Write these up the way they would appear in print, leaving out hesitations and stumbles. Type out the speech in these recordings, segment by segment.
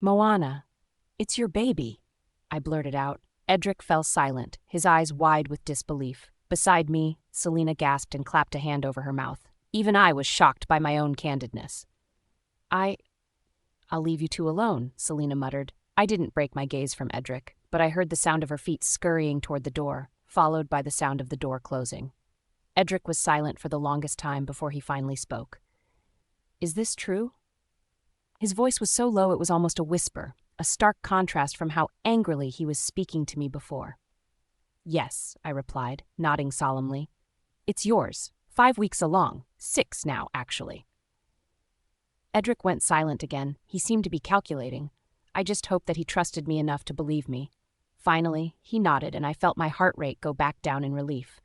Moana, it's your baby, I blurted out. Edric fell silent, his eyes wide with disbelief. Beside me, Selena gasped and clapped a hand over her mouth. Even I was shocked by my own candidness. I'll leave you two alone, Selena muttered. I didn't break my gaze from Edric, but I heard the sound of her feet scurrying toward the door, followed by the sound of the door closing. Edric was silent for the longest time before he finally spoke. Is this true? His voice was so low it was almost a whisper, a stark contrast from how angrily he was speaking to me before. Yes, I replied, nodding solemnly. It's yours. 5 weeks along. 6 now, actually. Edric went silent again. He seemed to be calculating. I just hoped that he trusted me enough to believe me. Finally, he nodded, and I felt my heart rate go back down in relief.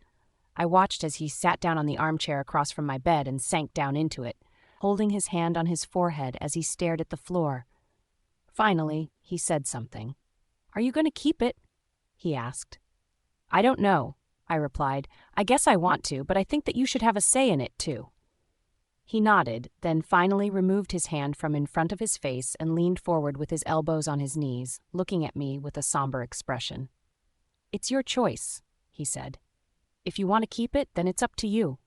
I watched as he sat down on the armchair across from my bed and sank down into it, holding his hand on his forehead as he stared at the floor. Finally, he said something. "Are you going to keep it?" he asked. "I don't know," I replied. "I guess I want to, but I think that you should have a say in it, too." He nodded, then finally removed his hand from in front of his face and leaned forward with his elbows on his knees, looking at me with a somber expression. "It's your choice," he said. "If you want to keep it, then it's up to you."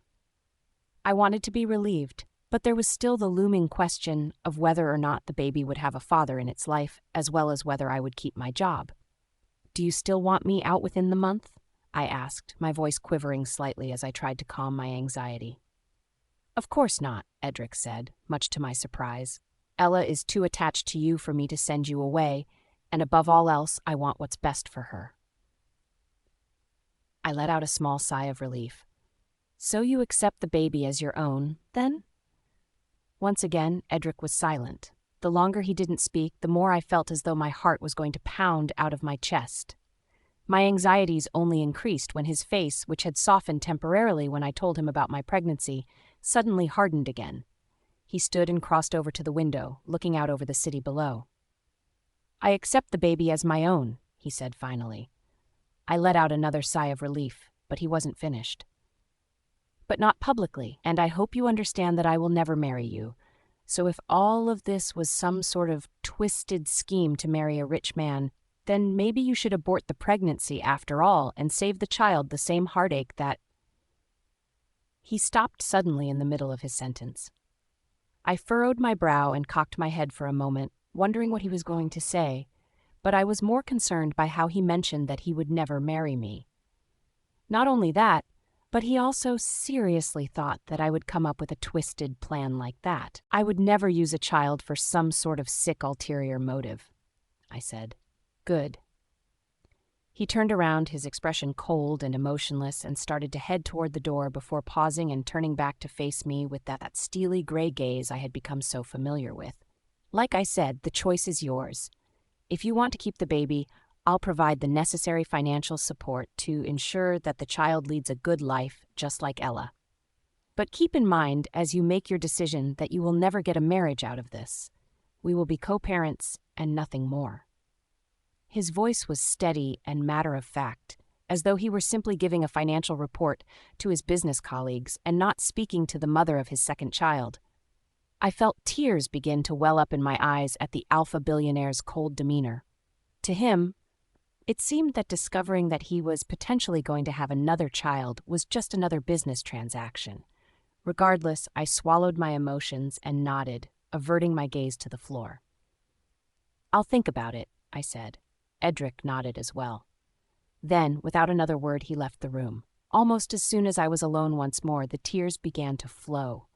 I wanted to be relieved, but there was still the looming question of whether or not the baby would have a father in its life, as well as whether I would keep my job. "Do you still want me out within the month?" I asked, my voice quivering slightly as I tried to calm my anxiety. "Of course not," Edric said, much to my surprise. "Ella is too attached to you for me to send you away, and above all else, I want what's best for her." I let out a small sigh of relief. "So you accept the baby as your own, then?" Once again, Edric was silent. The longer he didn't speak, the more I felt as though my heart was going to pound out of my chest. My anxieties only increased when his face, which had softened temporarily when I told him about my pregnancy, suddenly hardened again. He stood and crossed over to the window, looking out over the city below. "I accept the baby as my own," he said finally. I let out another sigh of relief, but he wasn't finished. "But not publicly, and I hope you understand that I will never marry you. So if all of this was some sort of twisted scheme to marry a rich man, then maybe you should abort the pregnancy after all and save the child the same heartache that—" He stopped suddenly in the middle of his sentence. I furrowed my brow and cocked my head for a moment, wondering what he was going to say, but I was more concerned by how he mentioned that he would never marry me. Not only that, but he also seriously thought that I would come up with a twisted plan like that. "I would never use a child for some sort of sick ulterior motive," I said. "Good." He turned around, his expression cold and emotionless, and started to head toward the door before pausing and turning back to face me with that steely gray gaze I had become so familiar with. "Like I said, the choice is yours. If you want to keep the baby, I'll provide the necessary financial support to ensure that the child leads a good life, just like Ella. But keep in mind, as you make your decision, that you will never get a marriage out of this. We will be co-parents and nothing more." His voice was steady and matter-of-fact, as though he were simply giving a financial report to his business colleagues and not speaking to the mother of his second child. I felt tears begin to well up in my eyes at the alpha billionaire's cold demeanor. To him, it seemed that discovering that he was potentially going to have another child was just another business transaction. Regardless, I swallowed my emotions and nodded, averting my gaze to the floor. "I'll think about it," I said. Edric nodded as well. Then, without another word, he left the room. Almost as soon as I was alone once more, the tears began to flow.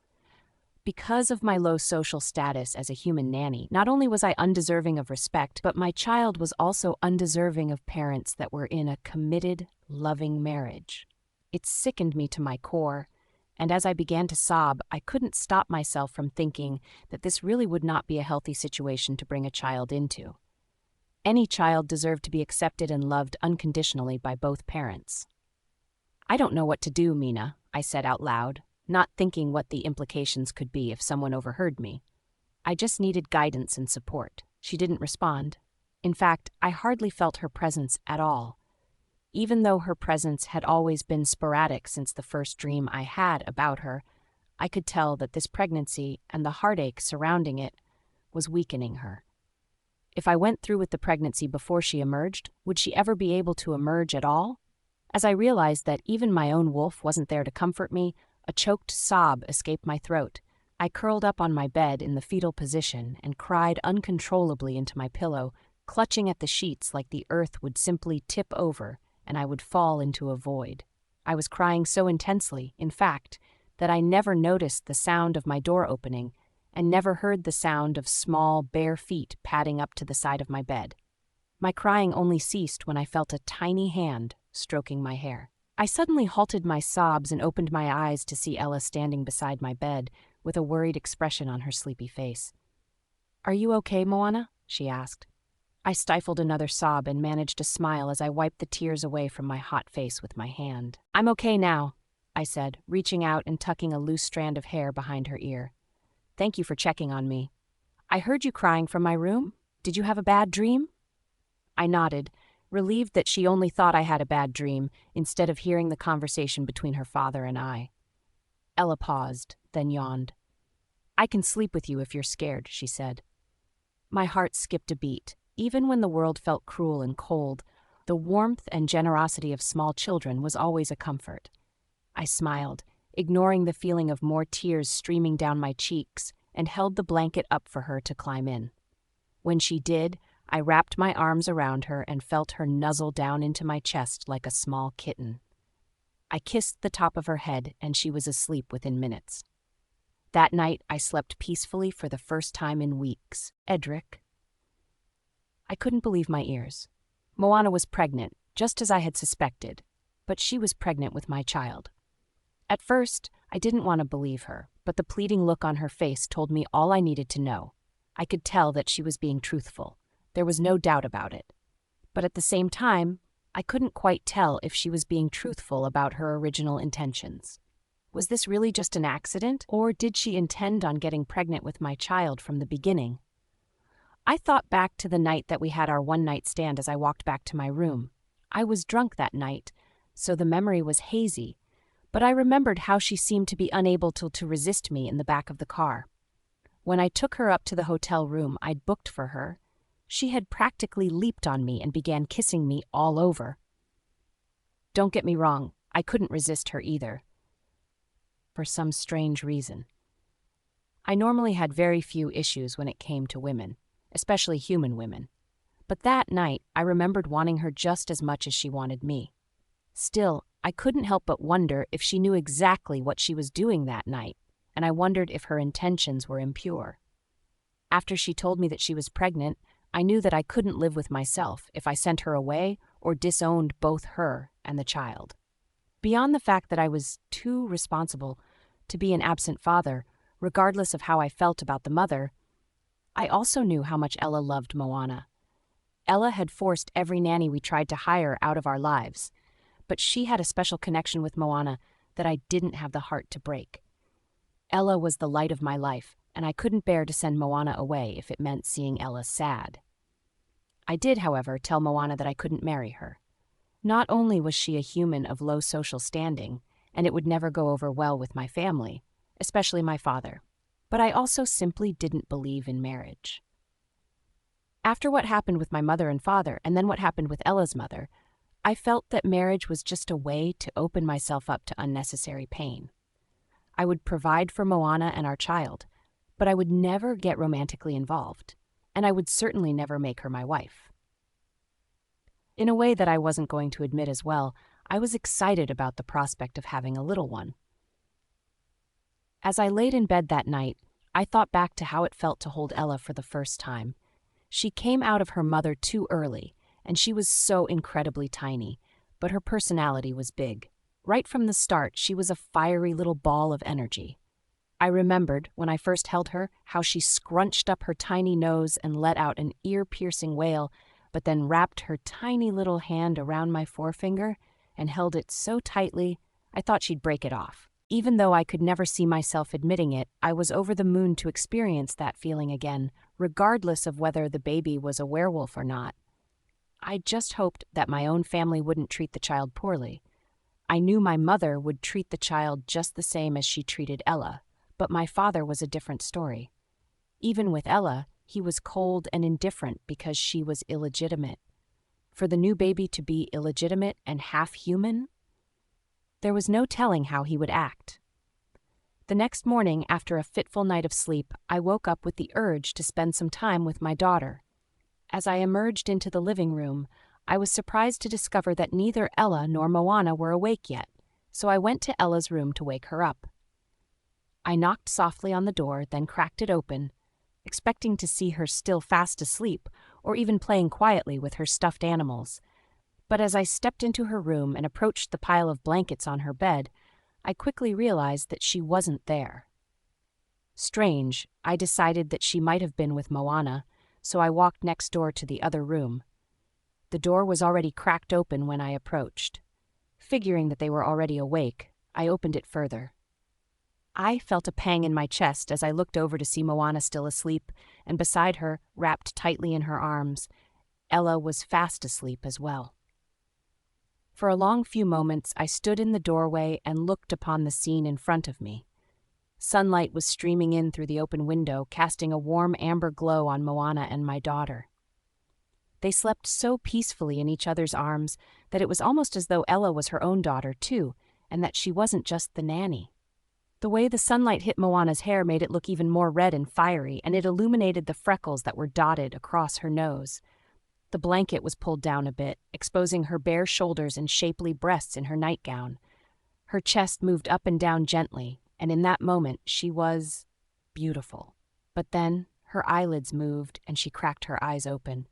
Because of my low social status as a human nanny, not only was I undeserving of respect, but my child was also undeserving of parents that were in a committed, loving marriage. It sickened me to my core, and as I began to sob, I couldn't stop myself from thinking that this really would not be a healthy situation to bring a child into. Any child deserved to be accepted and loved unconditionally by both parents. "I don't know what to do, Mina," I said out loud, not thinking what the implications could be if someone overheard me. I just needed guidance and support. She didn't respond. In fact, I hardly felt her presence at all. Even though her presence had always been sporadic since the first dream I had about her, I could tell that this pregnancy and the heartache surrounding it was weakening her. If I went through with the pregnancy before she emerged, would she ever be able to emerge at all? As I realized that even my own wolf wasn't there to comfort me, a choked sob escaped my throat. I curled up on my bed in the fetal position and cried uncontrollably into my pillow, clutching at the sheets like the earth would simply tip over and I would fall into a void. I was crying so intensely, in fact, that I never noticed the sound of my door opening and never heard the sound of small, bare feet padding up to the side of my bed. My crying only ceased when I felt a tiny hand stroking my hair. I suddenly halted my sobs and opened my eyes to see Ella standing beside my bed with a worried expression on her sleepy face. "Are you okay, Moana?" she asked. I stifled another sob and managed a smile as I wiped the tears away from my hot face with my hand. "I'm okay now," I said, reaching out and tucking a loose strand of hair behind her ear. "Thank you for checking on me. I heard you crying from my room. Did you have a bad dream?" I nodded, relieved that she only thought I had a bad dream, instead of hearing the conversation between her father and I. Ella paused, then yawned. "I can sleep with you if you're scared," she said. My heart skipped a beat. Even when the world felt cruel and cold, the warmth and generosity of small children was always a comfort. I smiled, ignoring the feeling of more tears streaming down my cheeks, and held the blanket up for her to climb in. When she did, I wrapped my arms around her and felt her nuzzle down into my chest like a small kitten. I kissed the top of her head, and she was asleep within minutes. That night, I slept peacefully for the first time in weeks. Edric. I couldn't believe my ears. Moana was pregnant, just as I had suspected, but she was pregnant with my child. At first, I didn't want to believe her, but the pleading look on her face told me all I needed to know. I could tell that she was being truthful. There was no doubt about it. But at the same time, I couldn't quite tell if she was being truthful about her original intentions. Was this really just an accident, or did she intend on getting pregnant with my child from the beginning? I thought back to the night that we had our one-night stand as I walked back to my room. I was drunk that night, so the memory was hazy, but I remembered how she seemed to be unable to resist me in the back of the car. When I took her up to the hotel room I'd booked for her, she had practically leaped on me and began kissing me all over. Don't get me wrong, I couldn't resist her either. For some strange reason. I normally had very few issues when it came to women, especially human women. But that night, I remembered wanting her just as much as she wanted me. Still, I couldn't help but wonder if she knew exactly what she was doing that night, and I wondered if her intentions were impure. After she told me that she was pregnant, I knew that I couldn't live with myself if I sent her away or disowned both her and the child. Beyond the fact that I was too responsible to be an absent father, regardless of how I felt about the mother, I also knew how much Ella loved Moana. Ella had forced every nanny we tried to hire out of our lives, but she had a special connection with Moana that I didn't have the heart to break. Ella was the light of my life, and I couldn't bear to send Moana away if it meant seeing Ella sad. I did, however, tell Moana that I couldn't marry her. Not only was she a human of low social standing, and it would never go over well with my family, especially my father, but I also simply didn't believe in marriage. After what happened with my mother and father, and then what happened with Ella's mother, I felt that marriage was just a way to open myself up to unnecessary pain. I would provide for Moana and our child, but I would never get romantically involved, and I would certainly never make her my wife. In a way that I wasn't going to admit as well, I was excited about the prospect of having a little one. As I laid in bed that night, I thought back to how it felt to hold Ella for the first time. She came out of her mother too early, and she was so incredibly tiny, but her personality was big. Right from the start, she was a fiery little ball of energy. I remembered, when I first held her, how she scrunched up her tiny nose and let out an ear-piercing wail, but then wrapped her tiny little hand around my forefinger and held it so tightly, I thought she'd break it off. Even though I could never see myself admitting it, I was over the moon to experience that feeling again, regardless of whether the baby was a werewolf or not. I just hoped that my own family wouldn't treat the child poorly. I knew my mother would treat the child just the same as she treated Ella, but my father was a different story. Even with Ella, He was cold and indifferent because she was illegitimate. For the new baby to be illegitimate and half-human? There was no telling how he would act. The next morning, after a fitful night of sleep, I woke up with the urge to spend some time with my daughter. As I emerged into the living room, I was surprised to discover that neither Ella nor Moana were awake yet, so I went to Ella's room to wake her up. I knocked softly on the door, then cracked it open, expecting to see her still fast asleep or even playing quietly with her stuffed animals. But as I stepped into her room and approached the pile of blankets on her bed, I quickly realized that she wasn't there. Strange, I decided that she might have been with Moana, so I walked next door to the other room. The door was already cracked open when I approached. Figuring that they were already awake, I opened it further. I felt a pang in my chest as I looked over to see Moana still asleep, and beside her, wrapped tightly in her arms, Ella was fast asleep as well. For a long few moments, I stood in the doorway and looked upon the scene in front of me. Sunlight was streaming in through the open window, casting a warm amber glow on Moana and my daughter. They slept so peacefully in each other's arms that it was almost as though Ella was her own daughter too, and that she wasn't just the nanny. The way the sunlight hit Moana's hair made it look even more red and fiery, and it illuminated the freckles that were dotted across her nose. The blanket was pulled down a bit, exposing her bare shoulders and shapely breasts in her nightgown. Her chest moved up and down gently, and in that moment she was beautiful. But then her eyelids moved and she cracked her eyes open.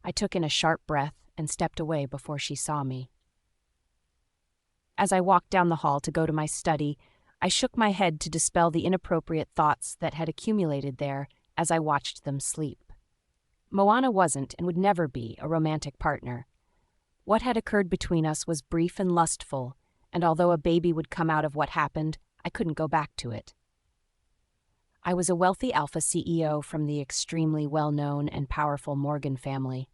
I took in a sharp breath and stepped away before she saw me. As I walked down the hall to go to my study, I shook my head to dispel the inappropriate thoughts that had accumulated there as I watched them sleep. Moana wasn't and would never be a romantic partner. What had occurred between us was brief and lustful, and although a baby would come out of what happened, I couldn't go back to it. I was a wealthy alpha CEO from the extremely well-known and powerful Morgan family.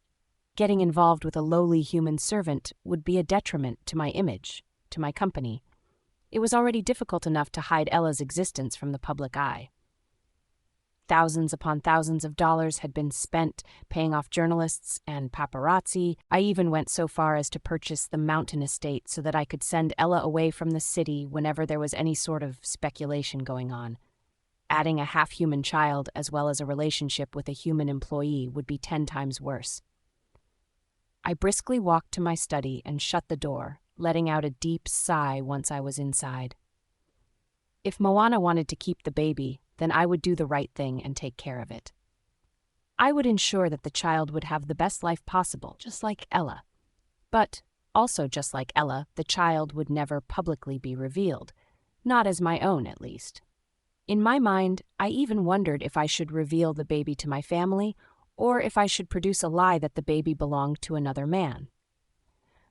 Getting involved with a lowly human servant would be a detriment to my image, to my company. It was already difficult enough to hide Ella's existence from the public eye. Thousands upon thousands of dollars had been spent paying off journalists and paparazzi. I even went so far as to purchase the mountain estate so that I could send Ella away from the city whenever there was any sort of speculation going on. Adding a half-human child as well as a relationship with a human employee would be 10 times worse. I briskly walked to my study and shut the door, letting out a deep sigh once I was inside. If Moana wanted to keep the baby, then I would do the right thing and take care of it. I would ensure that the child would have the best life possible, just like Ella. But, also just like Ella, the child would never publicly be revealed, not as my own at least. In my mind, I even wondered if I should reveal the baby to my family, or if I should produce a lie that the baby belonged to another man.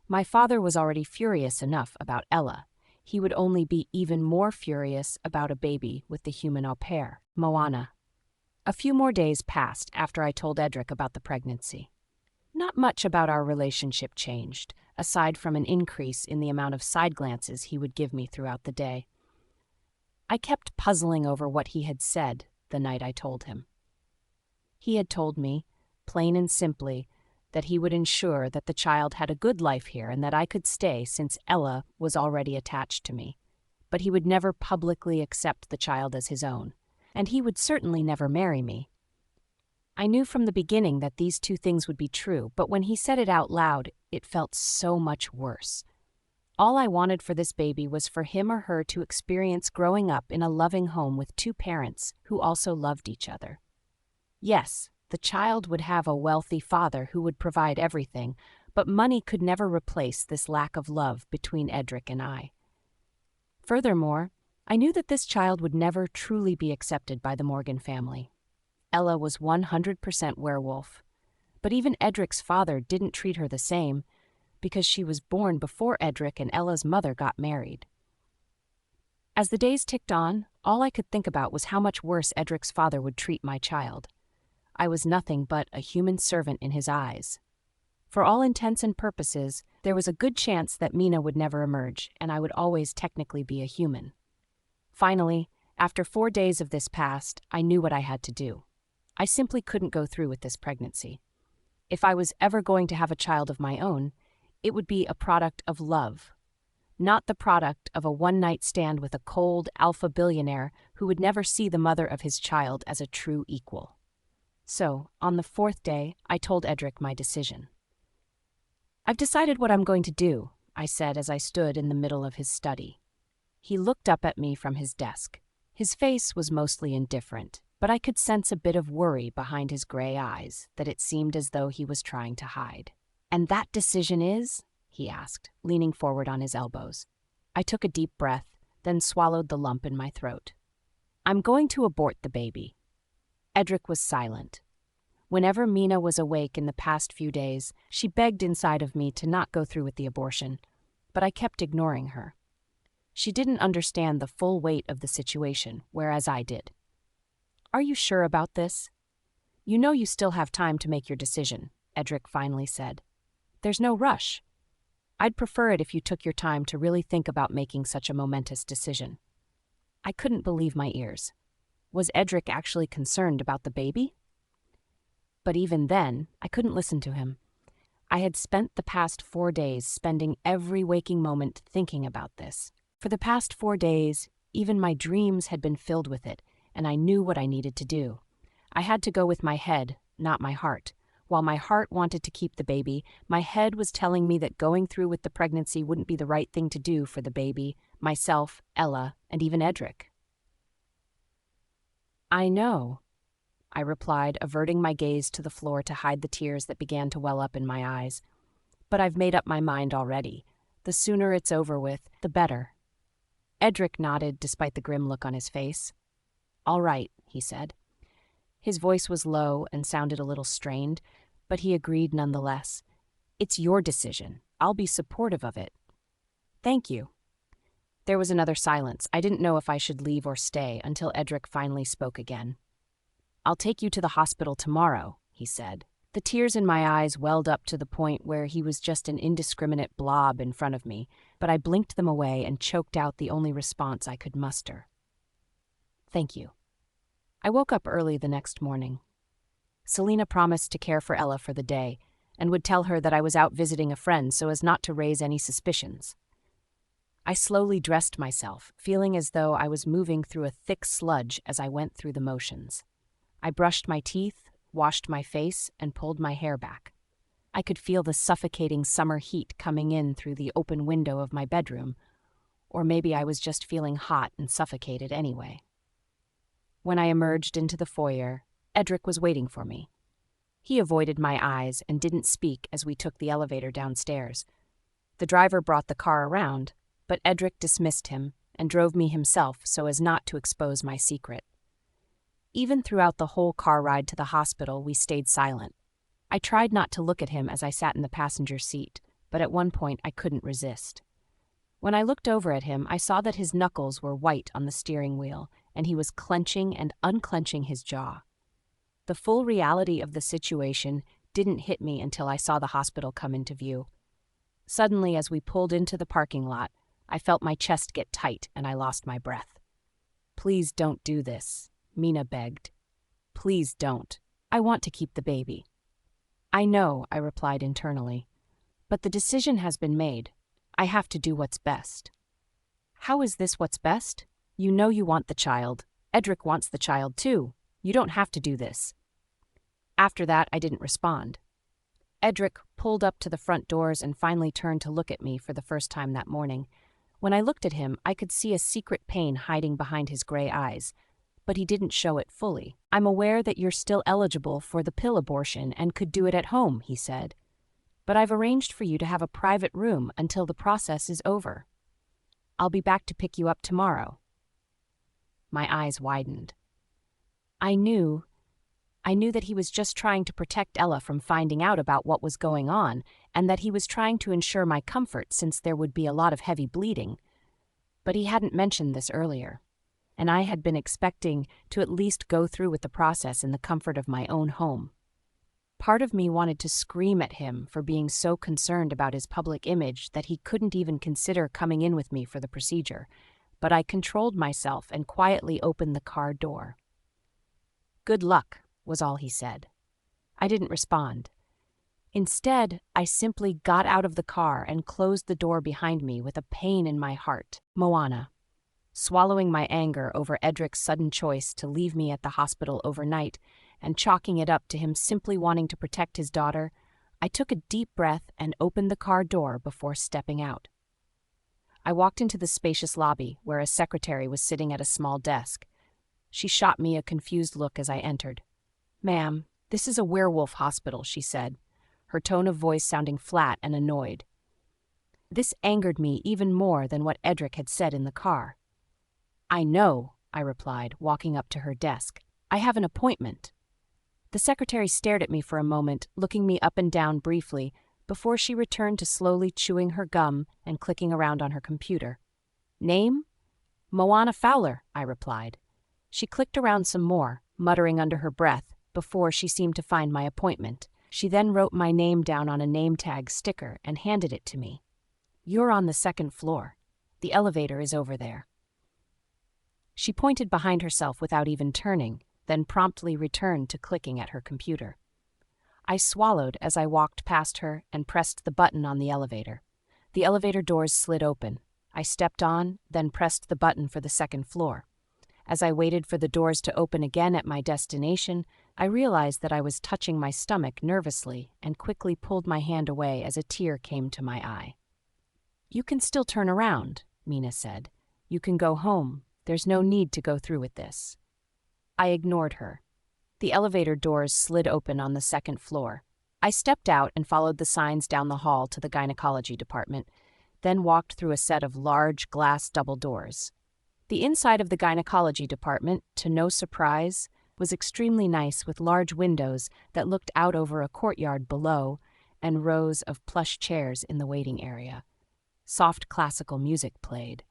My father was already furious enough about Ella. He would only be even more furious about a baby with the human au pair, Moana. A few more days passed after I told Edric about the pregnancy. Not much about our relationship changed, aside from an increase in the amount of side glances he would give me throughout the day. I kept puzzling over what he had said the night I told him. He had told me, plain and simply, that he would ensure that the child had a good life here and that I could stay since Ella was already attached to me. But he would never publicly accept the child as his own, and he would certainly never marry me. I knew from the beginning that these two things would be true, but when he said it out loud, it felt so much worse. All I wanted for this baby was for him or her to experience growing up in a loving home with two parents who also loved each other. Yes, the child would have a wealthy father who would provide everything, but money could never replace this lack of love between Edric and I. Furthermore, I knew that this child would never truly be accepted by the Morgan family. Ella was 100% werewolf, but even Edric's father didn't treat her the same because she was born before Edric and Ella's mother got married. As the days ticked on, all I could think about was how much worse Edric's father would treat my child. I was nothing but a human servant in his eyes. For all intents and purposes, there was a good chance that Mina would never emerge, and I would always technically be a human. Finally, after 4 days of this passed, I knew what I had to do. I simply couldn't go through with this pregnancy. If I was ever going to have a child of my own, it would be a product of love, not the product of a one-night stand with a cold alpha billionaire who would never see the mother of his child as a true equal. So, on the fourth day, I told Edric my decision. "I've decided what I'm going to do," I said as I stood in the middle of his study. He looked up at me from his desk. His face was mostly indifferent, but I could sense a bit of worry behind his gray eyes that it seemed as though he was trying to hide. "And that decision is?" he asked, leaning forward on his elbows. I took a deep breath, then swallowed the lump in my throat. "I'm going to abort the baby." Edric was silent. Whenever Mina was awake in the past few days, she begged inside of me to not go through with the abortion, but I kept ignoring her. She didn't understand the full weight of the situation, whereas I did. "Are you sure about this?" "You know you still have time to make your decision," Edric finally said. "There's no rush. I'd prefer it if you took your time to really think about making such a momentous decision." I couldn't believe my ears. Was Edric actually concerned about the baby? But even then, I couldn't listen to him. I had spent the past 4 days spending every waking moment thinking about this. For the past 4 days, even my dreams had been filled with it, and I knew what I needed to do. I had to go with my head, not my heart. While my heart wanted to keep the baby, my head was telling me that going through with the pregnancy wouldn't be the right thing to do for the baby, myself, Ella, and even Edric. "I know," I replied, averting my gaze to the floor to hide the tears that began to well up in my eyes. "But I've made up my mind already. The sooner it's over with, the better." Edric nodded despite the grim look on his face. "All right," he said. His voice was low and sounded a little strained, but he agreed nonetheless. "It's your decision. I'll be supportive of it." "Thank you." There was another silence. I didn't know if I should leave or stay until Edric finally spoke again. "I'll take you to the hospital tomorrow," he said. The tears in my eyes welled up to the point where he was just an indiscriminate blob in front of me, but I blinked them away and choked out the only response I could muster. "Thank you." I woke up early the next morning. Selena promised to care for Ella for the day and would tell her that I was out visiting a friend so as not to raise any suspicions. I slowly dressed myself, feeling as though I was moving through a thick sludge as I went through the motions. I brushed my teeth, washed my face, and pulled my hair back. I could feel the suffocating summer heat coming in through the open window of my bedroom, or maybe I was just feeling hot and suffocated anyway. When I emerged into the foyer, Edric was waiting for me. He avoided my eyes and didn't speak as we took the elevator downstairs. The driver brought the car around, but Edric dismissed him and drove me himself so as not to expose my secret. Even throughout the whole car ride to the hospital, we stayed silent. I tried not to look at him as I sat in the passenger seat, but at one point I couldn't resist. When I looked over at him, I saw that his knuckles were white on the steering wheel, and he was clenching and unclenching his jaw. The full reality of the situation didn't hit me until I saw the hospital come into view. Suddenly, as we pulled into the parking lot, I felt my chest get tight and I lost my breath. "Please don't do this," Mina begged. "Please don't. I want to keep the baby." "I know," I replied internally. "But the decision has been made. I have to do what's best." "How is this what's best? You know you want the child. Edric wants the child too. You don't have to do this." After that, I didn't respond. Edric pulled up to the front doors and finally turned to look at me for the first time that morning. When I looked at him, I could see a secret pain hiding behind his gray eyes, but he didn't show it fully. "I'm aware that you're still eligible for the pill abortion and could do it at home," he said. "But I've arranged for you to have a private room until the process is over. I'll be back to pick you up tomorrow." My eyes widened. I knew that he was just trying to protect Ella from finding out about what was going on, and that he was trying to ensure my comfort since there would be a lot of heavy bleeding. But he hadn't mentioned this earlier, and I had been expecting to at least go through with the process in the comfort of my own home. Part of me wanted to scream at him for being so concerned about his public image that he couldn't even consider coming in with me for the procedure, but I controlled myself and quietly opened the car door. "Good luck," was all he said. I didn't respond. Instead, I simply got out of the car and closed the door behind me with a pain in my heart. Moana. Swallowing my anger over Edric's sudden choice to leave me at the hospital overnight and chalking it up to him simply wanting to protect his daughter, I took a deep breath and opened the car door before stepping out. I walked into the spacious lobby where a secretary was sitting at a small desk. She shot me a confused look as I entered. "Ma'am, this is a werewolf hospital," she said, her tone of voice sounding flat and annoyed. This angered me even more than what Edric had said in the car. "I know," I replied, walking up to her desk. "I have an appointment." The secretary stared at me for a moment, looking me up and down briefly, before she returned to slowly chewing her gum and clicking around on her computer. "Name? Moana Fowler," I replied. She clicked around some more, muttering under her breath, before she seemed to find my appointment. She then wrote my name down on a name tag sticker and handed it to me. "You're on the second floor. The elevator is over there." She pointed behind herself without even turning, then promptly returned to clicking at her computer. I swallowed as I walked past her and pressed the button on the elevator. The elevator doors slid open. I stepped on, then pressed the button for the second floor. As I waited for the doors to open again at my destination, I realized that I was touching my stomach nervously and quickly pulled my hand away as a tear came to my eye. "You can still turn around," Mina said. "You can go home. There's no need to go through with this." I ignored her. The elevator doors slid open on the second floor. I stepped out and followed the signs down the hall to the gynecology department, then walked through a set of large glass double doors. The inside of the gynecology department, to no surprise, was extremely nice with large windows that looked out over a courtyard below and rows of plush chairs in the waiting area. Soft classical music played.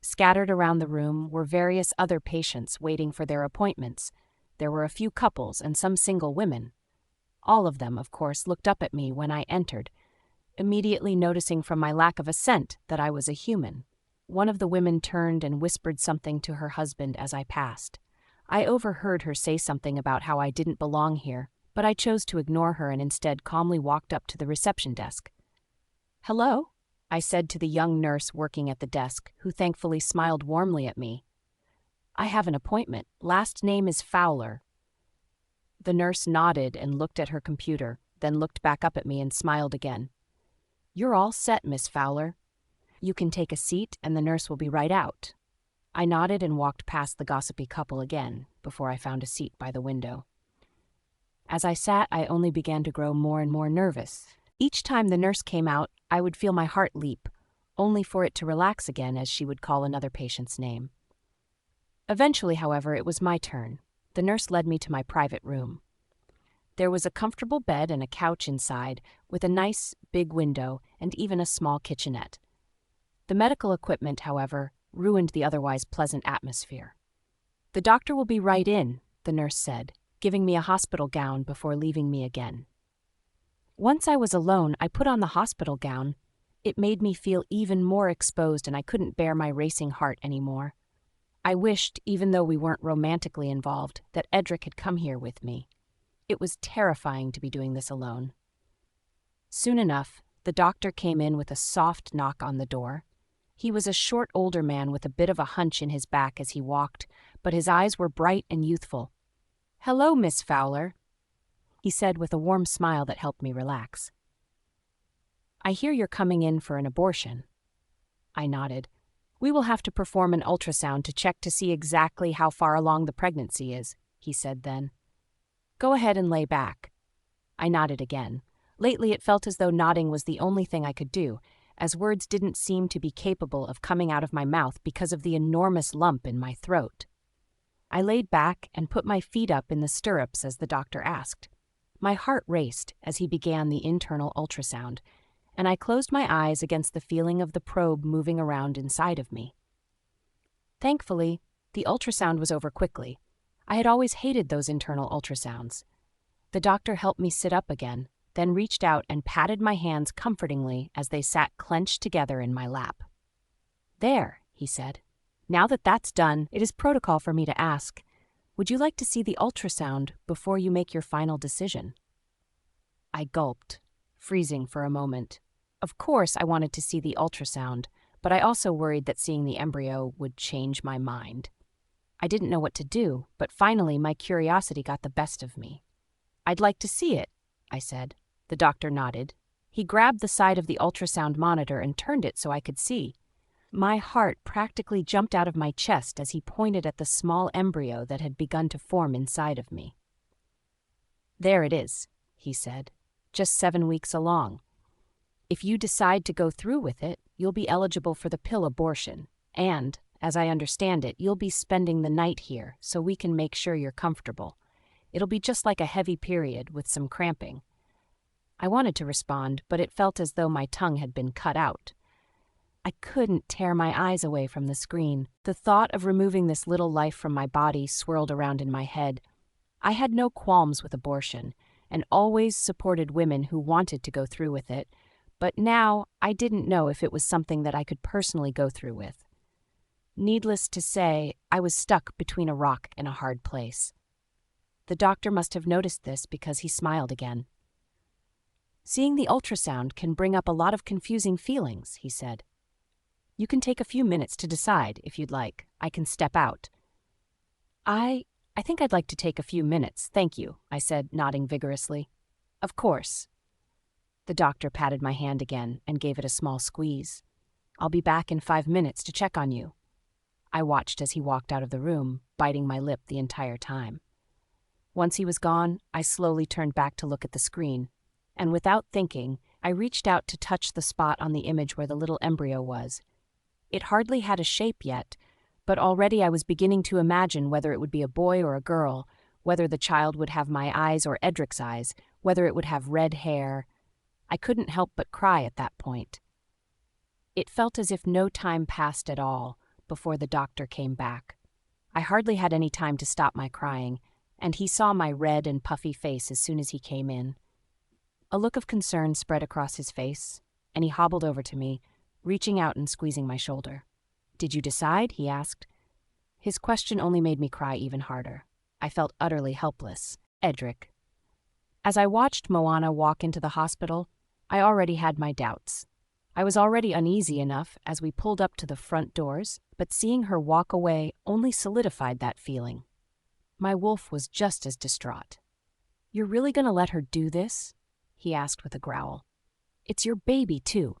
Scattered around the room were various other patients waiting for their appointments. There were a few couples and some single women. All of them, of course, looked up at me when I entered, immediately noticing from my lack of assent that I was a human. One of the women turned and whispered something to her husband as I passed. I overheard her say something about how I didn't belong here, but I chose to ignore her and instead calmly walked up to the reception desk. "Hello?" I said to the young nurse working at the desk, who thankfully smiled warmly at me. "I have an appointment. Last name is Fowler." The nurse nodded and looked at her computer, then looked back up at me and smiled again. "You're all set, Miss Fowler. You can take a seat and the nurse will be right out." I nodded and walked past the gossipy couple again, before I found a seat by the window. As I sat, I only began to grow more and more nervous. Each time the nurse came out, I would feel my heart leap, only for it to relax again as she would call another patient's name. Eventually, however, it was my turn. The nurse led me to my private room. There was a comfortable bed and a couch inside, with a nice, big window and even a small kitchenette. The medical equipment, however, ruined the otherwise pleasant atmosphere. "The doctor will be right in," the nurse said, giving me a hospital gown before leaving me again. Once I was alone, I put on the hospital gown. It made me feel even more exposed and I couldn't bear my racing heart anymore. I wished, even though we weren't romantically involved, that Edric had come here with me. It was terrifying to be doing this alone. Soon enough, the doctor came in with a soft knock on the door. He was a short older man with a bit of a hunch in his back as he walked, but his eyes were bright and youthful. "Hello, Miss Fowler," he said with a warm smile that helped me relax. "I hear you're coming in for an abortion." I nodded. "We will have to perform an ultrasound to check to see exactly how far along the pregnancy is," he said then. "Go ahead and lay back." I nodded again. Lately it felt as though nodding was the only thing I could do, as words didn't seem to be capable of coming out of my mouth because of the enormous lump in my throat. I laid back and put my feet up in the stirrups as the doctor asked. My heart raced as he began the internal ultrasound, and I closed my eyes against the feeling of the probe moving around inside of me. Thankfully, the ultrasound was over quickly. I had always hated those internal ultrasounds. The doctor helped me sit up again, then reached out and patted my hands comfortingly as they sat clenched together in my lap. "There," he said. "Now that that's done, it is protocol for me to ask, Would you like to see the ultrasound before you make your final decision? I gulped, freezing for a moment. Of course I wanted to see the ultrasound, but I also worried that seeing the embryo would change my mind. I didn't know what to do, but finally my curiosity got the best of me. I'd like to see it, I said. The doctor nodded. He grabbed the side of the ultrasound monitor and turned it so I could see. My heart practically jumped out of my chest as he pointed at the small embryo that had begun to form inside of me. There it is, he said, just 7 weeks along. If you decide to go through with it, you'll be eligible for the pill abortion, and, as I understand it, you'll be spending the night here so we can make sure you're comfortable. It'll be just like a heavy period with some cramping. I wanted to respond, but it felt as though my tongue had been cut out. I couldn't tear my eyes away from the screen. The thought of removing this little life from my body swirled around in my head. I had no qualms with abortion, and always supported women who wanted to go through with it, but now I didn't know if it was something that I could personally go through with. Needless to say, I was stuck between a rock and a hard place. The doctor must have noticed this because he smiled again. Seeing the ultrasound can bring up a lot of confusing feelings, he said. You can take a few minutes to decide if you'd like. I can step out. I think I'd like to take a few minutes, thank you, I said, nodding vigorously. Of course. The doctor patted my hand again and gave it a small squeeze. I'll be back in 5 minutes to check on you. I watched as he walked out of the room, biting my lip the entire time. Once he was gone, I slowly turned back to look at the screen, and without thinking, I reached out to touch the spot on the image where the little embryo was. It hardly had a shape yet, but already I was beginning to imagine whether it would be a boy or a girl, whether the child would have my eyes or Edric's eyes, whether it would have red hair. I couldn't help but cry at that point. It felt as if no time passed at all before the doctor came back. I hardly had any time to stop my crying, and he saw my red and puffy face as soon as he came in. A look of concern spread across his face, and he hobbled over to me, reaching out and squeezing my shoulder. Did you decide? He asked. His question only made me cry even harder. I felt utterly helpless. Edric. As I watched Moana walk into the hospital, I already had my doubts. I was already uneasy enough as we pulled up to the front doors, but seeing her walk away only solidified that feeling. My wolf was just as distraught. You're really going to let her do this? He asked with a growl. It's your baby, too.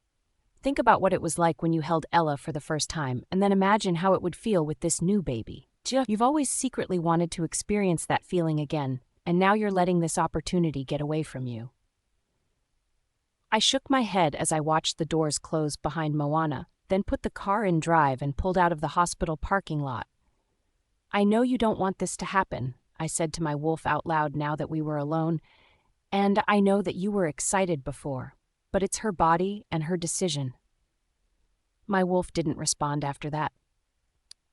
Think about what it was like when you held Ella for the first time, and then imagine how it would feel with this new baby. You've always secretly wanted to experience that feeling again, and now you're letting this opportunity get away from you. I shook my head as I watched the doors close behind Moana, then put the car in drive and pulled out of the hospital parking lot. I know you don't want this to happen, I said to my wolf out loud now that we were alone, and I know that you were excited before, but it's her body and her decision. My wolf didn't respond after that.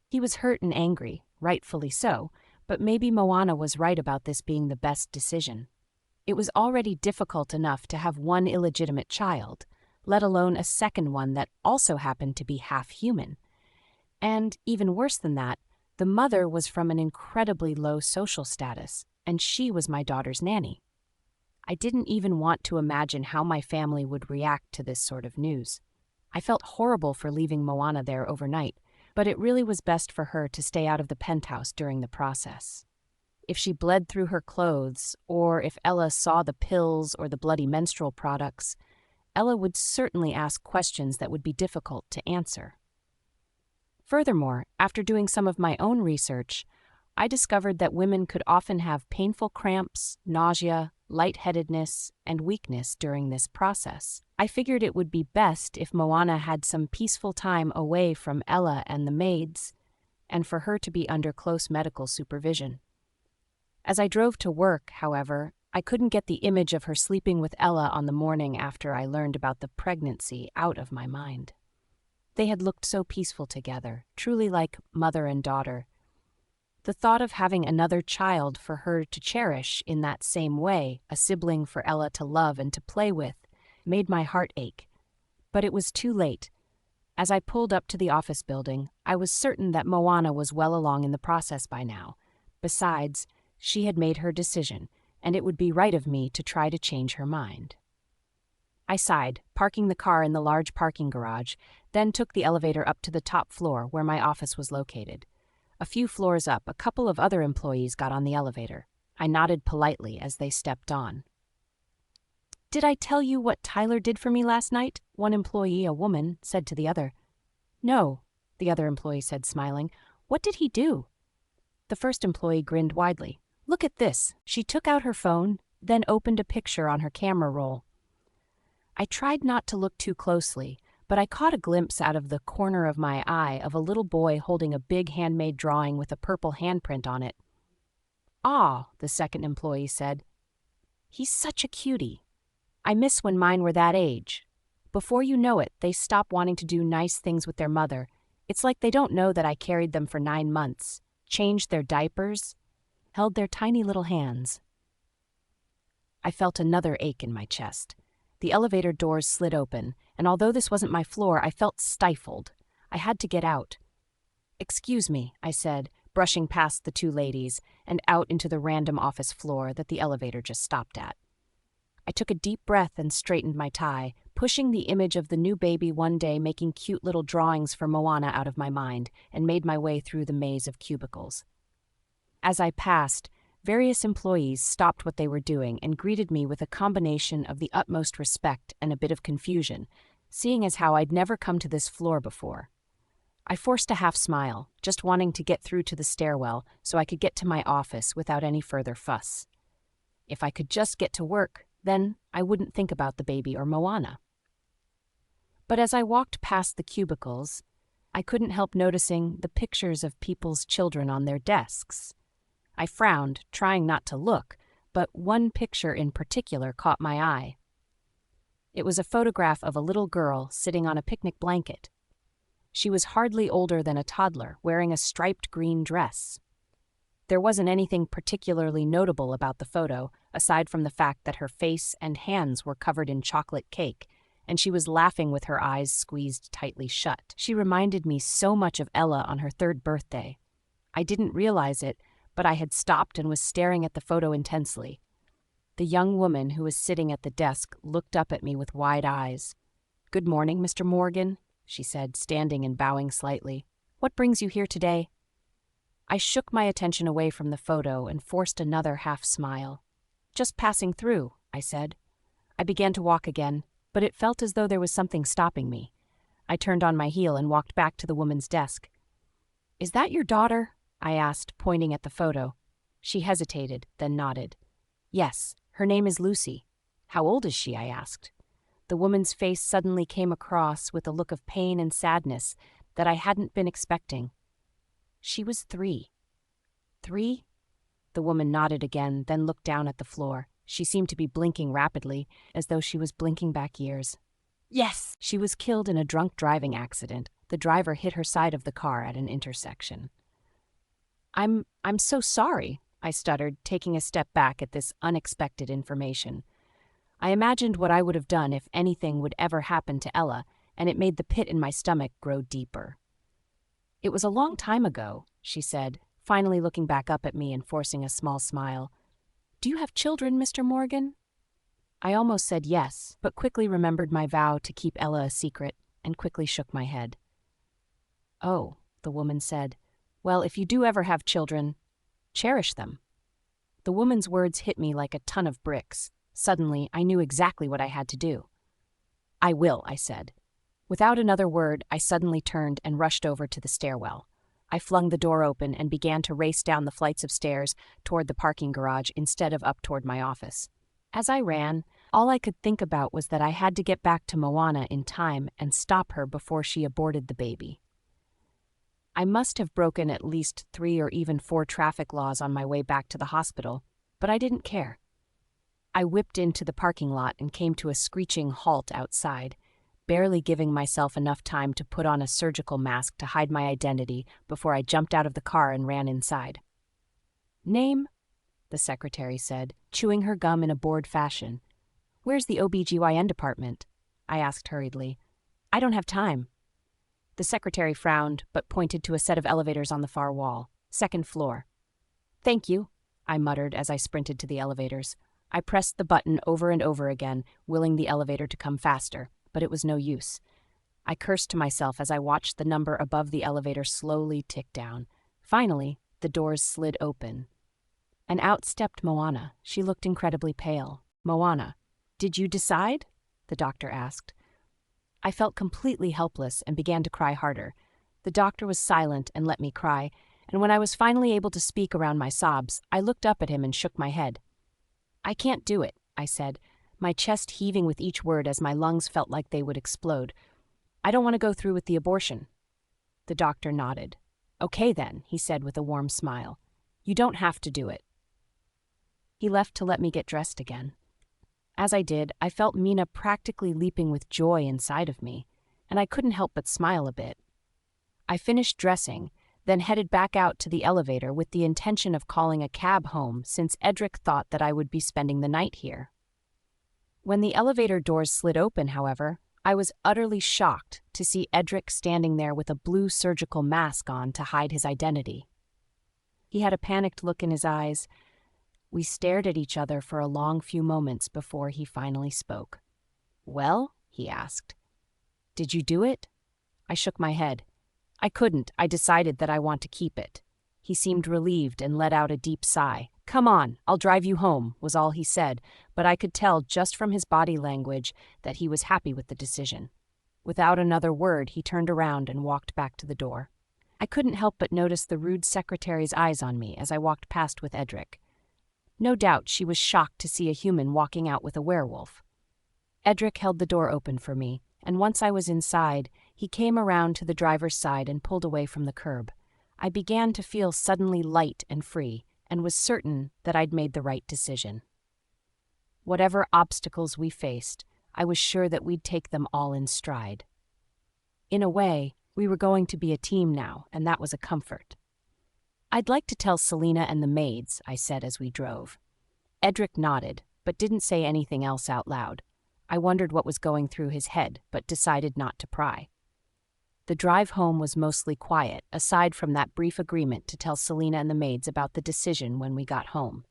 He was hurt and angry, rightfully so, but maybe Moana was right about this being the best decision. It was already difficult enough to have one illegitimate child, let alone a second one that also happened to be half human. And even worse than that, the mother was from an incredibly low social status, and she was my daughter's nanny. I didn't even want to imagine how my family would react to this sort of news. I felt horrible for leaving Moana there overnight, but it really was best for her to stay out of the penthouse during the process. If she bled through her clothes, or if Ella saw the pills or the bloody menstrual products, Ella would certainly ask questions that would be difficult to answer. Furthermore, after doing some of my own research, I discovered that women could often have painful cramps, nausea, lightheadedness, and weakness during this process. I figured it would be best if Moana had some peaceful time away from Ella and the maids, and for her to be under close medical supervision. As I drove to work, however, I couldn't get the image of her sleeping with Ella on the morning after I learned about the pregnancy out of my mind. They had looked so peaceful together, truly like mother and daughter. The thought of having another child for her to cherish in that same way, a sibling for Ella to love and to play with, made my heart ache. But it was too late. As I pulled up to the office building, I was certain that Moana was well along in the process by now, Besides, she had made her decision, and it would be right of me to try to change her mind. I sighed, parking the car in the large parking garage, then took the elevator up to the top floor where my office was located. A few floors up, a couple of other employees got on the elevator. I nodded politely as they stepped on. "Did I tell you what Tyler did for me last night?" one employee, a woman, said to the other. "No," the other employee said, smiling. "What did he do?" The first employee grinned widely. "Look at this." She took out her phone, then opened a picture on her camera roll. I tried not to look too closely, but I caught a glimpse out of the corner of my eye of a little boy holding a big handmade drawing with a purple handprint on it. "Ah," the second employee said. "He's such a cutie. I miss when mine were that age. Before you know it, they stop wanting to do nice things with their mother. It's like they don't know that I carried them for 9 months, changed their diapers, held their tiny little hands." I felt another ache in my chest. The elevator doors slid open, and although this wasn't my floor, I felt stifled. I had to get out. "Excuse me," I said, brushing past the two ladies and out into the random office floor that the elevator just stopped at. I took a deep breath and straightened my tie, pushing the image of the new baby one day making cute little drawings for Moana out of my mind, and made my way through the maze of cubicles. As I passed, various employees stopped what they were doing and greeted me with a combination of the utmost respect and a bit of confusion, seeing as how I'd never come to this floor before. I forced a half smile, just wanting to get through to the stairwell so I could get to my office without any further fuss. If I could just get to work, then I wouldn't think about the baby or Moana. But as I walked past the cubicles, I couldn't help noticing the pictures of people's children on their desks. I frowned, trying not to look, but one picture in particular caught my eye. It was a photograph of a little girl sitting on a picnic blanket. She was hardly older than a toddler, wearing a striped green dress. There wasn't anything particularly notable about the photo, aside from the fact that her face and hands were covered in chocolate cake, and she was laughing with her eyes squeezed tightly shut. She reminded me so much of Ella on her 3rd birthday. I didn't realize it, but I had stopped and was staring at the photo intensely. The young woman who was sitting at the desk looked up at me with wide eyes. "Good morning, Mr. Morgan," she said, standing and bowing slightly. "What brings you here today?" I shook my attention away from the photo and forced another half smile. "Just passing through," I said. I began to walk again, but it felt as though there was something stopping me. I turned on my heel and walked back to the woman's desk. "Is that your daughter?" I asked, pointing at the photo. She hesitated, then nodded. "Yes, her name is Lucy." "How old is she?" I asked. The woman's face suddenly came across with a look of pain and sadness that I hadn't been expecting. "She was 3. 3? The woman nodded again, then looked down at the floor. She seemed to be blinking rapidly, as though she was blinking back years. "Yes!" She was killed in a drunk driving accident. The driver hit her side of the car at an intersection. I'm so sorry," I stuttered, taking a step back at this unexpected information. I imagined what I would have done if anything would ever happen to Ella, and it made the pit in my stomach grow deeper. "It was a long time ago," she said, finally looking back up at me and forcing a small smile. "Do you have children, Mr. Morgan?" I almost said yes, but quickly remembered my vow to keep Ella a secret and quickly shook my head. "Oh," the woman said. "Well, if you do ever have children, cherish them." The woman's words hit me like a ton of bricks. Suddenly, I knew exactly what I had to do. "I will," I said. Without another word, I suddenly turned and rushed over to the stairwell. I flung the door open and began to race down the flights of stairs toward the parking garage instead of up toward my office. As I ran, all I could think about was that I had to get back to Moana in time and stop her before she aborted the baby. I must have broken at least 3 or even 4 traffic laws on my way back to the hospital, but I didn't care. I whipped into the parking lot and came to a screeching halt outside, barely giving myself enough time to put on a surgical mask to hide my identity before I jumped out of the car and ran inside. "Name?" the secretary said, chewing her gum in a bored fashion. "Where's the OB/GYN department?" I asked hurriedly. "I don't have time." The secretary frowned, but pointed to a set of elevators on the far wall. "2nd floor." Thank you, I muttered as I sprinted to the elevators. I pressed the button over and over again, willing the elevator to come faster, but it was no use. I cursed to myself as I watched the number above the elevator slowly tick down. Finally, the doors slid open. And out stepped Moana. She looked incredibly pale. "Moana, did you decide?" the doctor asked. I felt completely helpless and began to cry harder. The doctor was silent and let me cry, and when I was finally able to speak around my sobs, I looked up at him and shook my head. "I can't do it," I said, my chest heaving with each word as my lungs felt like they would explode. "I don't want to go through with the abortion." The doctor nodded. "Okay then," he said with a warm smile. "You don't have to do it." He left to let me get dressed again. As I did, I felt Mina practically leaping with joy inside of me, and I couldn't help but smile a bit. I finished dressing, then headed back out to the elevator with the intention of calling a cab home since Edric thought that I would be spending the night here. When the elevator doors slid open, however, I was utterly shocked to see Edric standing there with a blue surgical mask on to hide his identity. He had a panicked look in his eyes. We stared at each other for a long few moments before he finally spoke. "Well?" he asked. "Did you do it?" I shook my head. "I couldn't. I decided that I want to keep it." He seemed relieved and let out a deep sigh. "Come on, I'll drive you home," was all he said, but I could tell just from his body language that he was happy with the decision. Without another word, he turned around and walked back to the door. I couldn't help but notice the rude secretary's eyes on me as I walked past with Edric. No doubt she was shocked to see a human walking out with a werewolf. Edric held the door open for me, and once I was inside, he came around to the driver's side and pulled away from the curb. I began to feel suddenly light and free, and was certain that I'd made the right decision. Whatever obstacles we faced, I was sure that we'd take them all in stride. In a way, we were going to be a team now, and that was a comfort. "I'd like to tell Selena and the maids," I said as we drove. Edric nodded, but didn't say anything else out loud. I wondered what was going through his head, but decided not to pry. The drive home was mostly quiet, aside from that brief agreement to tell Selena and the maids about the decision when we got home.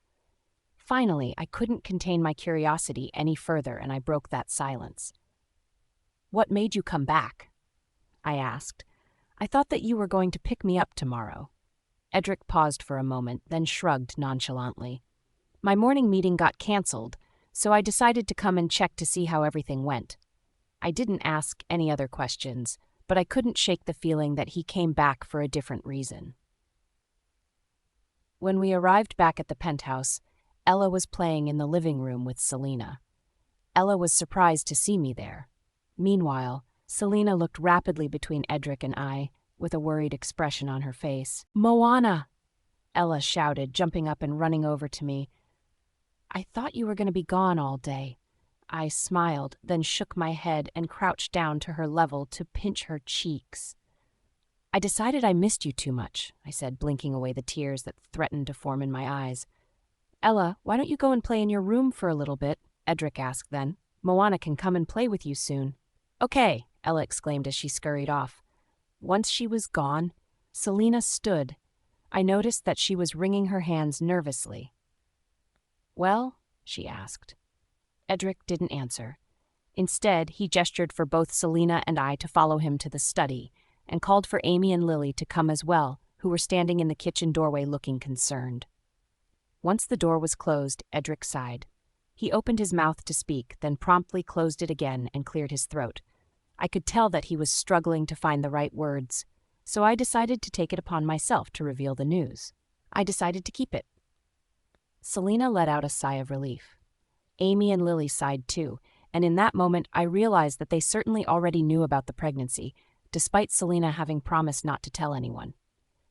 Finally, I couldn't contain my curiosity any further, and I broke that silence. "What made you come back?" I asked. "I thought that you were going to pick me up tomorrow." Edric paused for a moment, then shrugged nonchalantly. "My morning meeting got canceled, so I decided to come and check to see how everything went." I didn't ask any other questions, but I couldn't shake the feeling that he came back for a different reason. When we arrived back at the penthouse, Ella was playing in the living room with Selena. Ella was surprised to see me there. Meanwhile, Selena looked rapidly between Edric and I, with a worried expression on her face. "Moana!" Ella shouted, jumping up and running over to me. "I thought you were going to be gone all day." I smiled, then shook my head and crouched down to her level to pinch her cheeks. "I decided I missed you too much," I said, blinking away the tears that threatened to form in my eyes. "Ella, why don't you go and play in your room for a little bit?" Edric asked then. "Moana can come and play with you soon." "Okay," Ella exclaimed as she scurried off. Once she was gone, Selena stood. I noticed that she was wringing her hands nervously. "Well?" she asked. Edric didn't answer. Instead, he gestured for both Selena and I to follow him to the study, and called for Amy and Lily to come as well, who were standing in the kitchen doorway looking concerned. Once the door was closed, Edric sighed. He opened his mouth to speak, then promptly closed it again and cleared his throat. I could tell that he was struggling to find the right words, so I decided to take it upon myself to reveal the news. I decided to keep it. Selena let out a sigh of relief. Amy and Lily sighed too, and in that moment I realized that they certainly already knew about the pregnancy, despite Selena having promised not to tell anyone.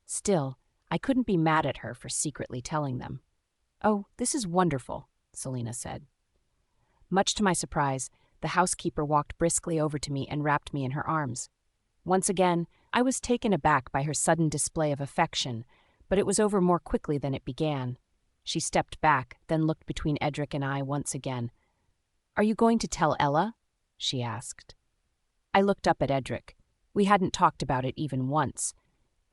Still, I couldn't be mad at her for secretly telling them. "Oh, this is wonderful," Selena said. Much to my surprise, the housekeeper walked briskly over to me and wrapped me in her arms. Once again, I was taken aback by her sudden display of affection, but it was over more quickly than it began. She stepped back, then looked between Edric and I once again. "Are you going to tell Ella?" she asked. I looked up at Edric. We hadn't talked about it even once.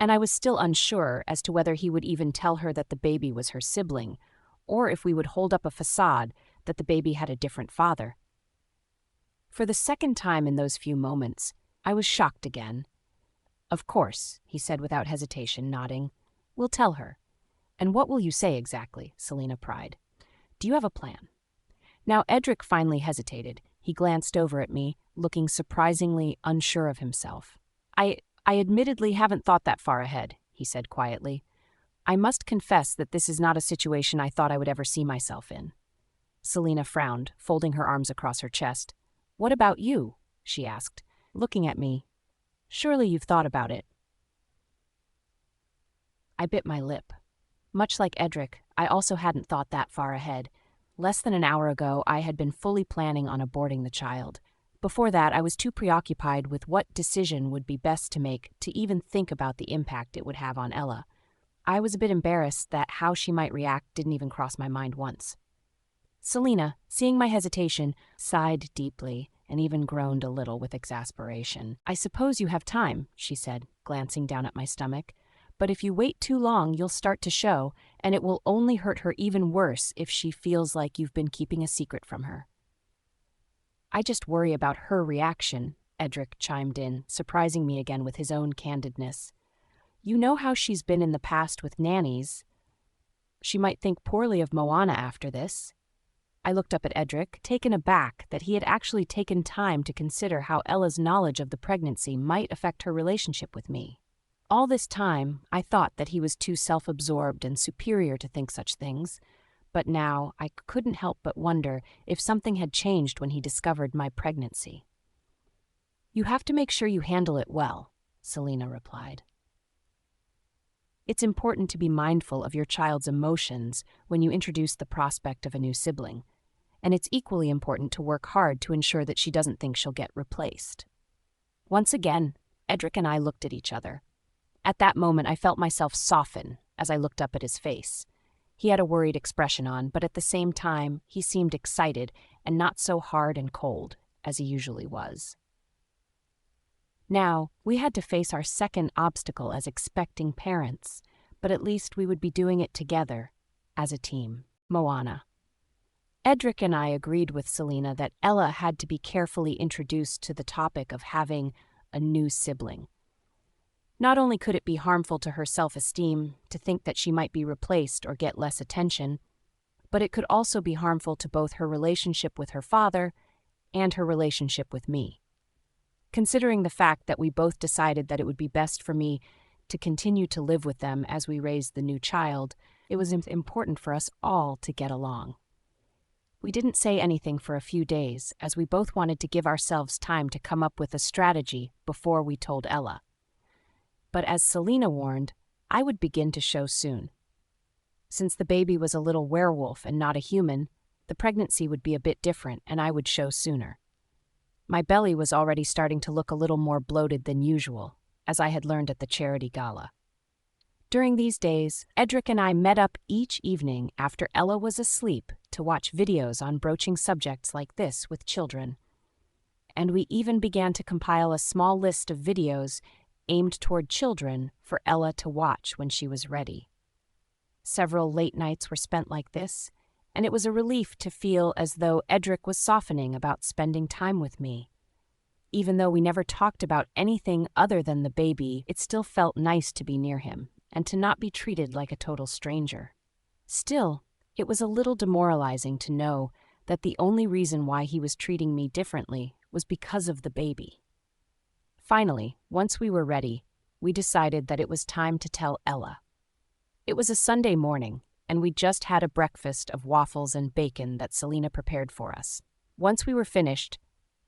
And I was still unsure as to whether he would even tell her that the baby was her sibling, or if we would hold up a facade that the baby had a different father. For the second time in those few moments, I was shocked again. "Of course," he said without hesitation, nodding. "We'll tell her." "And what will you say exactly?" Selina pried. "Do you have a plan?" Now Edric finally hesitated. He glanced over at me, looking surprisingly unsure of himself. I admittedly haven't thought that far ahead," he said quietly. "I must confess that this is not a situation I thought I would ever see myself in." Selina frowned, folding her arms across her chest. "What about you?" she asked, looking at me. "Surely you've thought about it." I bit my lip. Much like Edric, I also hadn't thought that far ahead. Less than an hour ago, I had been fully planning on aborting the child. Before that, I was too preoccupied with what decision would be best to make to even think about the impact it would have on Ella. I was a bit embarrassed that how she might react didn't even cross my mind once. Selina, seeing my hesitation, sighed deeply and even groaned a little with exasperation. "I suppose you have time," she said, glancing down at my stomach. "But if you wait too long, you'll start to show, and it will only hurt her even worse if she feels like you've been keeping a secret from her." "I just worry about her reaction," Edric chimed in, surprising me again with his own candidness. "You know how she's been in the past with nannies. She might think poorly of Moana after this." I looked up at Edric, taken aback that he had actually taken time to consider how Ella's knowledge of the pregnancy might affect her relationship with me. All this time, I thought that he was too self-absorbed and superior to think such things, but now I couldn't help but wonder if something had changed when he discovered my pregnancy. "You have to make sure you handle it well," Selina replied. "It's important to be mindful of your child's emotions when you introduce the prospect of a new sibling, and it's equally important to work hard to ensure that she doesn't think she'll get replaced." Once again, Edric and I looked at each other. At that moment, I felt myself soften as I looked up at his face. He had a worried expression on, but at the same time, he seemed excited and not so hard and cold as he usually was. Now, we had to face our second obstacle as expecting parents, but at least we would be doing it together, as a team. Moana. Edric and I agreed with Selina that Ella had to be carefully introduced to the topic of having a new sibling. Not only could it be harmful to her self-esteem to think that she might be replaced or get less attention, but it could also be harmful to both her relationship with her father and her relationship with me. Considering the fact that we both decided that it would be best for me to continue to live with them as we raised the new child, it was important for us all to get along. We didn't say anything for a few days, as we both wanted to give ourselves time to come up with a strategy before we told Ella. But as Selina warned, I would begin to show soon. Since the baby was a little werewolf and not a human, the pregnancy would be a bit different and I would show sooner. My belly was already starting to look a little more bloated than usual, as I had learned at the charity gala. During these days, Edric and I met up each evening after Ella was asleep to watch videos on broaching subjects like this with children. And we even began to compile a small list of videos aimed toward children for Ella to watch when she was ready. Several late nights were spent like this, and it was a relief to feel as though Edric was softening about spending time with me. Even though we never talked about anything other than the baby, it still felt nice to be near him and to not be treated like a total stranger. Still, it was a little demoralizing to know that the only reason why he was treating me differently was because of the baby. Finally, once we were ready, we decided that it was time to tell Ella. It was a Sunday morning, and we just had a breakfast of waffles and bacon that Selina prepared for us. Once we were finished,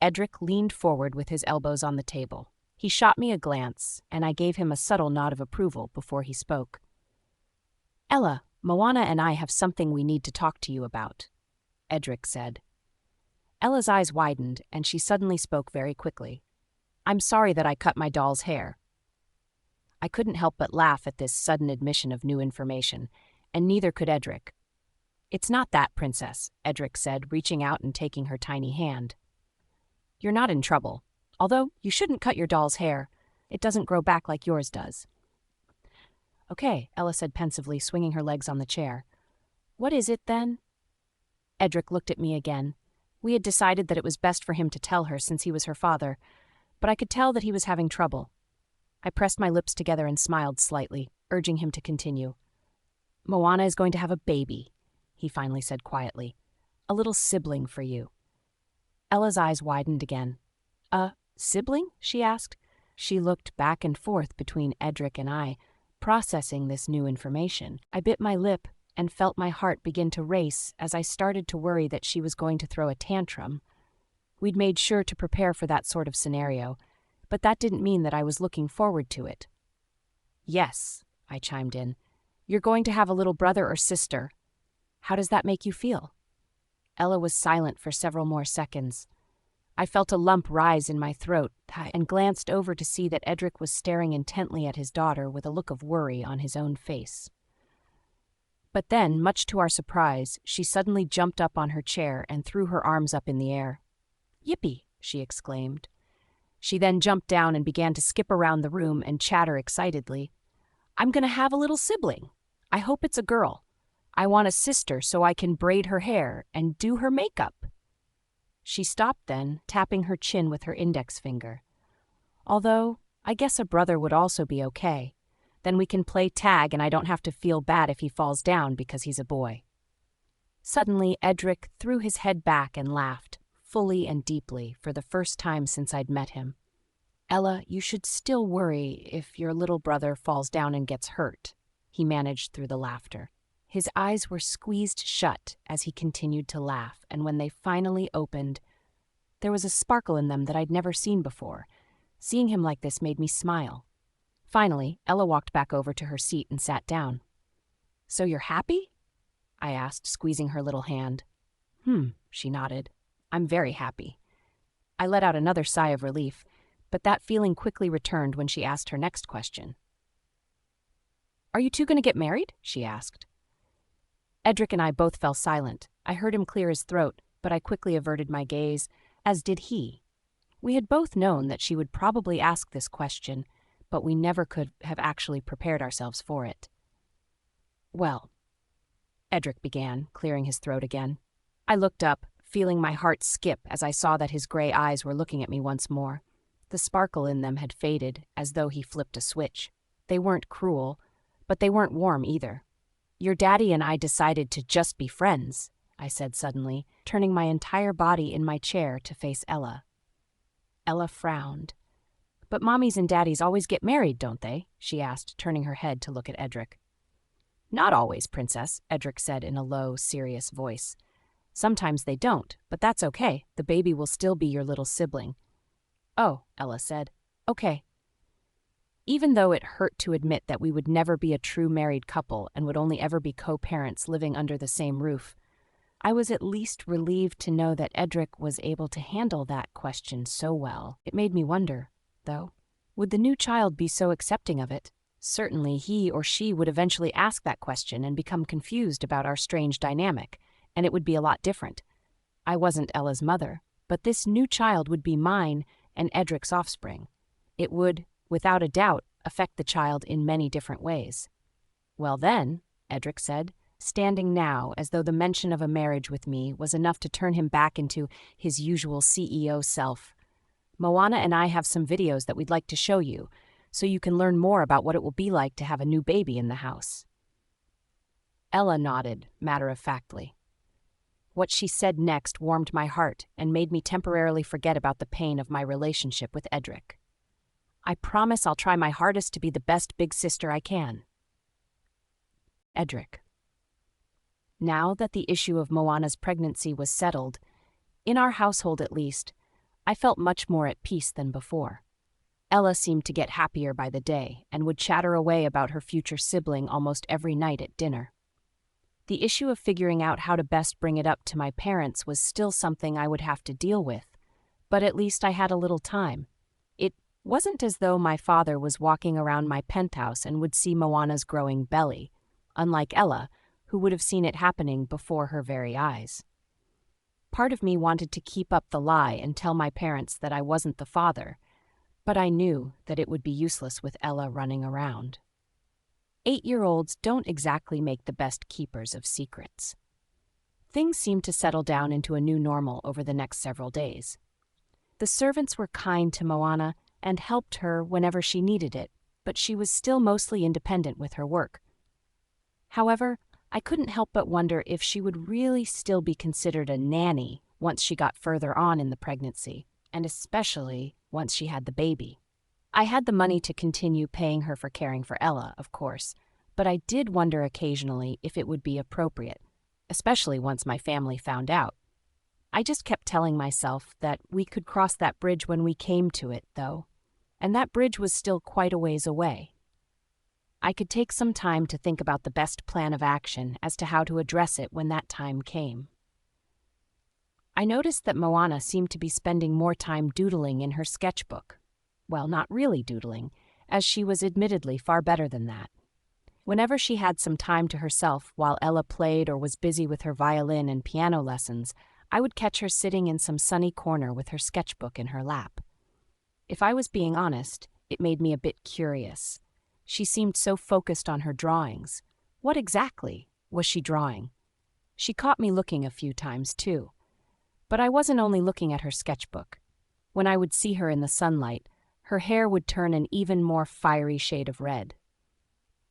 Edric leaned forward with his elbows on the table. He shot me a glance, and I gave him a subtle nod of approval before he spoke. "Ella, Moana and I have something we need to talk to you about," Edric said. Ella's eyes widened, and she suddenly spoke very quickly. "I'm sorry that I cut my doll's hair." I couldn't help but laugh at this sudden admission of new information, and neither could Edric. "It's not that, Princess," Edric said, reaching out and taking her tiny hand. "You're not in trouble. Although you shouldn't cut your doll's hair. It doesn't grow back like yours does." Okay, Ella said pensively, swinging her legs on the chair. What is it, then? Edric looked at me again. We had decided that it was best for him to tell her since he was her father, but I could tell that he was having trouble. I pressed my lips together and smiled slightly, urging him to continue. Moana is going to have a baby, he finally said quietly. A little sibling for you. Ella's eyes widened again. A sibling? She asked. She looked back and forth between Edric and I, processing this new information. I bit my lip and felt my heart begin to race as I started to worry that she was going to throw a tantrum. We'd made sure to prepare for that sort of scenario, but that didn't mean that I was looking forward to it. Yes, I chimed in. You're going to have a little brother or sister. How does that make you feel? Ella was silent for several more seconds. I felt a lump rise in my throat and glanced over to see that Edric was staring intently at his daughter with a look of worry on his own face. But then, much to our surprise, she suddenly jumped up on her chair and threw her arms up in the air. Yippee, she exclaimed. She then jumped down and began to skip around the room and chatter excitedly. I'm going to have a little sibling. I hope it's a girl. I want a sister so I can braid her hair and do her makeup. She stopped then, tapping her chin with her index finger. Although, I guess a brother would also be okay. Then we can play tag and I don't have to feel bad if he falls down because he's a boy. Suddenly, Edric threw his head back and laughed, fully and deeply, for the first time since I'd met him. Ella, you should still worry if your little brother falls down and gets hurt, he managed through the laughter. His eyes were squeezed shut as he continued to laugh, and when they finally opened, there was a sparkle in them that I'd never seen before. Seeing him like this made me smile. Finally, Ella walked back over to her seat and sat down. So you're happy? I asked, squeezing her little hand. She nodded. I'm very happy. I let out another sigh of relief, but that feeling quickly returned when she asked her next question. Are you two going to get married? She asked. Edric and I both fell silent. I heard him clear his throat, but I quickly averted my gaze, as did he. We had both known that she would probably ask this question, but we never could have actually prepared ourselves for it. Well, Edric began, clearing his throat again. I looked up, feeling my heart skip as I saw that his gray eyes were looking at me once more. The sparkle in them had faded, as though he flipped a switch. They weren't cruel, but they weren't warm either. Your daddy and I decided to just be friends, I said suddenly, turning my entire body in my chair to face Ella. Ella frowned. But mommies and daddies always get married, don't they? She asked, turning her head to look at Edric. Not always, Princess, Edric said in a low, serious voice. Sometimes they don't, but that's okay. The baby will still be your little sibling. Oh, Ella said. Okay. Even though it hurt to admit that we would never be a true married couple and would only ever be co-parents living under the same roof, I was at least relieved to know that Edric was able to handle that question so well. It made me wonder, though, would the new child be so accepting of it? Certainly he or she would eventually ask that question and become confused about our strange dynamic, and it would be a lot different. I wasn't Ella's mother, but this new child would be mine and Edric's offspring. It would, without a doubt, affect the child in many different ways. Well then, Edric said, standing now as though the mention of a marriage with me was enough to turn him back into his usual CEO self. Moana and I have some videos that we'd like to show you, so you can learn more about what it will be like to have a new baby in the house. Ella nodded, matter-of-factly. What she said next warmed my heart and made me temporarily forget about the pain of my relationship with Edric. I promise I'll try my hardest to be the best big sister I can. Edric. Now that the issue of Moana's pregnancy was settled, in our household at least, I felt much more at peace than before. Ella seemed to get happier by the day and would chatter away about her future sibling almost every night at dinner. The issue of figuring out how to best bring it up to my parents was still something I would have to deal with, but at least I had a little time. It wasn't as though my father was walking around my penthouse and would see Moana's growing belly, unlike Ella, who would have seen it happening before her very eyes. Part of me wanted to keep up the lie and tell my parents that I wasn't the father, but I knew that it would be useless with Ella running around. 8-year-olds don't exactly make the best keepers of secrets. Things seemed to settle down into a new normal over the next several days. The servants were kind to Moana and helped her whenever she needed it, but she was still mostly independent with her work. However, I couldn't help but wonder if she would really still be considered a nanny once she got further on in the pregnancy, and especially once she had the baby. I had the money to continue paying her for caring for Ella, of course, but I did wonder occasionally if it would be appropriate, especially once my family found out. I just kept telling myself that we could cross that bridge when we came to it, though, and that bridge was still quite a ways away. I could take some time to think about the best plan of action as to how to address it when that time came. I noticed that Moana seemed to be spending more time doodling in her sketchbook. Well, not really doodling, as she was admittedly far better than that. Whenever she had some time to herself while Ella played or was busy with her violin and piano lessons, I would catch her sitting in some sunny corner with her sketchbook in her lap. If I was being honest, it made me a bit curious. She seemed so focused on her drawings. What exactly was she drawing? She caught me looking a few times, too. But I wasn't only looking at her sketchbook. When I would see her in the sunlight, her hair would turn an even more fiery shade of red.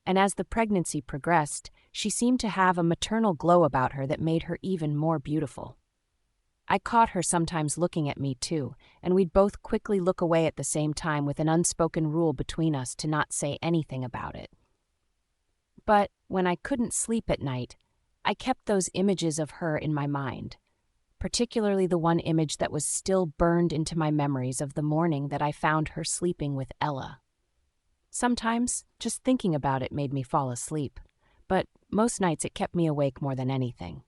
And as the pregnancy progressed, she seemed to have a maternal glow about her that made her even more beautiful. I caught her sometimes looking at me too, and we'd both quickly look away at the same time with an unspoken rule between us to not say anything about it. But when I couldn't sleep at night, I kept those images of her in my mind, particularly the one image that was still burned into my memories of the morning that I found her sleeping with Ella. Sometimes, just thinking about it made me fall asleep, but most nights it kept me awake more than anything.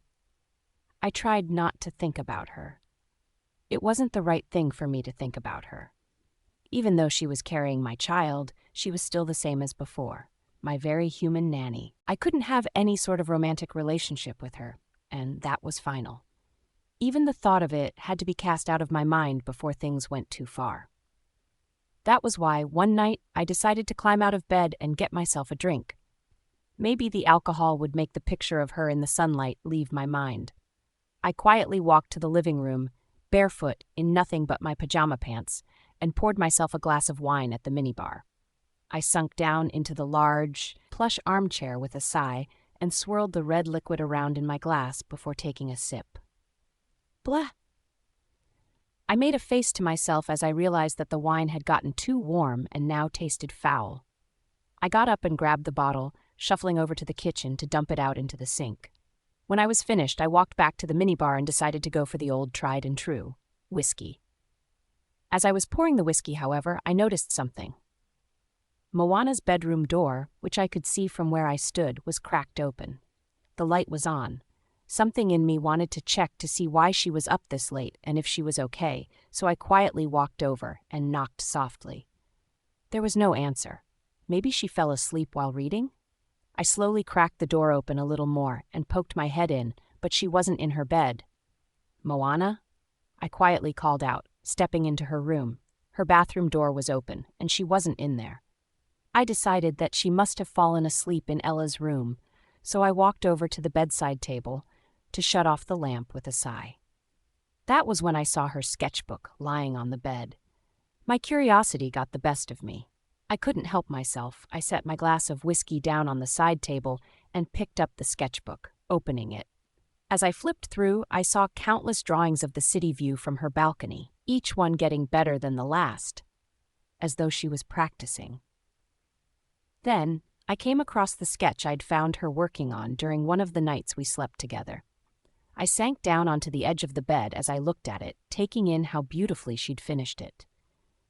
I tried not to think about her. It wasn't the right thing for me to think about her. Even though she was carrying my child, she was still the same as before, my very human nanny. I couldn't have any sort of romantic relationship with her, and that was final. Even the thought of it had to be cast out of my mind before things went too far. That was why, one night, I decided to climb out of bed and get myself a drink. Maybe the alcohol would make the picture of her in the sunlight leave my mind. I quietly walked to the living room, barefoot in nothing but my pajama pants, and poured myself a glass of wine at the minibar. I sunk down into the large, plush armchair with a sigh and swirled the red liquid around in my glass before taking a sip. Blah! I made a face to myself as I realized that the wine had gotten too warm and now tasted foul. I got up and grabbed the bottle, shuffling over to the kitchen to dump it out into the sink. When I was finished, I walked back to the minibar and decided to go for the old tried and true, whiskey. As I was pouring the whiskey, however, I noticed something. Moana's bedroom door, which I could see from where I stood, was cracked open. The light was on. Something in me wanted to check to see why she was up this late and if she was okay, so I quietly walked over and knocked softly. There was no answer. Maybe she fell asleep while reading? I slowly cracked the door open a little more and poked my head in, but she wasn't in her bed. Moana? I quietly called out, stepping into her room. Her bathroom door was open, and she wasn't in there. I decided that she must have fallen asleep in Ella's room, so I walked over to the bedside table to shut off the lamp with a sigh. That was when I saw her sketchbook lying on the bed. My curiosity got the best of me. I couldn't help myself. I set my glass of whiskey down on the side table and picked up the sketchbook, opening it. As I flipped through, I saw countless drawings of the city view from her balcony, each one getting better than the last, as though she was practicing. Then, I came across the sketch I'd found her working on during one of the nights we slept together. I sank down onto the edge of the bed as I looked at it, taking in how beautifully she'd finished it.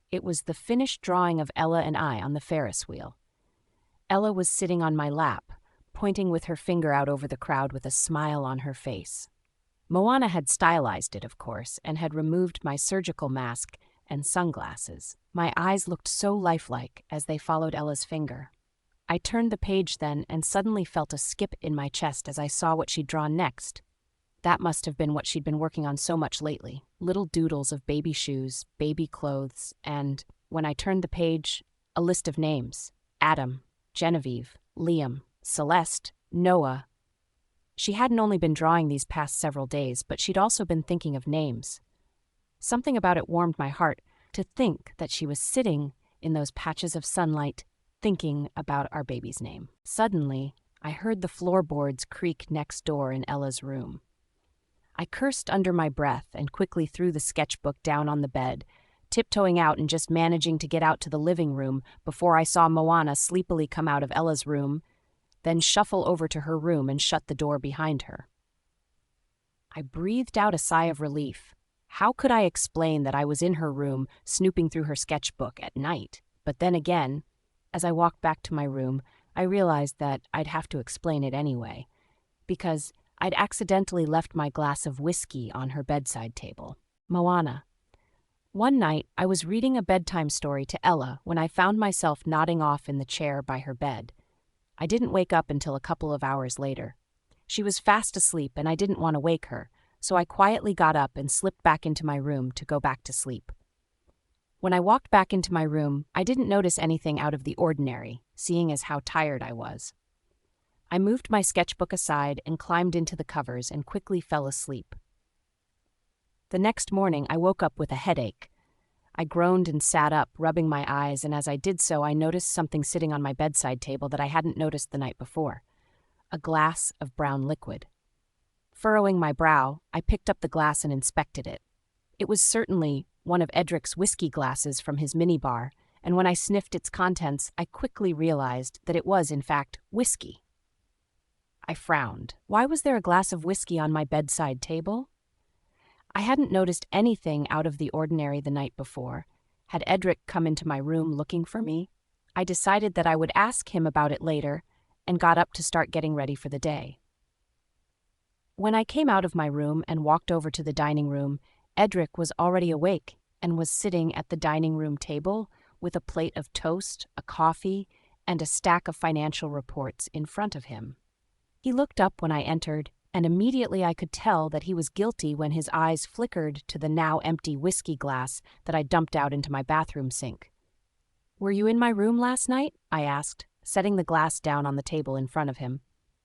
It was the finished drawing of Ella and I on the Ferris wheel. Ella was sitting on my lap, pointing with her finger out over the crowd with a smile on her face. Moana had stylized it, of course, and had removed my surgical mask and sunglasses. My eyes looked so lifelike as they followed Ella's finger. I turned the page then and suddenly felt a skip in my chest as I saw what she'd drawn next. That must have been what she'd been working on so much lately. Little doodles of baby shoes, baby clothes, and, when I turned the page, a list of names. Adam, Genevieve, Liam, Celeste, Noah. She hadn't only been drawing these past several days, but she'd also been thinking of names. Something about it warmed my heart to think that she was sitting in those patches of sunlight, thinking about our baby's name. Suddenly, I heard the floorboards creak next door in Ella's room. I cursed under my breath and quickly threw the sketchbook down on the bed, tiptoeing out and just managing to get out to the living room before I saw Moana sleepily come out of Ella's room, then shuffle over to her room and shut the door behind her. I breathed out a sigh of relief. How could I explain that I was in her room snooping through her sketchbook at night? But then again, as I walked back to my room, I realized that I'd have to explain it anyway, because I'd accidentally left my glass of whiskey on her bedside table. Moana. One night, I was reading a bedtime story to Ella when I found myself nodding off in the chair by her bed. I didn't wake up until a couple of hours later. She was fast asleep and I didn't want to wake her, so I quietly got up and slipped back into my room to go back to sleep. When I walked back into my room, I didn't notice anything out of the ordinary, seeing as how tired I was. I moved my sketchbook aside and climbed into the covers and quickly fell asleep. The next morning, I woke up with a headache. I groaned and sat up, rubbing my eyes, and as I did so, I noticed something sitting on my bedside table that I hadn't noticed the night before. A glass of brown liquid. Furrowing my brow, I picked up the glass and inspected it. It was certainly one of Edric's whiskey glasses from his minibar, and when I sniffed its contents, I quickly realized that it was, in fact, whiskey. I frowned. Why was there a glass of whiskey on my bedside table? I hadn't noticed anything out of the ordinary the night before. Had Edric come into my room looking for me? I decided that I would ask him about it later and got up to start getting ready for the day. When I came out of my room and walked over to the dining room, Edric was already awake and was sitting at the dining room table with a plate of toast, a coffee, and a stack of financial reports in front of him. He looked up when I entered, and immediately I could tell that he was guilty when his eyes flickered to the now empty whiskey glass that I dumped out into my bathroom sink. "Were you in my room last night?" I asked, setting the glass down on the table in front of him.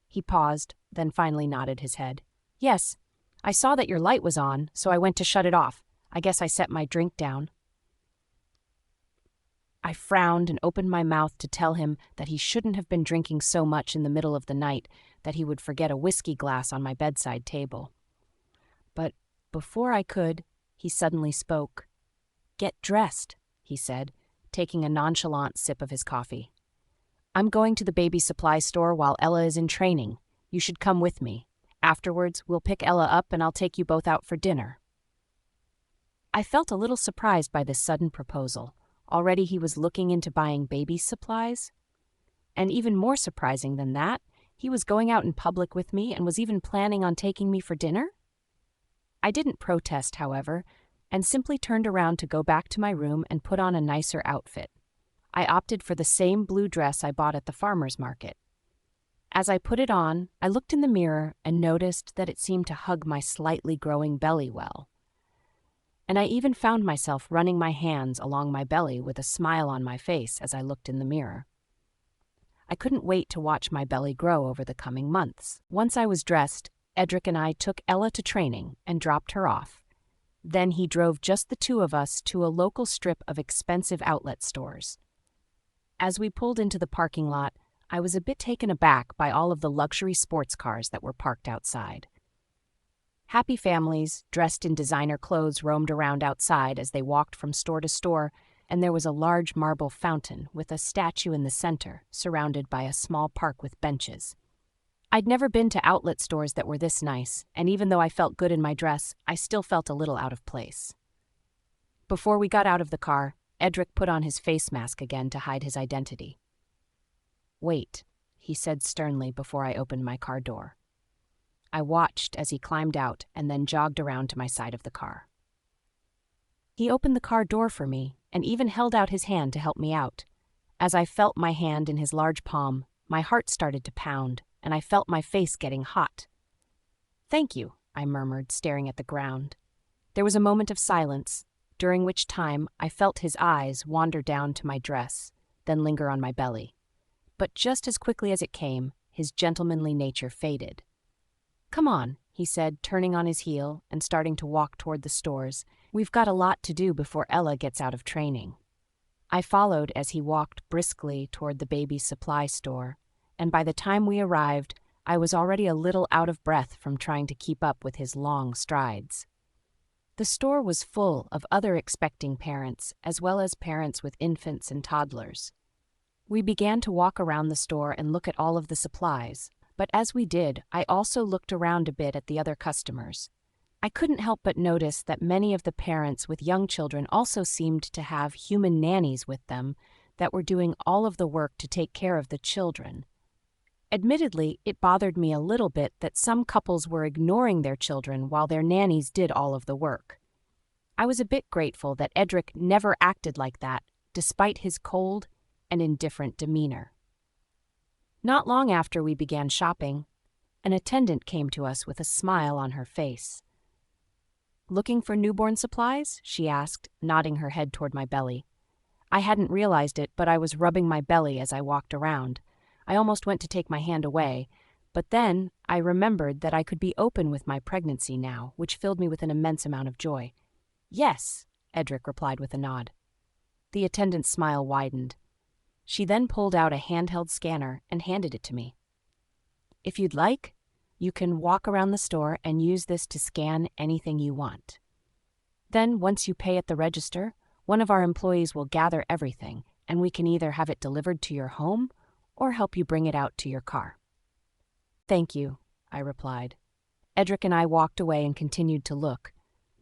He paused, then finally nodded his head. "Yes, I saw that your light was on, so I went to shut it off. I guess I set my drink down." I frowned and opened my mouth to tell him that he shouldn't have been drinking so much in the middle of the night that he would forget a whiskey glass on my bedside table. But before I could, he suddenly spoke. "Get dressed," he said, taking a nonchalant sip of his coffee. "I'm going to the baby supply store while Ella is in training. You should come with me. Afterwards, we'll pick Ella up and I'll take you both out for dinner." I felt a little surprised by this sudden proposal. Already he was looking into buying baby supplies. And even more surprising than that, he was going out in public with me and was even planning on taking me for dinner? I didn't protest, however, and simply turned around to go back to my room and put on a nicer outfit. I opted for the same blue dress I bought at the farmer's market. As I put it on, I looked in the mirror and noticed that it seemed to hug my slightly growing belly well. And I even found myself running my hands along my belly with a smile on my face as I looked in the mirror. I couldn't wait to watch my belly grow over the coming months. Once I was dressed, Edric and I took Ella to training and dropped her off. Then he drove just the two of us to a local strip of expensive outlet stores. As we pulled into the parking lot, I was a bit taken aback by all of the luxury sports cars that were parked outside. Happy families, dressed in designer clothes, roamed around outside as they walked from store to store, and there was a large marble fountain with a statue in the center, surrounded by a small park with benches. I'd never been to outlet stores that were this nice, and even though I felt good in my dress, I still felt a little out of place. Before we got out of the car, Edric put on his face mask again to hide his identity. "Wait," he said sternly before I opened my car door. I watched as he climbed out and then jogged around to my side of the car. He opened the car door for me and even held out his hand to help me out. As I felt my hand in his large palm, my heart started to pound, and I felt my face getting hot. "Thank you," I murmured, staring at the ground. There was a moment of silence, during which time I felt his eyes wander down to my dress, then linger on my belly. but just as quickly as it came, his gentlemanly nature faded. "Come on," he said, turning on his heel and starting to walk toward the stores. "We've got a lot to do before Ella gets out of training." I followed as he walked briskly toward the baby supply store, and by the time we arrived, I was already a little out of breath from trying to keep up with his long strides. The store was full of other expecting parents, as well as parents with infants and toddlers. We began to walk around the store and look at all of the supplies, but as we did, I also looked around a bit at the other customers. I couldn't help but notice that many of the parents with young children also seemed to have human nannies with them that were doing all of the work to take care of the children. Admittedly, it bothered me a little bit that some couples were ignoring their children while their nannies did all of the work. I was a bit grateful that Edric never acted like that, despite his cold and indifferent demeanor. Not long after we began shopping, an attendant came to us with a smile on her face. "Looking for newborn supplies?" she asked, nodding her head toward my belly. I hadn't realized it, but I was rubbing my belly as I walked around. I almost went to take my hand away, but then I remembered that I could be open with my pregnancy now, which filled me with an immense amount of joy. "Yes," Edric replied with a nod. The attendant's smile widened. She then pulled out a handheld scanner and handed it to me. "If you'd like, you can walk around the store and use this to scan anything you want. Then, once you pay at the register, one of our employees will gather everything, and we can either have it delivered to your home or help you bring it out to your car." "Thank you," I replied. Edric and I walked away and continued to look.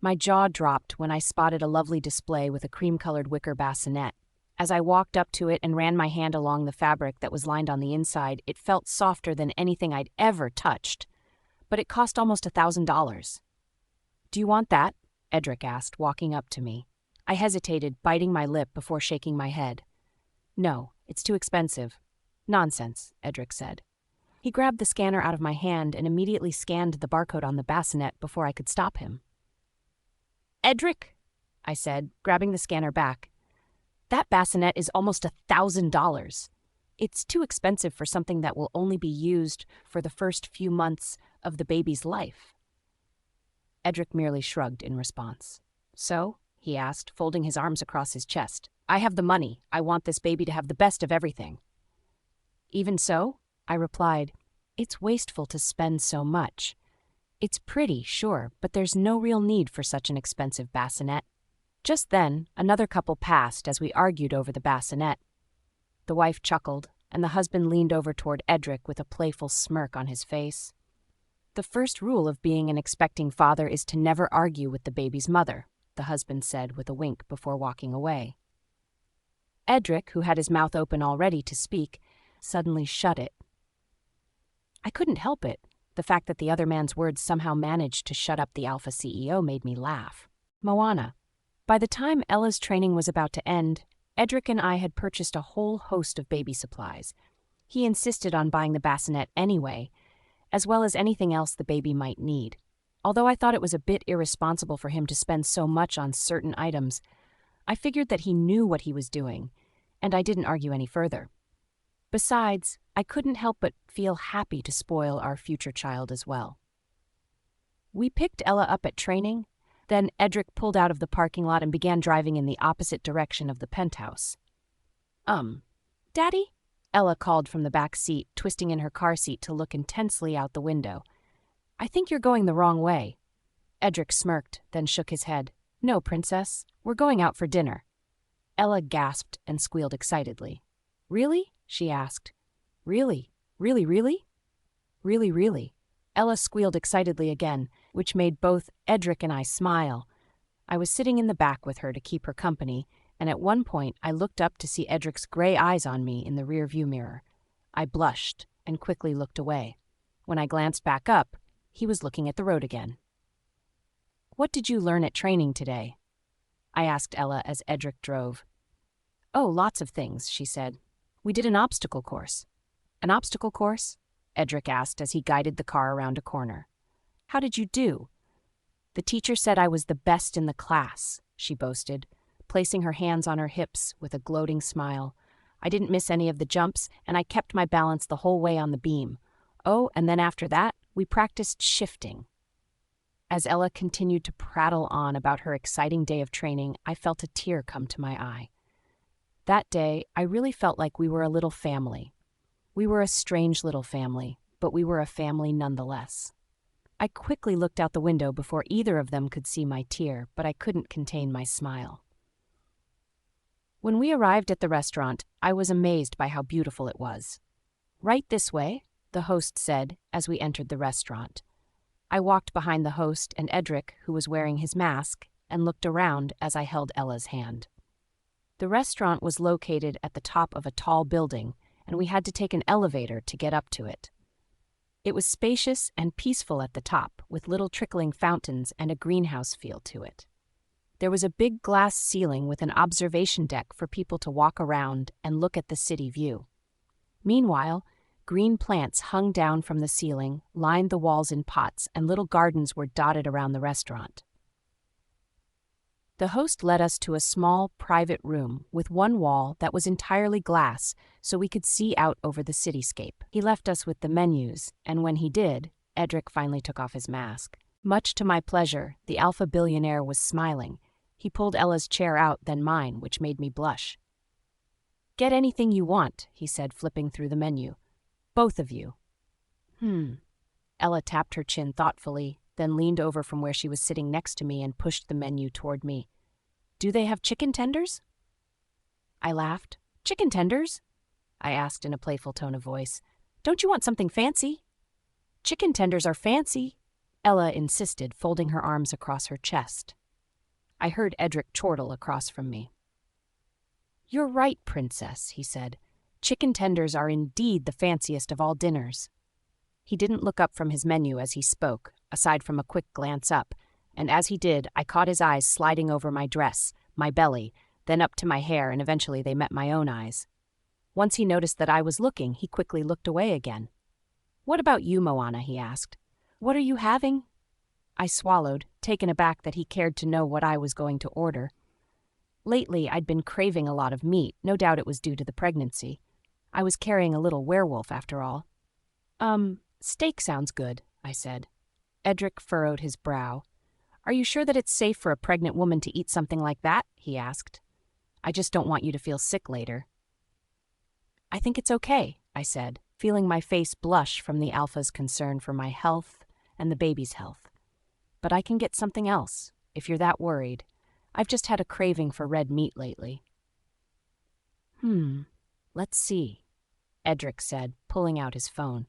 My jaw dropped when I spotted a lovely display with a cream-colored wicker bassinet. As I walked up to it and ran my hand along the fabric that was lined on the inside, it felt softer than anything I'd ever touched. But it cost almost $1,000. "Do you want that?" Edric asked, walking up to me. I hesitated, biting my lip before shaking my head. "No, it's too expensive." "Nonsense," Edric said. He grabbed the scanner out of my hand and immediately scanned the barcode on the bassinet before I could stop him. "Edric," I said, grabbing the scanner back, "that bassinet is almost $1,000. It's too expensive for something that will only be used for the first few months of the baby's life." Edric merely shrugged in response. "So?" he asked, folding his arms across his chest. "I have the money. I want this baby to have the best of everything." "Even so?" I replied, "It's wasteful to spend so much. It's pretty, sure, but there's no real need for such an expensive bassinet." Just then, another couple passed as we argued over the bassinet. The wife chuckled, and the husband leaned over toward Edric with a playful smirk on his face. "The first rule of being an expecting father is to never argue with the baby's mother," the husband said with a wink before walking away. Edric, who had his mouth open already to speak, suddenly shut it. I couldn't help it. The fact that the other man's words somehow managed to shut up the Alpha CEO made me laugh. Moana. By the time Ella's training was about to end, Edric and I had purchased a whole host of baby supplies. He insisted on buying the bassinet anyway, as well as anything else the baby might need. Although I thought it was a bit irresponsible for him to spend so much on certain items, I figured that he knew what he was doing, and I didn't argue any further. Besides, I couldn't help but feel happy to spoil our future child as well. We picked Ella up at training. Then Edric pulled out of the parking lot and began driving in the opposite direction of the penthouse. Daddy?" Ella called from the back seat, twisting in her car seat to look intensely out the window. "I think you're going the wrong way." Edric smirked, then shook his head. "No, princess, we're going out for dinner." Ella gasped and squealed excitedly. "Really?" she asked. "Really? Really, really?" "Really, really." Ella squealed excitedly again, which made both Edric and I smile. I was sitting in the back with her to keep her company, and at one point I looked up to see Edric's gray eyes on me in the rear-view mirror. I blushed and quickly looked away. When I glanced back up, he was looking at the road again. "What did you learn at training today?" I asked Ella as Edric drove. "Oh, lots of things," she said. "We did an obstacle course." "An obstacle course?" Edric asked as he guided the car around a corner. "How did you do?" "The teacher said I was the best in the class," she boasted, placing her hands on her hips with a gloating smile. I didn't miss any of the jumps, and I kept my balance the whole way on the beam. Oh, and then after that, we practiced shifting. As Ella continued to prattle on about her exciting day of training, I felt a tear come to my eye. That day, I really felt like we were a little family. We were a strange little family, but we were a family nonetheless. I quickly looked out the window before either of them could see my tear, but I couldn't contain my smile. When we arrived at the restaurant, I was amazed by how beautiful it was. "Right this way," the host said as we entered the restaurant. I walked behind the host and Edric, who was wearing his mask, and looked around as I held Ella's hand. The restaurant was located at the top of a tall building, and we had to take an elevator to get up to it. It was spacious and peaceful at the top, with little trickling fountains and a greenhouse feel to it. There was a big glass ceiling with an observation deck for people to walk around and look at the city view. Meanwhile, green plants hung down from the ceiling, lined the walls in pots, and little gardens were dotted around the restaurant. The host led us to a small, private room with one wall that was entirely glass so we could see out over the cityscape. He left us with the menus, and when he did, Edric finally took off his mask. Much to my pleasure, the alpha billionaire was smiling. He pulled Ella's chair out, then mine, which made me blush. "Get anything you want," he said, flipping through the menu. "Both of you." Ella tapped her chin thoughtfully, then leaned over from where she was sitting next to me and pushed the menu toward me. "Do they have chicken tenders?" I laughed. "Chicken tenders?" I asked in a playful tone of voice. "Don't you want something fancy?" "Chicken tenders are fancy," Ella insisted, folding her arms across her chest. I heard Edric chortle across from me. "You're right, Princess," he said. "Chicken tenders are indeed the fanciest of all dinners." He didn't look up from his menu as he spoke, aside from a quick glance up, and as he did, I caught his eyes sliding over my dress, my belly, then up to my hair, and eventually they met my own eyes. Once he noticed that I was looking, he quickly looked away again. "What about you, Moana?" he asked. "What are you having?" I swallowed, taken aback that he cared to know what I was going to order. Lately, I'd been craving a lot of meat. No doubt it was due to the pregnancy. I was carrying a little werewolf, after all. Steak sounds good," I said. Edric furrowed his brow. "Are you sure that it's safe for a pregnant woman to eat something like that?" he asked. "I just don't want you to feel sick later." "I think it's okay," I said, feeling my face blush from the alpha's concern for my health and the baby's health. "But I can get something else, if you're that worried. I've just had a craving for red meat lately." Let's see," Edric said, pulling out his phone.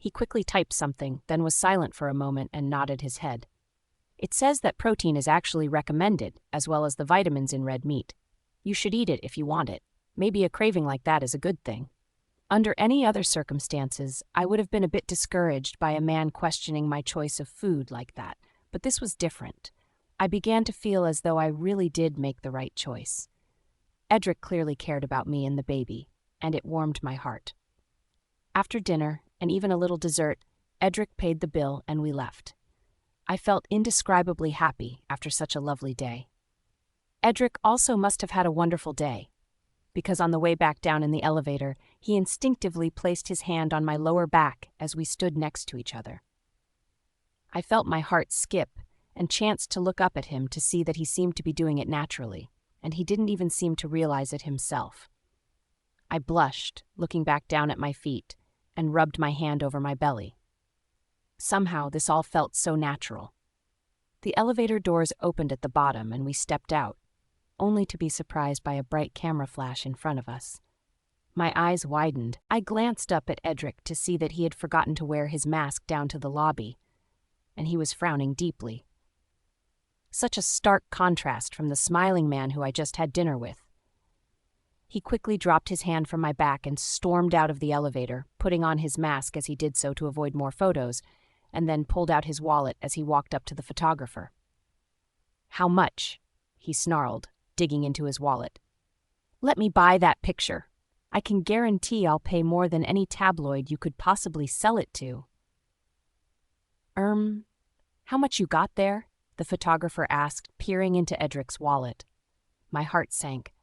He quickly typed something, then was silent for a moment and nodded his head. "It says that protein is actually recommended, as well as the vitamins in red meat. You should eat it if you want it. Maybe a craving like that is a good thing." Under any other circumstances, I would have been a bit discouraged by a man questioning my choice of food like that, but this was different. I began to feel as though I really did make the right choice. Edric clearly cared about me and the baby, and it warmed my heart. After dinner, and even a little dessert, Edric paid the bill and we left. I felt indescribably happy after such a lovely day. Edric also must have had a wonderful day, because on the way back down in the elevator, he instinctively placed his hand on my lower back as we stood next to each other. I felt my heart skip and chanced to look up at him to see that he seemed to be doing it naturally, and he didn't even seem to realize it himself. I blushed, looking back down at my feet, and rubbed my hand over my belly. Somehow, this all felt so natural. The elevator doors opened at the bottom and we stepped out, only to be surprised by a bright camera flash in front of us. My eyes widened. I glanced up at Edric to see that he had forgotten to wear his mask down to the lobby, and he was frowning deeply. Such a stark contrast from the smiling man who I just had dinner with. He quickly dropped his hand from my back and stormed out of the elevator, putting on his mask as he did so to avoid more photos, and then pulled out his wallet as he walked up to the photographer. "How much?" he snarled, digging into his wallet. "Let me buy that picture. I can guarantee I'll pay more than any tabloid you could possibly sell it to." How much you got there?" the photographer asked, peering into Edric's wallet. My heart sank.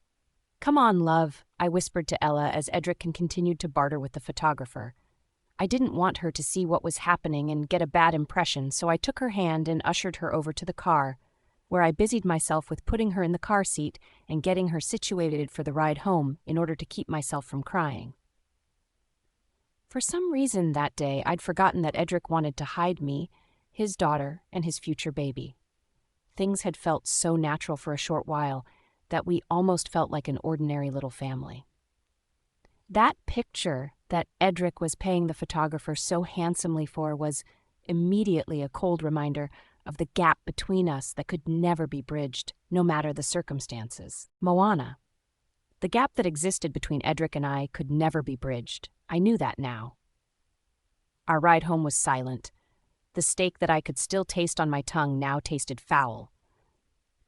"Come on, love. I whispered to Ella as Edric continued to barter with the photographer. I didn't want her to see what was happening and get a bad impression, so I took her hand and ushered her over to the car, where I busied myself with putting her in the car seat and getting her situated for the ride home in order to keep myself from crying. For some reason that day, I'd forgotten that Edric wanted to hide me, his daughter, and his future baby. Things had felt so natural for a short while that we almost felt like an ordinary little family. That picture that Edric was paying the photographer so handsomely for was immediately a cold reminder of the gap between us that could never be bridged, no matter the circumstances. Moana. The gap that existed between Edric and I could never be bridged. I knew that now. Our ride home was silent. The steak that I could still taste on my tongue now tasted foul.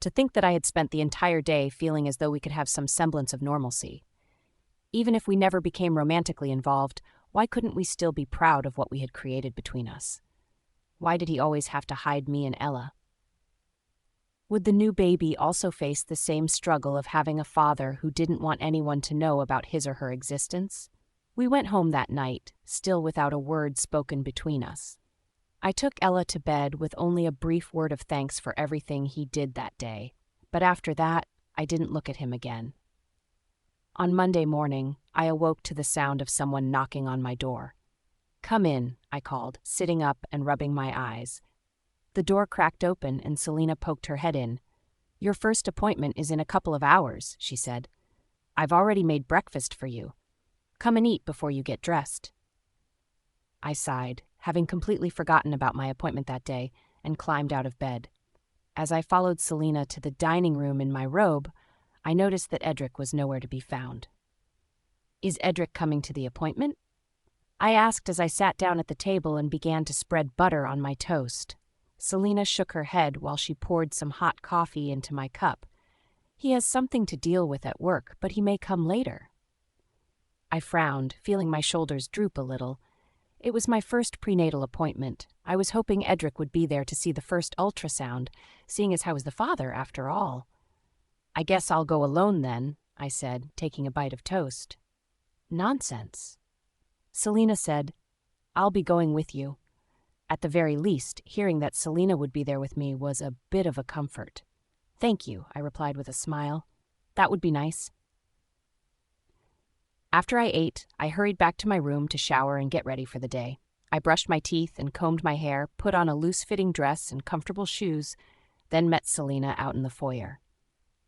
To think that I had spent the entire day feeling as though we could have some semblance of normalcy. Even if we never became romantically involved, why couldn't we still be proud of what we had created between us? Why did he always have to hide me and Ella? Would the new baby also face the same struggle of having a father who didn't want anyone to know about his or her existence? We went home that night, still without a word spoken between us. I took Ella to bed with only a brief word of thanks for everything he did that day, but after that, I didn't look at him again. On Monday morning, I awoke to the sound of someone knocking on my door. "Come in," I called, sitting up and rubbing my eyes. The door cracked open and Selena poked her head in. "Your first appointment is in a couple of hours," she said. "I've already made breakfast for you. Come and eat before you get dressed." I sighed, having completely forgotten about my appointment that day, and climbed out of bed. As I followed Selena to the dining room in my robe, I noticed that Edric was nowhere to be found. "Is Edric coming to the appointment?" I asked as I sat down at the table and began to spread butter on my toast. Selena shook her head while she poured some hot coffee into my cup. "He has something to deal with at work, but he may come later." I frowned, feeling my shoulders droop a little. It was my first prenatal appointment. I was hoping Edric would be there to see the first ultrasound, seeing as I was the father, after all. "I guess I'll go alone then," I said, taking a bite of toast. "Nonsense." Selena said, "I'll be going with you." At the very least, hearing that Selena would be there with me was a bit of a comfort. "Thank you," I replied with a smile. "That would be nice." After I ate, I hurried back to my room to shower and get ready for the day. I brushed my teeth and combed my hair, put on a loose-fitting dress and comfortable shoes, then met Selena out in the foyer.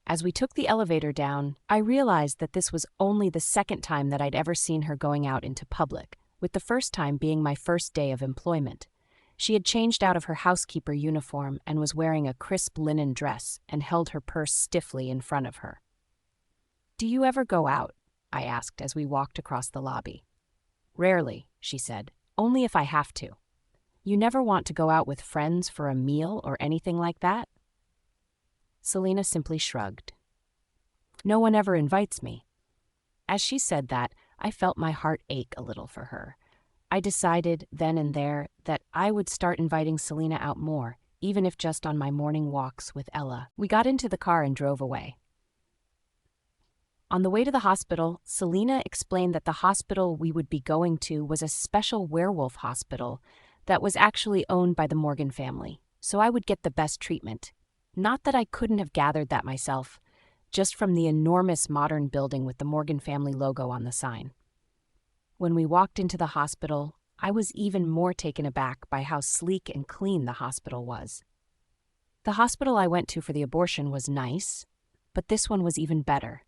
As we took the elevator down, I realized that this was only the second time that I'd ever seen her going out into public, with the first time being my first day of employment. She had changed out of her housekeeper uniform and was wearing a crisp linen dress and held her purse stiffly in front of her. "Do you ever go out?" I asked as we walked across the lobby. "Rarely," she said. "Only if I have to." "You never want to go out with friends for a meal or anything like that?" Selena simply shrugged. "No one ever invites me." As she said that, I felt my heart ache a little for her. I decided then and there that I would start inviting Selena out more, even if just on my morning walks with Ella. We got into the car and drove away. On the way to the hospital, Selena explained that the hospital we would be going to was a special werewolf hospital that was actually owned by the Morgan family, so I would get the best treatment. Not that I couldn't have gathered that myself, just from the enormous modern building with the Morgan family logo on the sign. When we walked into the hospital, I was even more taken aback by how sleek and clean the hospital was. The hospital I went to for the abortion was nice, but this one was even better.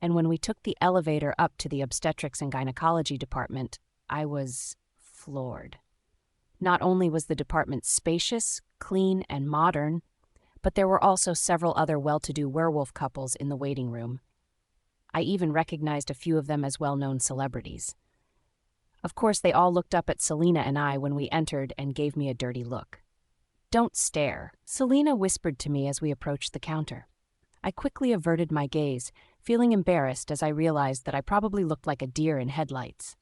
And when we took the elevator up to the obstetrics and gynecology department, I was floored. Not only was the department spacious, clean, and modern, but there were also several other well-to-do werewolf couples in the waiting room. I even recognized a few of them as well-known celebrities. Of course, they all looked up at Selena and I when we entered and gave me a dirty look. "Don't stare," Selena whispered to me as we approached the counter. I quickly averted my gaze, feeling embarrassed as I realized that I probably looked like a deer in headlights.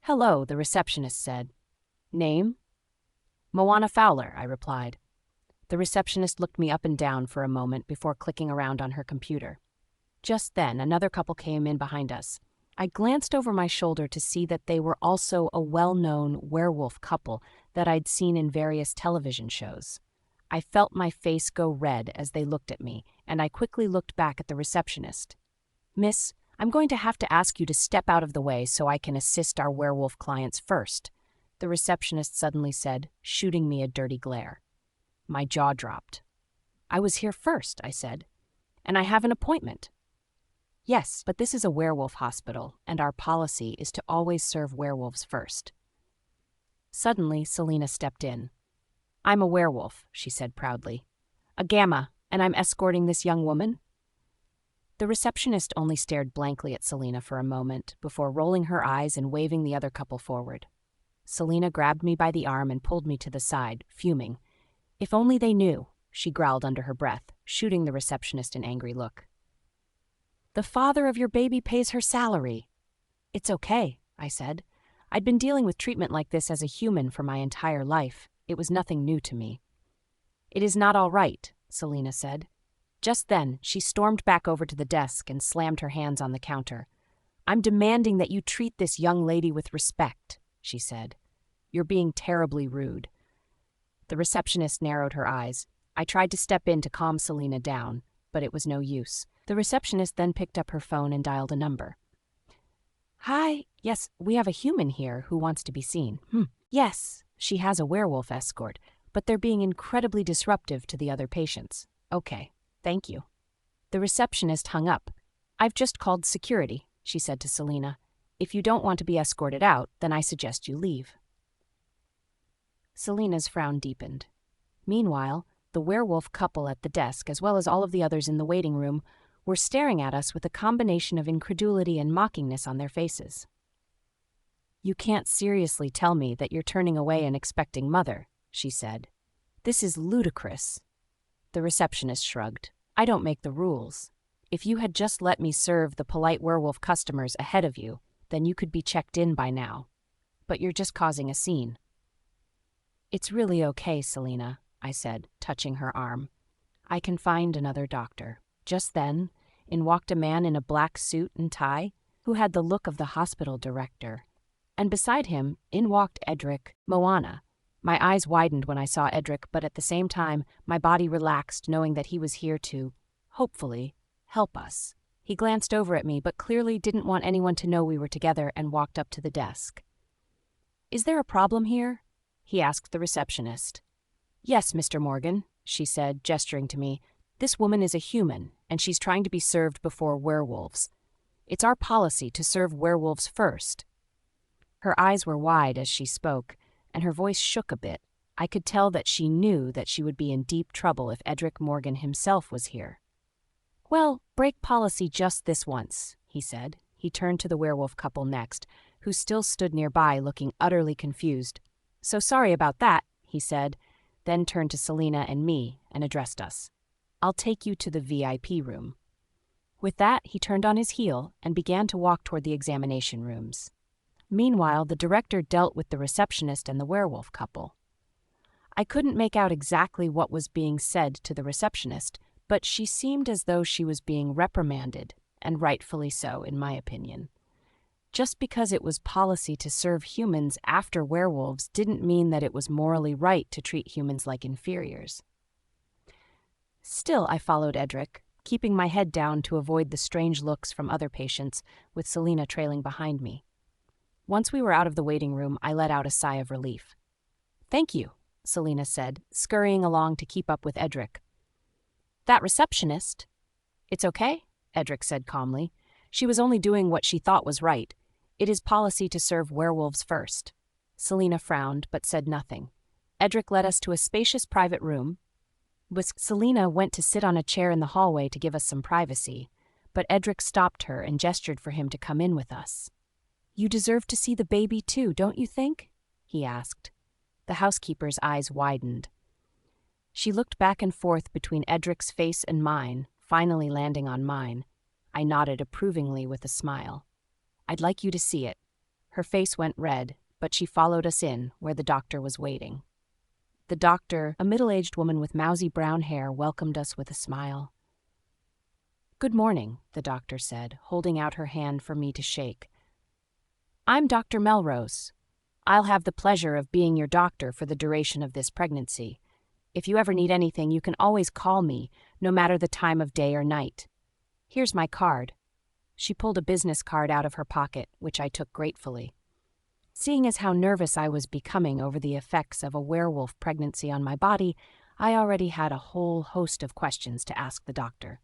"Hello," the receptionist said. "Name?" "Moana Fowler," I replied. The receptionist looked me up and down for a moment before clicking around on her computer. Just then, another couple came in behind us. I glanced over my shoulder to see that they were also a well-known werewolf couple that I'd seen in various television shows. I felt my face go red as they looked at me, and I quickly looked back at the receptionist. "Miss, I'm going to have to ask you to step out of the way so I can assist our werewolf clients first," the receptionist suddenly said, shooting me a dirty glare. My jaw dropped. "I was here first," I said, "and I have an appointment." "Yes, but this is a werewolf hospital, and our policy is to always serve werewolves first." Suddenly, Selena stepped in. "I'm a werewolf," she said proudly. "A gamma, and I'm escorting this young woman?" The receptionist only stared blankly at Selena for a moment before rolling her eyes and waving the other couple forward. Selena grabbed me by the arm and pulled me to the side, fuming. "If only they knew," she growled under her breath, shooting the receptionist an angry look. "The father of your baby pays her salary." "It's okay," I said. I'd been dealing with treatment like this as a human for my entire life. It was nothing new to me. "It is not all right," Selena said. Just then, she stormed back over to the desk and slammed her hands on the counter. "I'm demanding that you treat this young lady with respect," she said. "You're being terribly rude." The receptionist narrowed her eyes. I tried to step in to calm Selena down, but it was no use. The receptionist then picked up her phone and dialed a number. "Hi, yes, we have a human here who wants to be seen." "Yes, she has a werewolf escort, but they're being incredibly disruptive to the other patients." "Okay, thank you." The receptionist hung up. "I've just called security," she said to Selena. "If you don't want to be escorted out, then I suggest you leave." Selena's frown deepened. Meanwhile, the werewolf couple at the desk, as well as all of the others in the waiting room, were staring at us with a combination of incredulity and mockingness on their faces. "You can't seriously tell me that you're turning away an expecting mother," she said. "This is ludicrous." The receptionist shrugged. "I don't make the rules. If you had just let me serve the polite werewolf customers ahead of you, then you could be checked in by now. But you're just causing a scene." "It's really okay, Selena," I said, touching her arm. "I can find another doctor." Just then, in walked a man in a black suit and tie who had the look of the hospital director. And beside him, in walked Edric Moana. My eyes widened when I saw Edric, but at the same time, my body relaxed knowing that he was here to, hopefully, help us. He glanced over at me, but clearly didn't want anyone to know we were together and walked up to the desk. "Is there a problem here?" he asked the receptionist. "Yes, Mr. Morgan," she said, gesturing to me. "This woman is a human, and she's trying to be served before werewolves. It's our policy to serve werewolves first." Her eyes were wide as she spoke, and her voice shook a bit. I could tell that she knew that she would be in deep trouble if Edric Morgan himself was here. "Well, break policy just this once," he said. He turned to the werewolf couple next, who still stood nearby looking utterly confused. "So sorry about that," he said, then turned to Selena and me and addressed us. "I'll take you to the VIP room." With that, he turned on his heel and began to walk toward the examination rooms. Meanwhile, the director dealt with the receptionist and the werewolf couple. I couldn't make out exactly what was being said to the receptionist, but she seemed as though she was being reprimanded, and rightfully so, in my opinion. Just because it was policy to serve humans after werewolves didn't mean that it was morally right to treat humans like inferiors. Still, I followed Edric, keeping my head down to avoid the strange looks from other patients, with Selena trailing behind me. Once we were out of the waiting room, I let out a sigh of relief. "Thank you," Selena said, scurrying along to keep up with Edric. "That receptionist—" "It's okay," Edric said calmly. "She was only doing what she thought was right. It is policy to serve werewolves first." Selena frowned, but said nothing. Edric led us to a spacious private room. Selena went to sit on a chair in the hallway to give us some privacy, but Edric stopped her and gestured for him to come in with us. "You deserve to see the baby too, don't you think?" he asked. The housekeeper's eyes widened. She looked back and forth between Edric's face and mine, finally landing on mine. I nodded approvingly with a smile. "I'd like you to see it." Her face went red, but she followed us in, where the doctor was waiting. The doctor, a middle-aged woman with mousy brown hair, welcomed us with a smile. "Good morning," the doctor said, holding out her hand for me to shake. "I'm Dr. Melrose. I'll have the pleasure of being your doctor for the duration of this pregnancy. If you ever need anything, you can always call me, no matter the time of day or night. Here's my card." She pulled a business card out of her pocket, which I took gratefully. Seeing as how nervous I was becoming over the effects of a werewolf pregnancy on my body, I already had a whole host of questions to ask the doctor.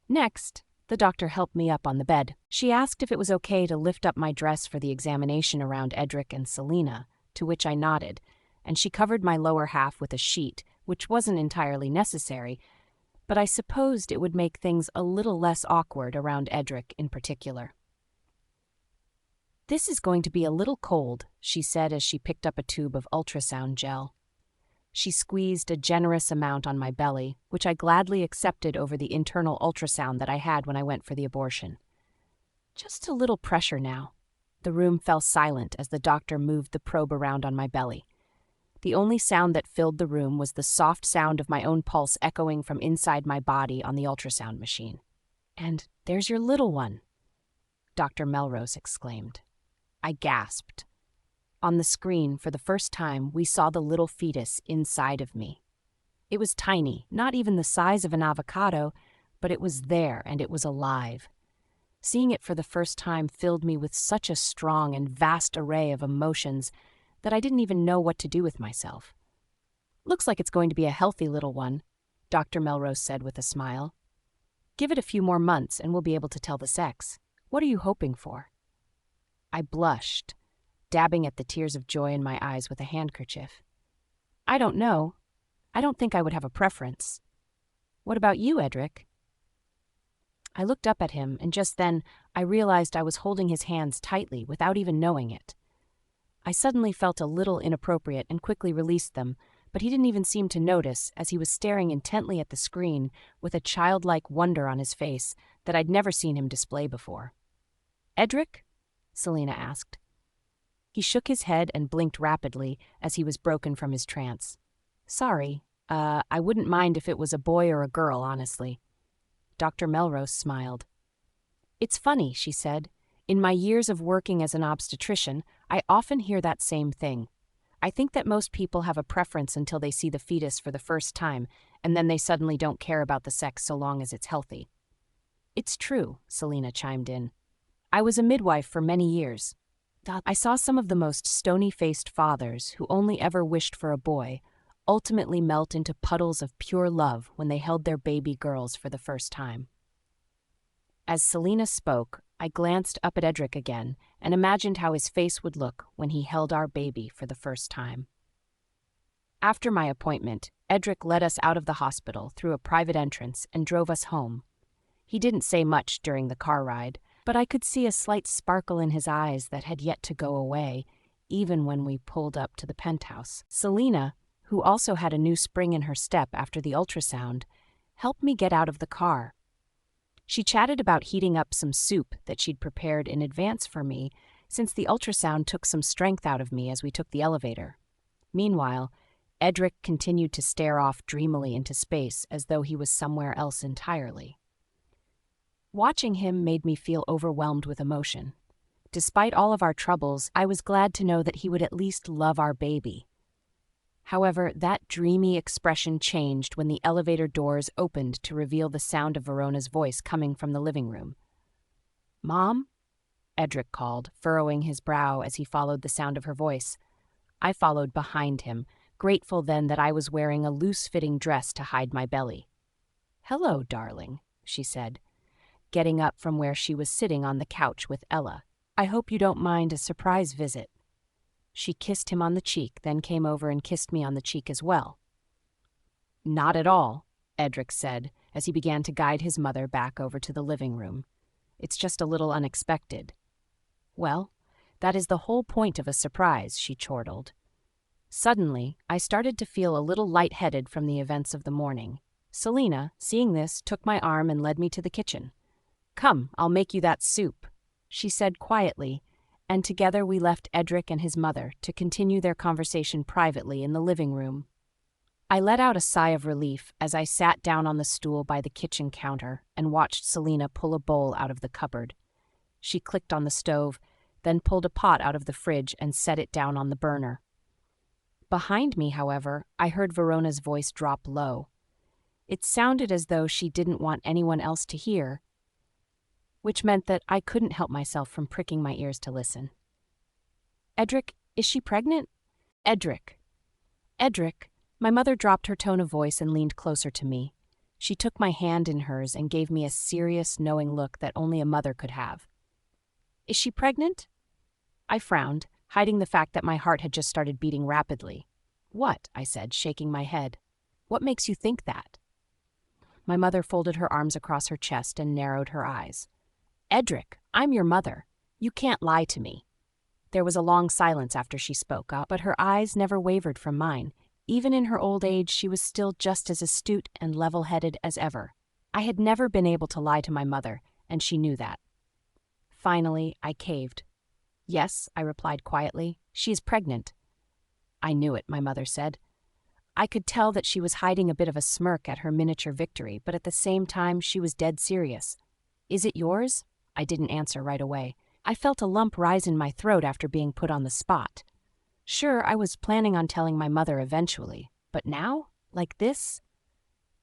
Next, the doctor helped me up on the bed. She asked if it was okay to lift up my dress for the examination around Edric and Selena, to which I nodded, and she covered my lower half with a sheet, which wasn't entirely necessary, but I supposed it would make things a little less awkward around Edric in particular. "This is going to be a little cold," she said as she picked up a tube of ultrasound gel. She squeezed a generous amount on my belly, which I gladly accepted over the internal ultrasound that I had when I went for the abortion. "Just a little pressure now." The room fell silent as the doctor moved the probe around on my belly. The only sound that filled the room was the soft sound of my own pulse echoing from inside my body on the ultrasound machine. "And there's your little one," Dr. Melrose exclaimed. I gasped. On the screen, for the first time, we saw the little fetus inside of me. It was tiny, not even the size of an avocado, but it was there and it was alive. Seeing it for the first time filled me with such a strong and vast array of emotions that I didn't even know what to do with myself. "Looks like it's going to be a healthy little one," Dr. Melrose said with a smile. "Give it a few more months and we'll be able to tell the sex. What are you hoping for?" I blushed, dabbing at the tears of joy in my eyes with a handkerchief. "I don't know. I don't think I would have a preference. What about you, Edric?" I looked up at him, and just then I realized I was holding his hands tightly without even knowing it. I suddenly felt a little inappropriate and quickly released them, but he didn't even seem to notice as he was staring intently at the screen with a childlike wonder on his face that I'd never seen him display before. "Edric?" Selena asked. He shook his head and blinked rapidly as he was broken from his trance. "Sorry, I wouldn't mind if it was a boy or a girl, honestly." Dr. Melrose smiled. "It's funny," she said. "In my years of working as an obstetrician, I often hear that same thing. I think that most people have a preference until they see the fetus for the first time, and then they suddenly don't care about the sex so long as it's healthy." "It's true," Selena chimed in. "I was a midwife for many years. I saw some of the most stony-faced fathers who only ever wished for a boy ultimately melt into puddles of pure love when they held their baby girls for the first time." As Selena spoke, I glanced up at Edric again and imagined how his face would look when he held our baby for the first time. After my appointment, Edric led us out of the hospital through a private entrance and drove us home. He didn't say much during the car ride, but I could see a slight sparkle in his eyes that had yet to go away, even when we pulled up to the penthouse. Selena, who also had a new spring in her step after the ultrasound, helped me get out of the car. She chatted about heating up some soup that she'd prepared in advance for me, since the ultrasound took some strength out of me as we took the elevator. Meanwhile, Edric continued to stare off dreamily into space as though he was somewhere else entirely. Watching him made me feel overwhelmed with emotion. Despite all of our troubles, I was glad to know that he would at least love our baby. However, that dreamy expression changed when the elevator doors opened to reveal the sound of Verona's voice coming from the living room. "Mom?" Edric called, furrowing his brow as he followed the sound of her voice. I followed behind him, grateful then that I was wearing a loose-fitting dress to hide my belly. "Hello, darling," she said, getting up from where she was sitting on the couch with Ella. "I hope you don't mind a surprise visit." She kissed him on the cheek, then came over and kissed me on the cheek as well. "Not at all," Edric said, as he began to guide his mother back over to the living room. "It's just a little unexpected." "Well, that is the whole point of a surprise," she chortled. Suddenly, I started to feel a little lightheaded from the events of the morning. Selena, seeing this, took my arm and led me to the kitchen. "Come, I'll make you that soup," she said quietly, and together we left Edric and his mother to continue their conversation privately in the living room. I let out a sigh of relief as I sat down on the stool by the kitchen counter and watched Selena pull a bowl out of the cupboard. She clicked on the stove, then pulled a pot out of the fridge and set it down on the burner. Behind me, however, I heard Verona's voice drop low. It sounded as though she didn't want anyone else to hear, which meant that I couldn't help myself from pricking my ears to listen. "Edric, is she pregnant?" "Edric. Edric." My mother dropped her tone of voice and leaned closer to me. She took my hand in hers and gave me a serious, knowing look that only a mother could have. "Is she pregnant?" I frowned, hiding the fact that my heart had just started beating rapidly. "What?" I said, shaking my head. "What makes you think that?" My mother folded her arms across her chest and narrowed her eyes. "Edric, I'm your mother. You can't lie to me." There was a long silence after she spoke up, but her eyes never wavered from mine. Even in her old age, she was still just as astute and level-headed as ever. I had never been able to lie to my mother, and she knew that. Finally, I caved. "Yes," I replied quietly, "she is pregnant." "I knew it," my mother said. I could tell that she was hiding a bit of a smirk at her miniature victory, but at the same time she was dead serious. "Is it yours?" I didn't answer right away. I felt a lump rise in my throat after being put on the spot. Sure, I was planning on telling my mother eventually, but now? Like this?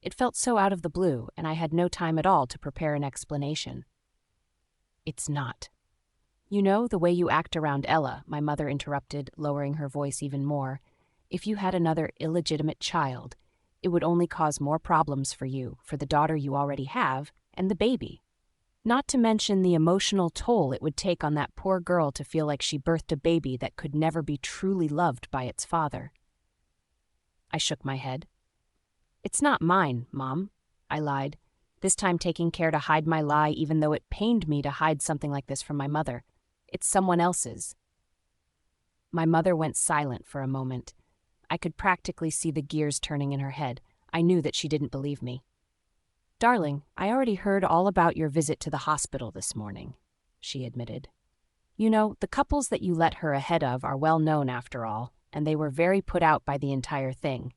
It felt so out of the blue, and I had no time at all to prepare an explanation. "It's not." "You know, the way you act around Ella," my mother interrupted, lowering her voice even more. "If you had another illegitimate child, it would only cause more problems for you, for the daughter you already have, and the baby. Not to mention the emotional toll it would take on that poor girl to feel like she birthed a baby that could never be truly loved by its father." I shook my head. "It's not mine, Mom," I lied, this time taking care to hide my lie even though it pained me to hide something like this from my mother. "It's someone else's." My mother went silent for a moment. I could practically see the gears turning in her head. I knew that she didn't believe me. "Darling, I already heard all about your visit to the hospital this morning," she admitted. "You know, the couples that you let her ahead of are well known after all, and they were very put out by the entire thing.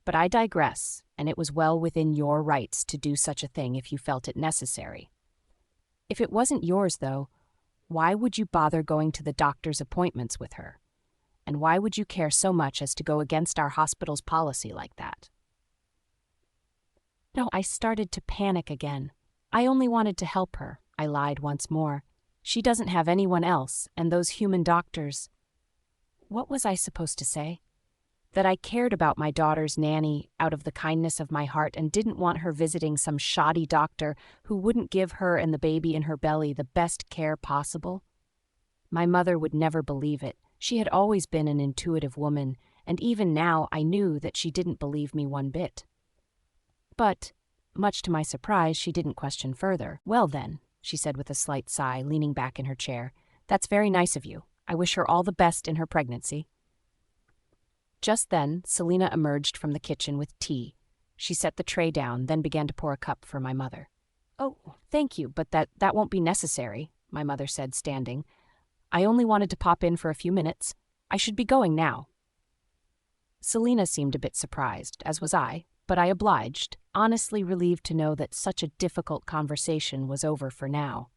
But I digress, and it was well within your rights to do such a thing if you felt it necessary. If it wasn't yours, though, why would you bother going to the doctor's appointments with her? And why would you care so much as to go against our hospital's policy like that?" No, I started to panic again. "I only wanted to help her," I lied once more. "She doesn't have anyone else, and those human doctors—" What was I supposed to say? That I cared about my daughter's nanny out of the kindness of my heart and didn't want her visiting some shoddy doctor who wouldn't give her and the baby in her belly the best care possible? My mother would never believe it. She had always been an intuitive woman, and even now I knew that she didn't believe me one bit. But, much to my surprise, she didn't question further. "Well then," she said with a slight sigh, leaning back in her chair, "that's very nice of you. I wish her all the best in her pregnancy." Just then, Selena emerged from the kitchen with tea. She set the tray down, then began to pour a cup for my mother. "Oh, thank you, but that won't be necessary," my mother said, standing. "I only wanted to pop in for a few minutes. I should be going now." Selena seemed a bit surprised, as was I, but I obliged, honestly relieved to know that such a difficult conversation was over for now.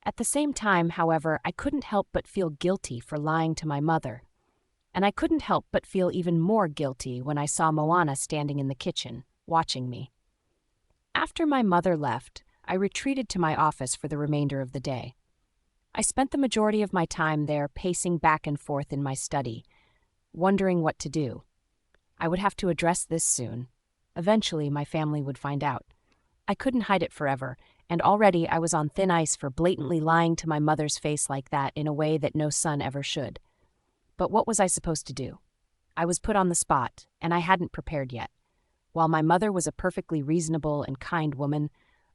At the same time, however, I couldn't help but feel guilty for lying to my mother. And I couldn't help but feel even more guilty when I saw Moana standing in the kitchen, watching me. After my mother left, I retreated to my office for the remainder of the day. I spent the majority of my time there pacing back and forth in my study, wondering what to do. I would have to address this soon. Eventually, my family would find out. I couldn't hide it forever, and already I was on thin ice for blatantly lying to my mother's face like that in a way that no son ever should. But what was I supposed to do? I was put on the spot, and I hadn't prepared yet. While my mother was a perfectly reasonable and kind woman,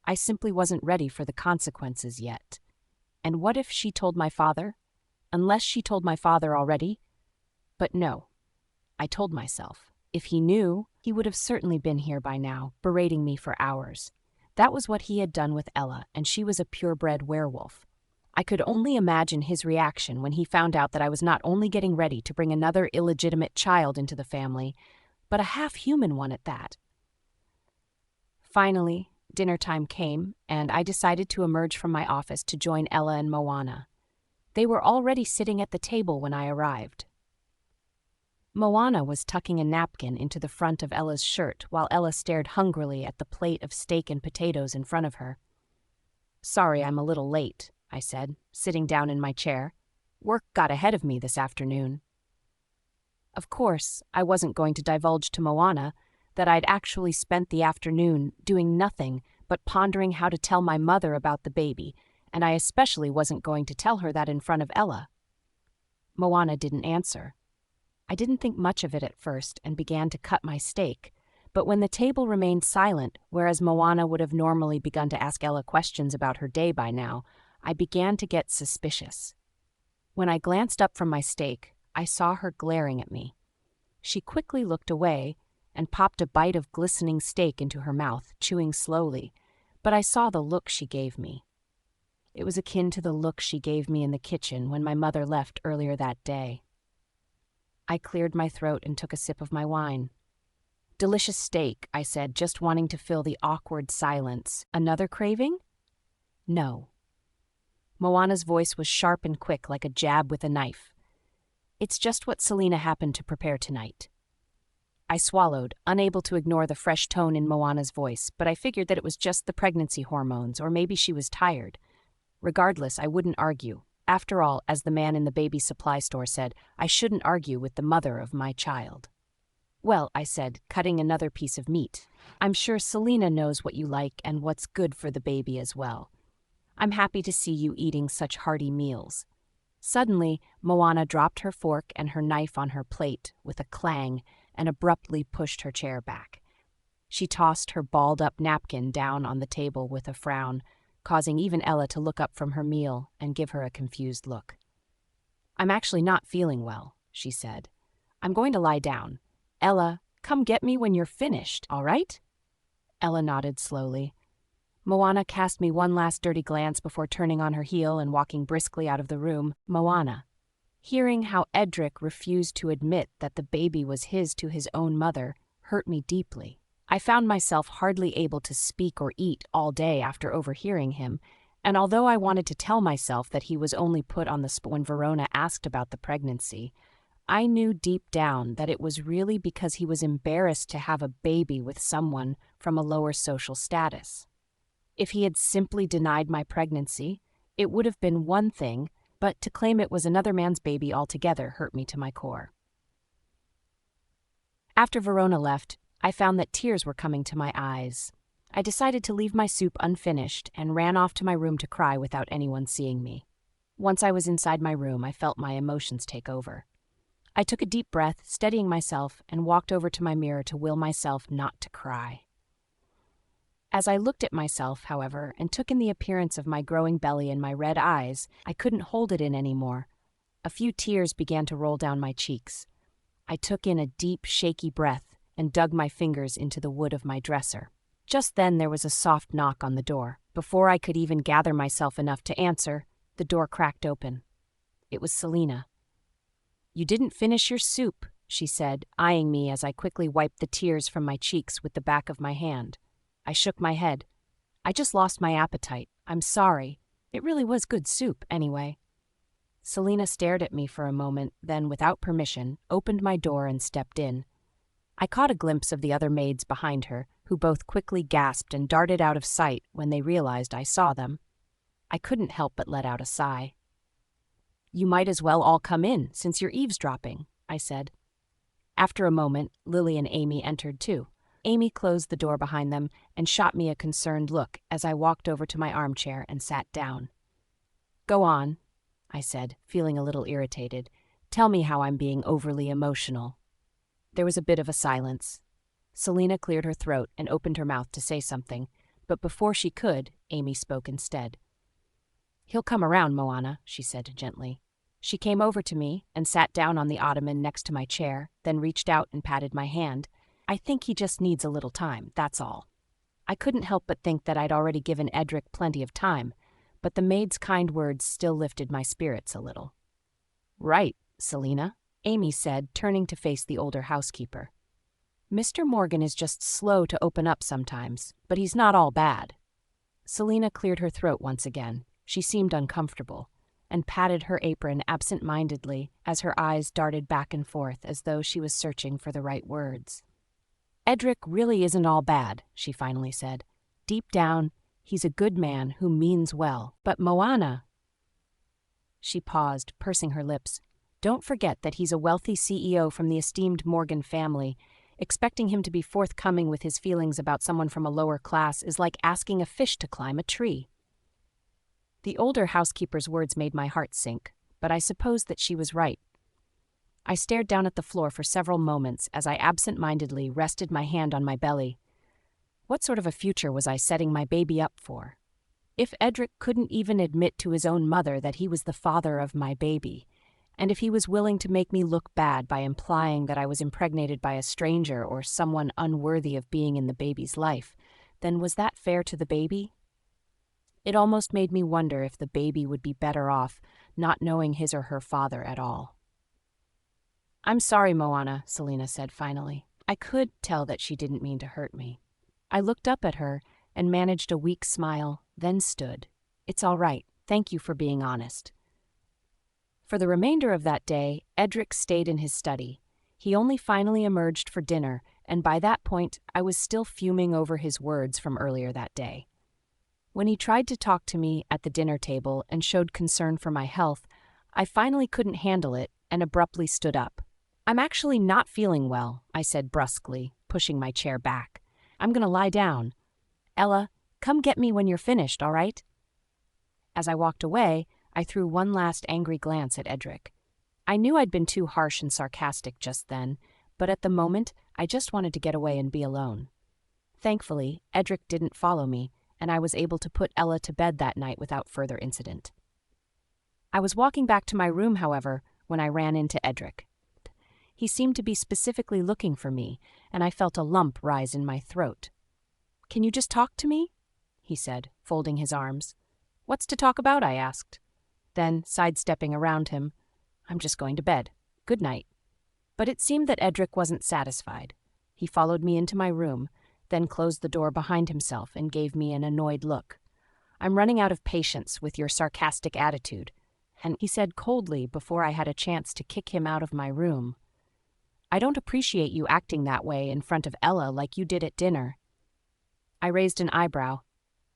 I simply wasn't ready for the consequences yet. And what if she told my father? Unless she told my father already? But no. I told myself. If he knew, he would have certainly been here by now, berating me for hours. That was what he had done with Ella, and she was a purebred werewolf. I could only imagine his reaction when he found out that I was not only getting ready to bring another illegitimate child into the family, but a half-human one at that. Finally, dinner time came, and I decided to emerge from my office to join Ella and Moana. They were already sitting at the table when I arrived. Moana was tucking a napkin into the front of Ella's shirt while Ella stared hungrily at the plate of steak and potatoes in front of her. "Sorry I'm a little late," I said, sitting down in my chair. "Work got ahead of me this afternoon." Of course, I wasn't going to divulge to Moana that I'd actually spent the afternoon doing nothing but pondering how to tell my mother about the baby, and I especially wasn't going to tell her that in front of Ella. Moana didn't answer. I didn't think much of it at first and began to cut my steak, but when the table remained silent, whereas Moana would have normally begun to ask Ella questions about her day by now, I began to get suspicious. When I glanced up from my steak, I saw her glaring at me. She quickly looked away and popped a bite of glistening steak into her mouth, chewing slowly, but I saw the look she gave me. It was akin to the look she gave me in the kitchen when my mother left earlier that day. I cleared my throat and took a sip of my wine. "Delicious steak," I said, just wanting to fill the awkward silence. "Another craving?" "No." Moana's voice was sharp and quick like a jab with a knife. "It's just what Selena happened to prepare tonight." I swallowed, unable to ignore the fresh tone in Moana's voice, but I figured that it was just the pregnancy hormones, or maybe she was tired. Regardless, I wouldn't argue. After all, as the man in the baby supply store said, I shouldn't argue with the mother of my child. "Well," I said, cutting another piece of meat, "I'm sure Selena knows what you like and what's good for the baby as well. I'm happy to see you eating such hearty meals." Suddenly, Moana dropped her fork and her knife on her plate with a clang and abruptly pushed her chair back. She tossed her balled-up napkin down on the table with a frown, causing even Ella to look up from her meal and give her a confused look. "I'm actually not feeling well," she said. "I'm going to lie down. Ella, come get me when you're finished, all right?" Ella nodded slowly. Moana cast me one last dirty glance before turning on her heel and walking briskly out of the room. Moana. Hearing how Edric refused to admit that the baby was his to his own mother hurt me deeply. I found myself hardly able to speak or eat all day after overhearing him, and although I wanted to tell myself that he was only put on the spot when Verona asked about the pregnancy, I knew deep down that it was really because he was embarrassed to have a baby with someone from a lower social status. If he had simply denied my pregnancy, it would have been one thing, but to claim it was another man's baby altogether hurt me to my core. After Verona left, I found that tears were coming to my eyes. I decided to leave my soup unfinished and ran off to my room to cry without anyone seeing me. Once I was inside my room, I felt my emotions take over. I took a deep breath, steadying myself, and walked over to my mirror to will myself not to cry. As I looked at myself, however, and took in the appearance of my growing belly and my red eyes, I couldn't hold it in anymore. A few tears began to roll down my cheeks. I took in a deep, shaky breath and dug my fingers into the wood of my dresser. Just then there was a soft knock on the door. Before I could even gather myself enough to answer, the door cracked open. It was Selena. "You didn't finish your soup," she said, eyeing me as I quickly wiped the tears from my cheeks with the back of my hand. I shook my head. "I just lost my appetite. I'm sorry. It really was good soup, anyway." Selena stared at me for a moment, then, without permission, opened my door and stepped in. I caught a glimpse of the other maids behind her, who both quickly gasped and darted out of sight when they realized I saw them. I couldn't help but let out a sigh. "You might as well all come in, since you're eavesdropping," I said. After a moment, Lily and Amy entered too. Amy closed the door behind them and shot me a concerned look as I walked over to my armchair and sat down. "Go on," I said, feeling a little irritated. "Tell me how I'm being overly emotional." There was a bit of a silence. Selena cleared her throat and opened her mouth to say something, but before she could, Amy spoke instead. "He'll come around, Moana," she said gently. She came over to me and sat down on the ottoman next to my chair, then reached out and patted my hand. "I think he just needs a little time, that's all." I couldn't help but think that I'd already given Edric plenty of time, but the maid's kind words still lifted my spirits a little. "Right, Selena," Amy said, turning to face the older housekeeper. Mr. Morgan is just slow to open up sometimes, but he's not all bad. Selena cleared her throat once again. She seemed uncomfortable, and patted her apron absent-mindedly as her eyes darted back and forth as though she was searching for the right words. Edric really isn't all bad, she finally said. Deep down, he's a good man who means well. But Moana... She paused, pursing her lips. Don't forget that he's a wealthy CEO from the esteemed Morgan family. Expecting him to be forthcoming with his feelings about someone from a lower class is like asking a fish to climb a tree. The older housekeeper's words made my heart sink, but I suppose that she was right. I stared down at the floor for several moments as I absent-mindedly rested my hand on my belly. What sort of a future was I setting my baby up for? If Edric couldn't even admit to his own mother that he was the father of my baby, and if he was willing to make me look bad by implying that I was impregnated by a stranger or someone unworthy of being in the baby's life, then was that fair to the baby? It almost made me wonder if the baby would be better off not knowing his or her father at all. I'm sorry, Moana, Selena said finally. I could tell that she didn't mean to hurt me. I looked up at her and managed a weak smile, then stood. It's all right. Thank you for being honest. For the remainder of that day, Edric stayed in his study. He only finally emerged for dinner, and by that point, I was still fuming over his words from earlier that day. When he tried to talk to me at the dinner table and showed concern for my health, I finally couldn't handle it and abruptly stood up. I'm actually not feeling well, I said brusquely, pushing my chair back. I'm going to lie down. Ella, come get me when you're finished, all right? As I walked away, I threw one last angry glance at Edric. I knew I'd been too harsh and sarcastic just then, but at the moment, I just wanted to get away and be alone. Thankfully, Edric didn't follow me, and I was able to put Ella to bed that night without further incident. I was walking back to my room, however, when I ran into Edric. He seemed to be specifically looking for me, and I felt a lump rise in my throat. Can you just talk to me? He said, folding his arms. What's to talk about? I asked. Then, sidestepping around him, I'm just going to bed. Good night. But it seemed that Edric wasn't satisfied. He followed me into my room, then closed the door behind himself and gave me an annoyed look. I'm running out of patience with your sarcastic attitude, and he said coldly before I had a chance to kick him out of my room. I don't appreciate you acting that way in front of Ella like you did at dinner. I raised an eyebrow.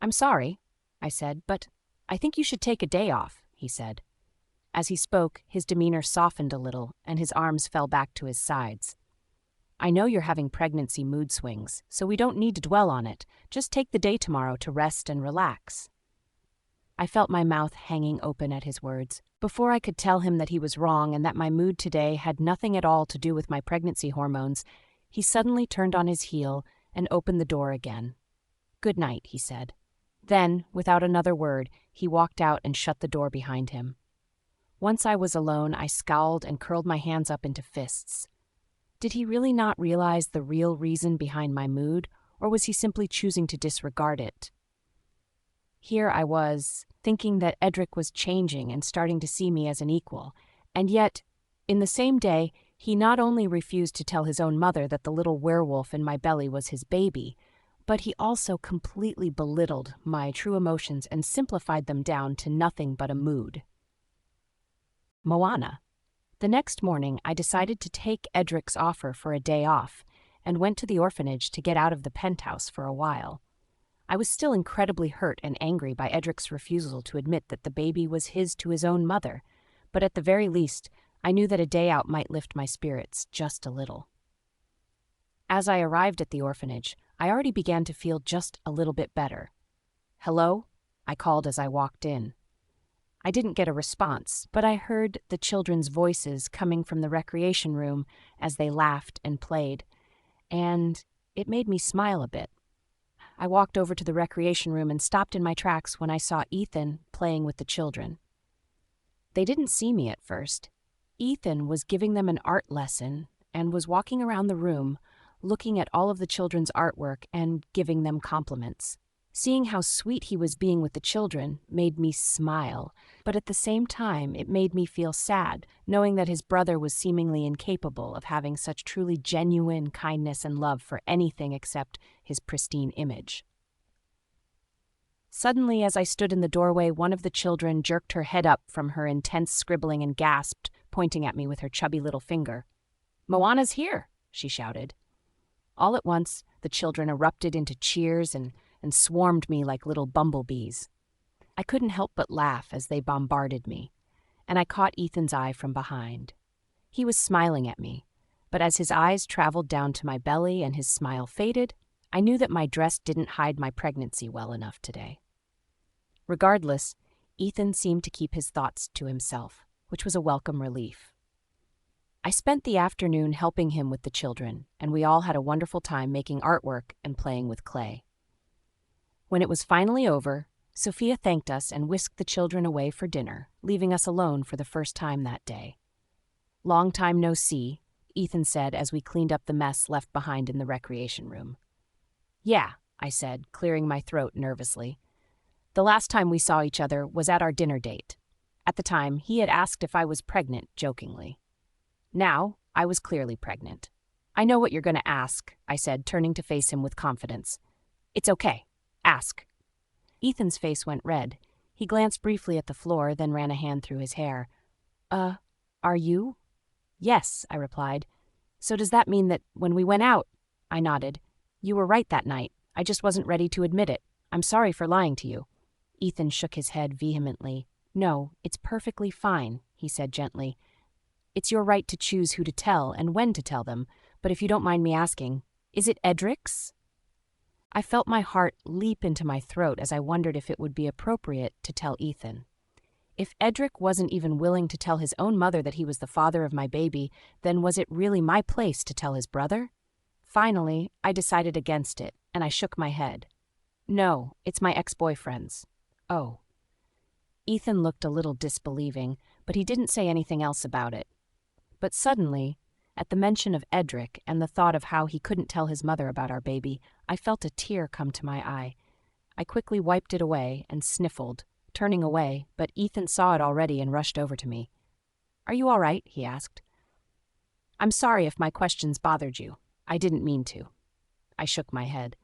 I'm sorry, I said, but I think you should take a day off, he said. As he spoke, his demeanor softened a little, and his arms fell back to his sides. I know you're having pregnancy mood swings, so we don't need to dwell on it. Just take the day tomorrow to rest and relax. I felt my mouth hanging open at his words. Before I could tell him that he was wrong and that my mood today had nothing at all to do with my pregnancy hormones, he suddenly turned on his heel and opened the door again. Good night, he said. Then, without another word, he walked out and shut the door behind him. Once I was alone, I scowled and curled my hands up into fists. Did he really not realize the real reason behind my mood, or was he simply choosing to disregard it? Here I was, thinking that Edric was changing and starting to see me as an equal, and yet, in the same day, he not only refused to tell his own mother that the little werewolf in my belly was his baby, but he also completely belittled my true emotions and simplified them down to nothing but a mood. Moana. The next morning, I decided to take Edric's offer for a day off and went to the orphanage to get out of the penthouse for a while. I was still incredibly hurt and angry by Edric's refusal to admit that the baby was his to his own mother, but at the very least, I knew that a day out might lift my spirits just a little. As I arrived at the orphanage, I already began to feel just a little bit better. Hello? I called as I walked in. I didn't get a response, but I heard the children's voices coming from the recreation room as they laughed and played, and it made me smile a bit. I walked over to the recreation room and stopped in my tracks when I saw Ethan playing with the children. They didn't see me at first. Ethan was giving them an art lesson and was walking around the room, looking at all of the children's artwork and giving them compliments. Seeing how sweet he was being with the children made me smile, but at the same time it made me feel sad, knowing that his brother was seemingly incapable of having such truly genuine kindness and love for anything except his pristine image. Suddenly, as I stood in the doorway, one of the children jerked her head up from her intense scribbling and gasped, pointing at me with her chubby little finger. "Moana's here!" she shouted. All at once, the children erupted into cheers and swarmed me like little bumblebees. I couldn't help but laugh as they bombarded me, and I caught Ethan's eye from behind. He was smiling at me, but as his eyes traveled down to my belly and his smile faded, I knew that my dress didn't hide my pregnancy well enough today. Regardless, Ethan seemed to keep his thoughts to himself, which was a welcome relief. I spent the afternoon helping him with the children, and we all had a wonderful time making artwork and playing with clay. When it was finally over, Sophia thanked us and whisked the children away for dinner, leaving us alone for the first time that day. "Long time no see," Ethan said as we cleaned up the mess left behind in the recreation room. "Yeah," I said, clearing my throat nervously. "The last time we saw each other was at our dinner date. At the time, he had asked if I was pregnant, jokingly. Now, I was clearly pregnant. I know what you're going to ask," I said, turning to face him with confidence. "It's okay. Ask." Ethan's face went red. He glanced briefly at the floor, then ran a hand through his hair. Are you?" "Yes," I replied. "So does that mean that when we went out—" I nodded. "You were right that night. I just wasn't ready to admit it. I'm sorry for lying to you." Ethan shook his head vehemently. "No, it's perfectly fine," he said gently. "It's your right to choose who to tell and when to tell them, but if you don't mind me asking, is it Edric's?" I felt my heart leap into my throat as I wondered if it would be appropriate to tell Ethan. If Edric wasn't even willing to tell his own mother that he was the father of my baby, then was it really my place to tell his brother? Finally, I decided against it, and I shook my head. "No, it's my ex-boyfriend's." "Oh." Ethan looked a little disbelieving, but he didn't say anything else about it. But suddenly, at the mention of Edric and the thought of how he couldn't tell his mother about our baby, I felt a tear come to my eye. I quickly wiped it away and sniffled, turning away, but Ethan saw it already and rushed over to me. "Are you all right?" he asked. "I'm sorry if my questions bothered you. I didn't mean to." I shook my head.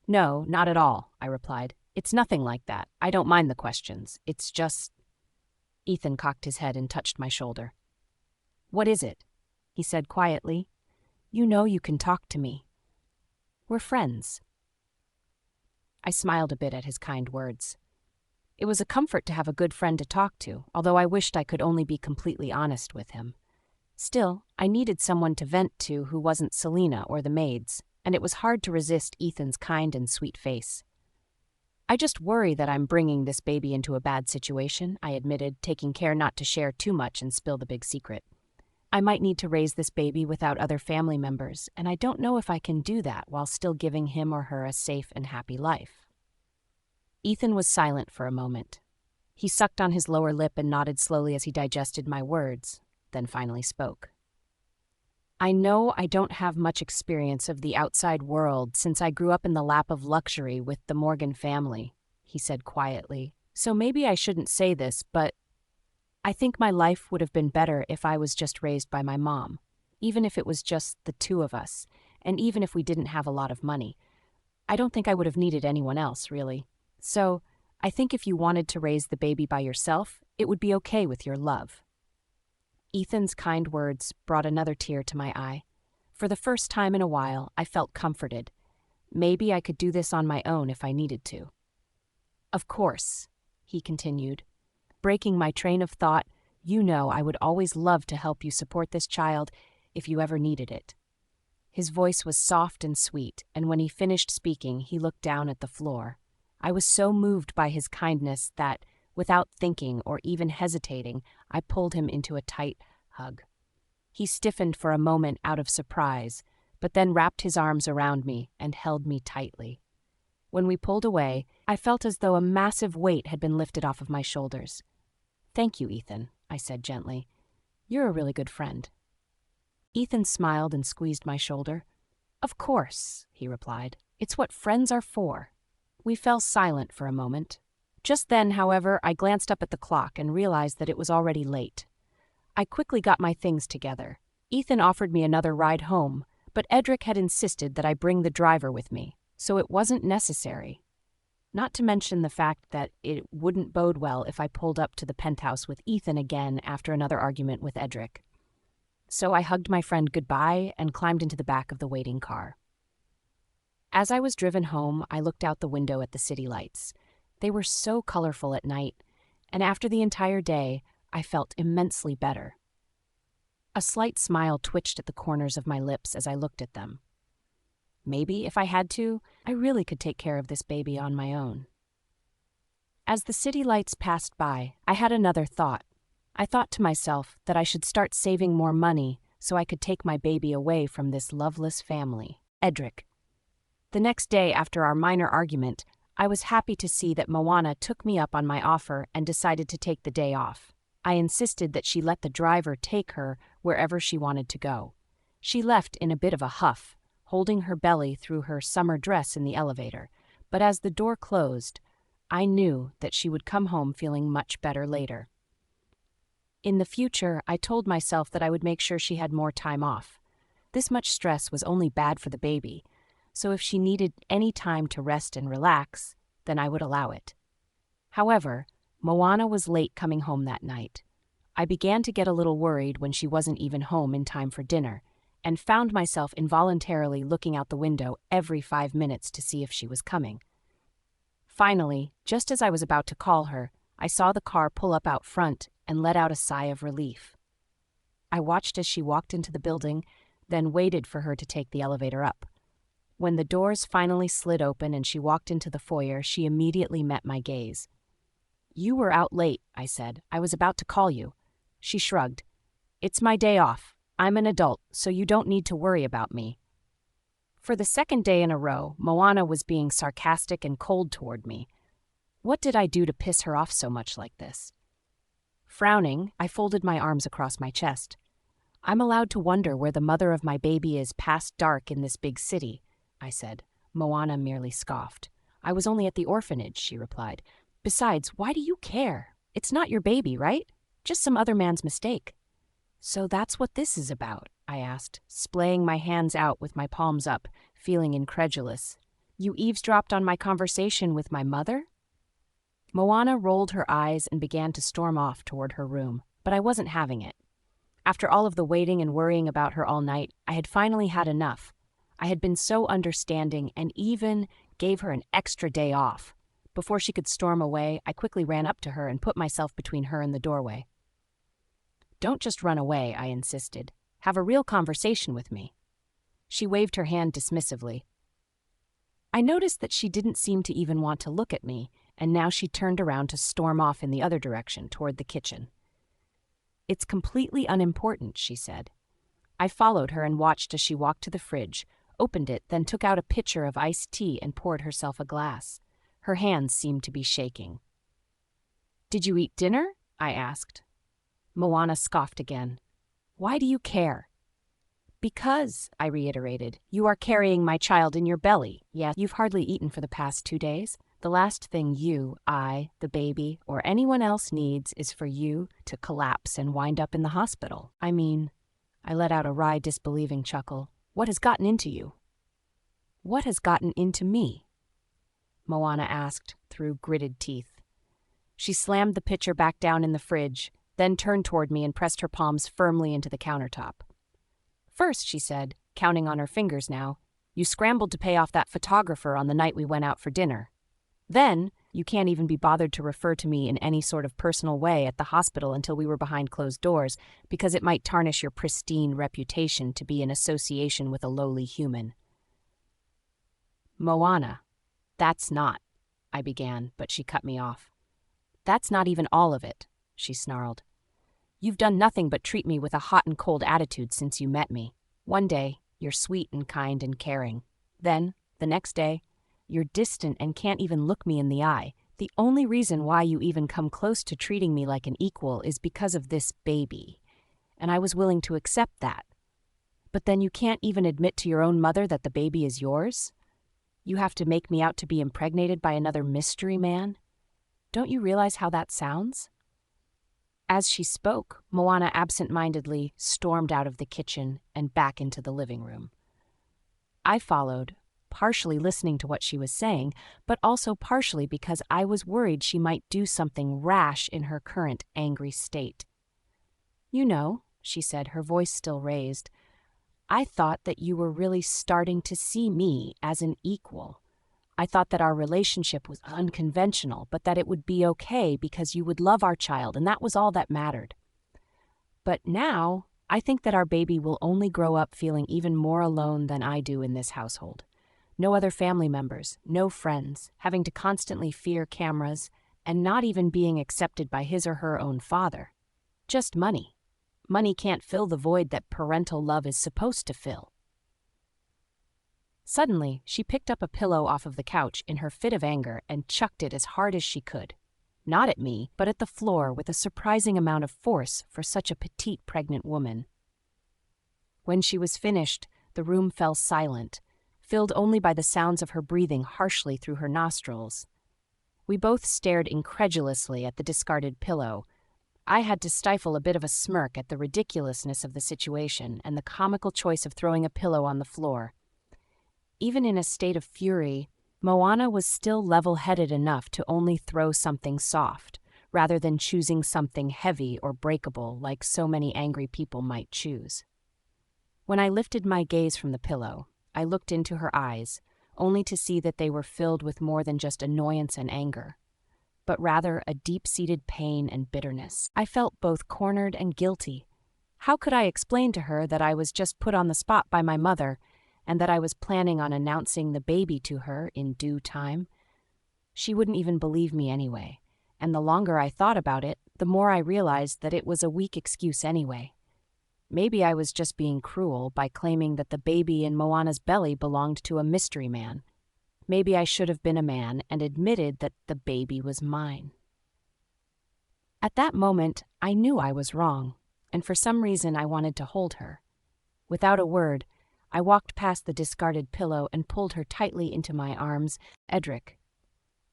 "No, not at all," I replied. "It's nothing like that. I don't mind the questions. It's just—" Ethan cocked his head and touched my shoulder. "What is it?" he said quietly. "You know you can talk to me. We're friends." I smiled a bit at his kind words. It was a comfort to have a good friend to talk to, although I wished I could only be completely honest with him. Still, I needed someone to vent to who wasn't Selena or the maids, and it was hard to resist Ethan's kind and sweet face. "I just worry that I'm bringing this baby into a bad situation," I admitted, taking care not to share too much and spill the big secret. "I might need to raise this baby without other family members, and I don't know if I can do that while still giving him or her a safe and happy life." Ethan was silent for a moment. He sucked on his lower lip and nodded slowly as he digested my words, then finally spoke. "I know I don't have much experience of the outside world since I grew up in the lap of luxury with the Morgan family," he said quietly. "So maybe I shouldn't say this, but I think my life would have been better if I was just raised by my mom, even if it was just the two of us, and even if we didn't have a lot of money. I don't think I would have needed anyone else, really. So I think if you wanted to raise the baby by yourself, it would be okay with your love." Ethan's kind words brought another tear to my eye. For the first time in a while, I felt comforted. Maybe I could do this on my own if I needed to. "Of course," he continued, breaking my train of thought, "you know I would always love to help you support this child if you ever needed it." His voice was soft and sweet, and when he finished speaking, he looked down at the floor. I was so moved by his kindness that, without thinking or even hesitating, I pulled him into a tight hug. He stiffened for a moment out of surprise, but then wrapped his arms around me and held me tightly. When we pulled away, I felt as though a massive weight had been lifted off of my shoulders. "Thank you, Ethan," I said gently. "You're a really good friend." Ethan smiled and squeezed my shoulder. "Of course," he replied. "It's what friends are for." We fell silent for a moment. Just then, however, I glanced up at the clock and realized that it was already late. I quickly got my things together. Ethan offered me another ride home, but Edric had insisted that I bring the driver with me, so it wasn't necessary. Not to mention the fact that it wouldn't bode well if I pulled up to the penthouse with Ethan again after another argument with Edric. So I hugged my friend goodbye and climbed into the back of the waiting car. As I was driven home, I looked out the window at the city lights. They were so colorful at night, and after the entire day, I felt immensely better. A slight smile twitched at the corners of my lips as I looked at them. Maybe, if I had to, I really could take care of this baby on my own. As the city lights passed by, I had another thought. I thought to myself that I should start saving more money so I could take my baby away from this loveless family. Edric. The next day after our minor argument, I was happy to see that Moana took me up on my offer and decided to take the day off. I insisted that she let the driver take her wherever she wanted to go. She left in a bit of a huff, holding her belly through her summer dress in the elevator, but as the door closed, I knew that she would come home feeling much better later. In the future, I told myself that I would make sure she had more time off. This much stress was only bad for the baby, so if she needed any time to rest and relax, then I would allow it. However, Moana was late coming home that night. I began to get a little worried when she wasn't even home in time for dinner, and found myself involuntarily looking out the window every 5 minutes to see if she was coming. Finally, just as I was about to call her, I saw the car pull up out front and let out a sigh of relief. I watched as she walked into the building, then waited for her to take the elevator up. When the doors finally slid open and she walked into the foyer, she immediately met my gaze. "You were out late," I said. "I was about to call you." She shrugged. "It's my day off. I'm an adult, so you don't need to worry about me." For the second day in a row, Moana was being sarcastic and cold toward me. What did I do to piss her off so much like this? Frowning, I folded my arms across my chest. "I'm allowed to wonder where the mother of my baby is past dark in this big city," I said. Moana merely scoffed. "I was only at the orphanage," she replied. "Besides, why do you care? It's not your baby, right? Just some other man's mistake." "So that's what this is about?" I asked, splaying my hands out with my palms up, feeling incredulous. "You eavesdropped on my conversation with my mother?" Moana rolled her eyes and began to storm off toward her room, but I wasn't having it. After all of the waiting and worrying about her all night, I had finally had enough. I had been so understanding and even gave her an extra day off. Before she could storm away, I quickly ran up to her and put myself between her and the doorway. "Don't just run away," I insisted. "Have a real conversation with me." She waved her hand dismissively. I noticed that she didn't seem to even want to look at me, and now she turned around to storm off in the other direction, toward the kitchen. "It's completely unimportant," she said. I followed her and watched as she walked to the fridge, opened it, then took out a pitcher of iced tea and poured herself a glass. Her hands seemed to be shaking. "Did you eat dinner?" I asked. Moana scoffed again. "Why do you care?" "Because," I reiterated, "you are carrying my child in your belly. Yes, you've hardly eaten for the past 2 days. The last thing you, I, the baby, or anyone else needs is for you to collapse and wind up in the hospital. I mean," I let out a wry, disbelieving chuckle, "what has gotten into you?" "What has gotten into me?" Moana asked through gritted teeth. She slammed the pitcher back down in the fridge, then turned toward me and pressed her palms firmly into the countertop. "First," she said, counting on her fingers now, "you scrambled to pay off that photographer on the night we went out for dinner. Then, you can't even be bothered to refer to me in any sort of personal way at the hospital until we were behind closed doors, because it might tarnish your pristine reputation to be in association with a lowly human." "Moana, that's not," I began, but she cut me off. "That's not even all of it," she snarled. "You've done nothing but treat me with a hot and cold attitude since you met me. One day, you're sweet and kind and caring. Then, the next day, you're distant and can't even look me in the eye. The only reason why you even come close to treating me like an equal is because of this baby. And I was willing to accept that. But then you can't even admit to your own mother that the baby is yours? You have to make me out to be impregnated by another mystery man? Don't you realize how that sounds?" As she spoke, Moana absent-mindedly stormed out of the kitchen and back into the living room. I followed, partially listening to what she was saying, but also partially because I was worried she might do something rash in her current angry state. "You know," she said, her voice still raised, "I thought that you were really starting to see me as an equal. I thought that our relationship was unconventional, but that it would be okay because you would love our child, and that was all that mattered. But now, I think that our baby will only grow up feeling even more alone than I do in this household. No other family members, no friends, having to constantly fear cameras, and not even being accepted by his or her own father. Just money. Money can't fill the void that parental love is supposed to fill." Suddenly, she picked up a pillow off of the couch in her fit of anger and chucked it as hard as she could. Not at me, but at the floor with a surprising amount of force for such a petite pregnant woman. When she was finished, the room fell silent, filled only by the sounds of her breathing harshly through her nostrils. We both stared incredulously at the discarded pillow. I had to stifle a bit of a smirk at the ridiculousness of the situation and the comical choice of throwing a pillow on the floor. Even in a state of fury, Moana was still level-headed enough to only throw something soft, rather than choosing something heavy or breakable like so many angry people might choose. When I lifted my gaze from the pillow, I looked into her eyes, only to see that they were filled with more than just annoyance and anger, but rather a deep-seated pain and bitterness. I felt both cornered and guilty. How could I explain to her that I was just put on the spot by my mother, and that I was planning on announcing the baby to her in due time? She wouldn't even believe me anyway, and the longer I thought about it, the more I realized that it was a weak excuse anyway. Maybe I was just being cruel by claiming that the baby in Moana's belly belonged to a mystery man. Maybe I should have been a man and admitted that the baby was mine. At that moment, I knew I was wrong, and for some reason I wanted to hold her. Without a word, I walked past the discarded pillow and pulled her tightly into my arms. "Edric."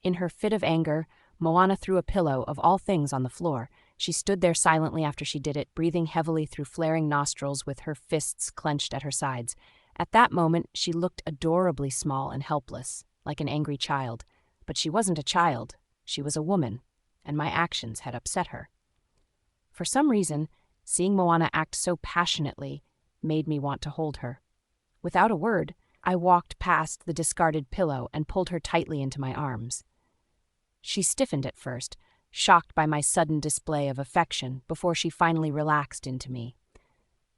In her fit of anger, Moana threw a pillow of all things on the floor. She stood there silently after she did it, breathing heavily through flaring nostrils with her fists clenched at her sides. At that moment, she looked adorably small and helpless, like an angry child. But she wasn't a child. She was a woman, and my actions had upset her. For some reason, seeing Moana act so passionately made me want to hold her. Without a word, I walked past the discarded pillow and pulled her tightly into my arms. She stiffened at first, shocked by my sudden display of affection, before she finally relaxed into me.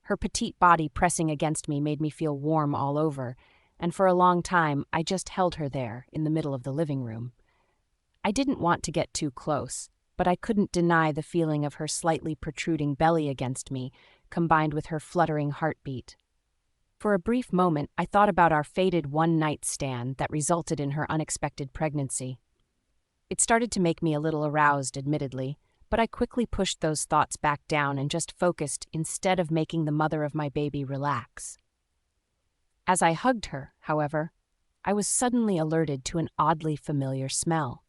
Her petite body pressing against me made me feel warm all over, and for a long time I just held her there in the middle of the living room. I didn't want to get too close, but I couldn't deny the feeling of her slightly protruding belly against me, combined with her fluttering heartbeat. For a brief moment, I thought about our fated one-night stand that resulted in her unexpected pregnancy. It started to make me a little aroused, admittedly, but I quickly pushed those thoughts back down and just focused instead of making the mother of my baby relax. As I hugged her, however, I was suddenly alerted to an oddly familiar smell.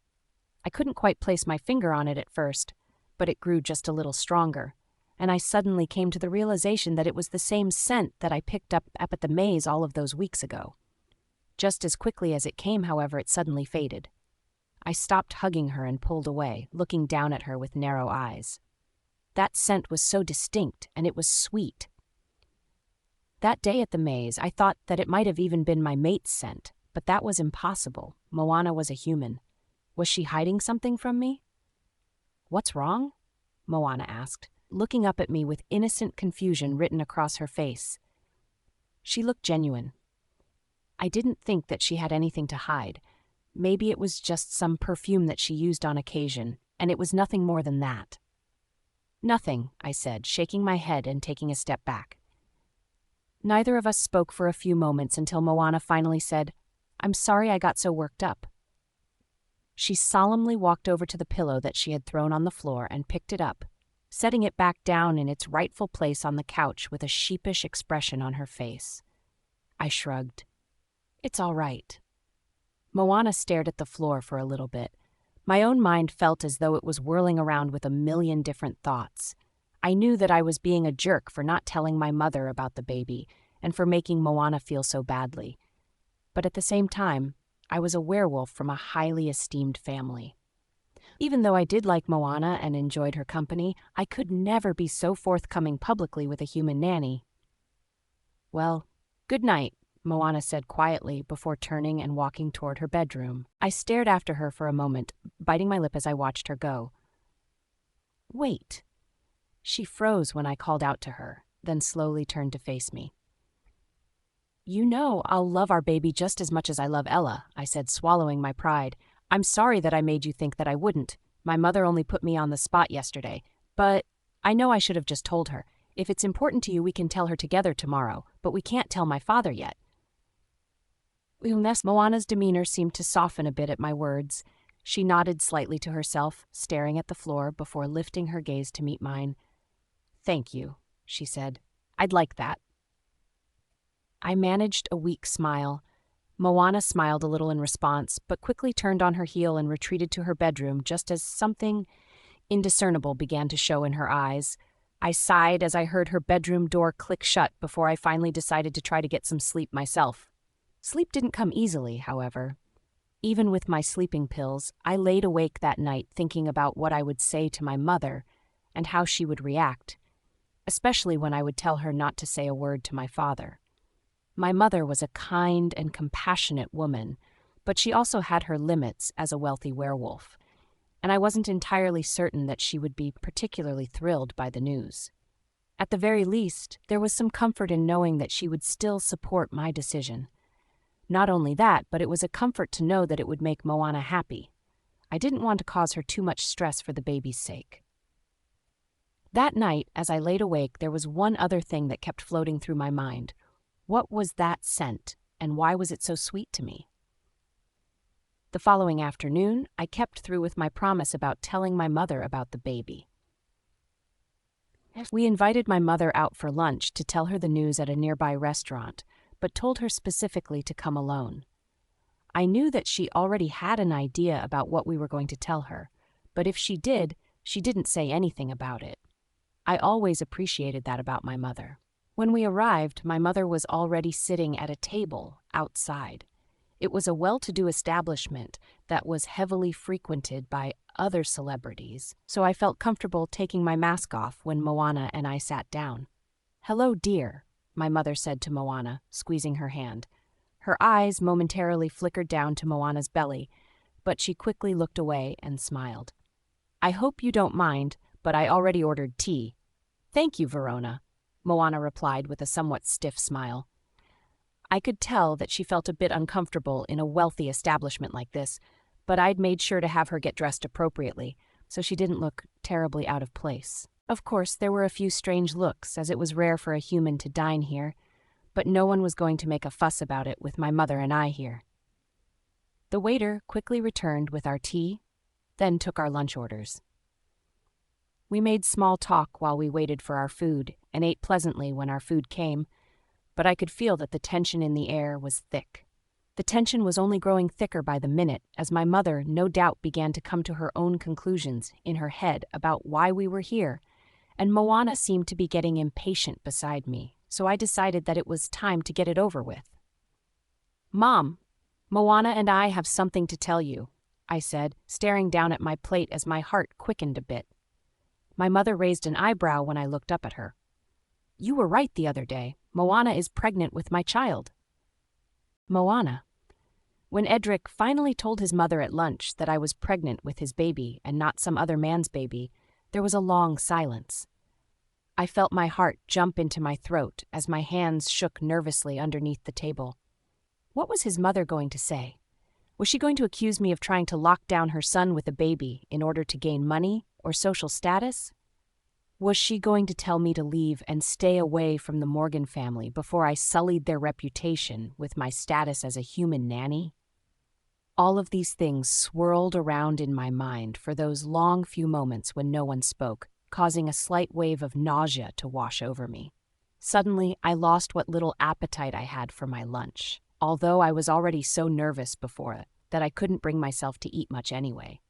I couldn't quite place my finger on it at first, but it grew just a little stronger, and I suddenly came to the realization that it was the same scent that I picked up at the maze all of those weeks ago. Just as quickly as it came, however, it suddenly faded. I stopped hugging her and pulled away, looking down at her with narrow eyes. That scent was so distinct, and it was sweet. That day at the maze, I thought that it might have even been my mate's scent, but that was impossible. Moana was a human. Was she hiding something from me? "What's wrong?" Moana asked, looking up at me with innocent confusion written across her face. She looked genuine. I didn't think that she had anything to hide. Maybe it was just some perfume that she used on occasion, and it was nothing more than that. "Nothing," I said, shaking my head and taking a step back. Neither of us spoke for a few moments until Moana finally said, "I'm sorry I got so worked up." She solemnly walked over to the pillow that she had thrown on the floor and picked it up, setting it back down in its rightful place on the couch with a sheepish expression on her face. I shrugged. "It's all right." Moana stared at the floor for a little bit. My own mind felt as though it was whirling around with a million different thoughts. I knew that I was being a jerk for not telling my mother about the baby and for making Moana feel so badly. But at the same time, I was a werewolf from a highly esteemed family. Even though I did like Moana and enjoyed her company, I could never be so forthcoming publicly with a human nanny. "Well, good night," Moana said quietly before turning and walking toward her bedroom. I stared after her for a moment, biting my lip as I watched her go. "Wait." She froze when I called out to her, then slowly turned to face me. "You know I'll love our baby just as much as I love Ella," I said, swallowing my pride. "I'm sorry that I made you think that I wouldn't. My mother only put me on the spot yesterday. But I know I should have just told her. If it's important to you, we can tell her together tomorrow, but we can't tell my father yet." Moana's demeanor seemed to soften a bit at my words. She nodded slightly to herself, staring at the floor before lifting her gaze to meet mine. "Thank you," she said. "I'd like that." I managed a weak smile. Moana smiled a little in response, but quickly turned on her heel and retreated to her bedroom just as something indiscernible began to show in her eyes. I sighed as I heard her bedroom door click shut before I finally decided to try to get some sleep myself. Sleep didn't come easily, however. Even with my sleeping pills, I laid awake that night thinking about what I would say to my mother and how she would react, especially when I would tell her not to say a word to my father. My mother was a kind and compassionate woman, but she also had her limits as a wealthy werewolf, and I wasn't entirely certain that she would be particularly thrilled by the news. At the very least, there was some comfort in knowing that she would still support my decision. Not only that, but it was a comfort to know that it would make Moana happy. I didn't want to cause her too much stress for the baby's sake. That night, as I laid awake, there was one other thing that kept floating through my mind. What was that scent, and why was it so sweet to me? The following afternoon, I kept through with my promise about telling my mother about the baby. We invited my mother out for lunch to tell her the news at a nearby restaurant, but told her specifically to come alone. I knew that she already had an idea about what we were going to tell her, but if she did, she didn't say anything about it. I always appreciated that about my mother. When we arrived, my mother was already sitting at a table outside. It was a well-to-do establishment that was heavily frequented by other celebrities, so I felt comfortable taking my mask off when Moana and I sat down. "Hello, dear," my mother said to Moana, squeezing her hand. Her eyes momentarily flickered down to Moana's belly, but she quickly looked away and smiled. "I hope you don't mind, but I already ordered tea." "Thank you, Verona," Moana replied with a somewhat stiff smile. I could tell that she felt a bit uncomfortable in a wealthy establishment like this, but I'd made sure to have her get dressed appropriately, so she didn't look terribly out of place. Of course, there were a few strange looks, as it was rare for a human to dine here, but no one was going to make a fuss about it with my mother and I here. The waiter quickly returned with our tea, then took our lunch orders. We made small talk while we waited for our food and ate pleasantly when our food came, but I could feel that the tension in the air was thick. The tension was only growing thicker by the minute as my mother no doubt began to come to her own conclusions in her head about why we were here, and Moana seemed to be getting impatient beside me, so I decided that it was time to get it over with. "Mom, Moana and I have something to tell you," I said, staring down at my plate as my heart quickened a bit. My mother raised an eyebrow when I looked up at her. "You were right the other day. Moana is pregnant with my child." Moana. When Edric finally told his mother at lunch that I was pregnant with his baby and not some other man's baby, there was a long silence. I felt my heart jump into my throat as my hands shook nervously underneath the table. What was his mother going to say? Was she going to accuse me of trying to lock down her son with a baby in order to gain money or social status? Was she going to tell me to leave and stay away from the Morgan family before I sullied their reputation with my status as a human nanny? All of these things swirled around in my mind for those long few moments when no one spoke, causing a slight wave of nausea to wash over me. Suddenly, I lost what little appetite I had for my lunch, although I was already so nervous before it. that I couldn't bring myself to eat much anyway.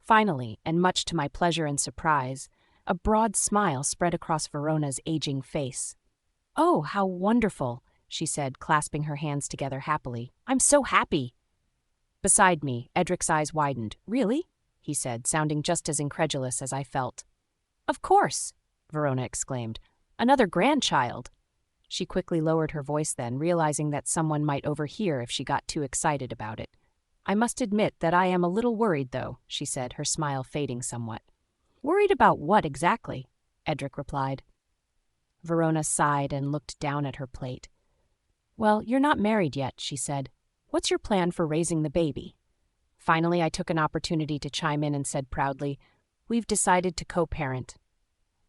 Finally, and much to my pleasure and surprise, a broad smile spread across Verona's aging face. "Oh, how wonderful," she said, clasping her hands together happily. "I'm so happy." Beside me, Edric's eyes widened. "Really?" he said, sounding just as incredulous as I felt. "Of course," Verona exclaimed. "Another grandchild." She quickly lowered her voice then, realizing that someone might overhear if she got too excited about it. "I must admit that I am a little worried, though," she said, her smile fading somewhat. "Worried about what exactly?" Edric replied. Verona sighed and looked down at her plate. "Well, you're not married yet," she said. "What's your plan for raising the baby?" Finally, I took an opportunity to chime in and said proudly, "We've decided to co-parent."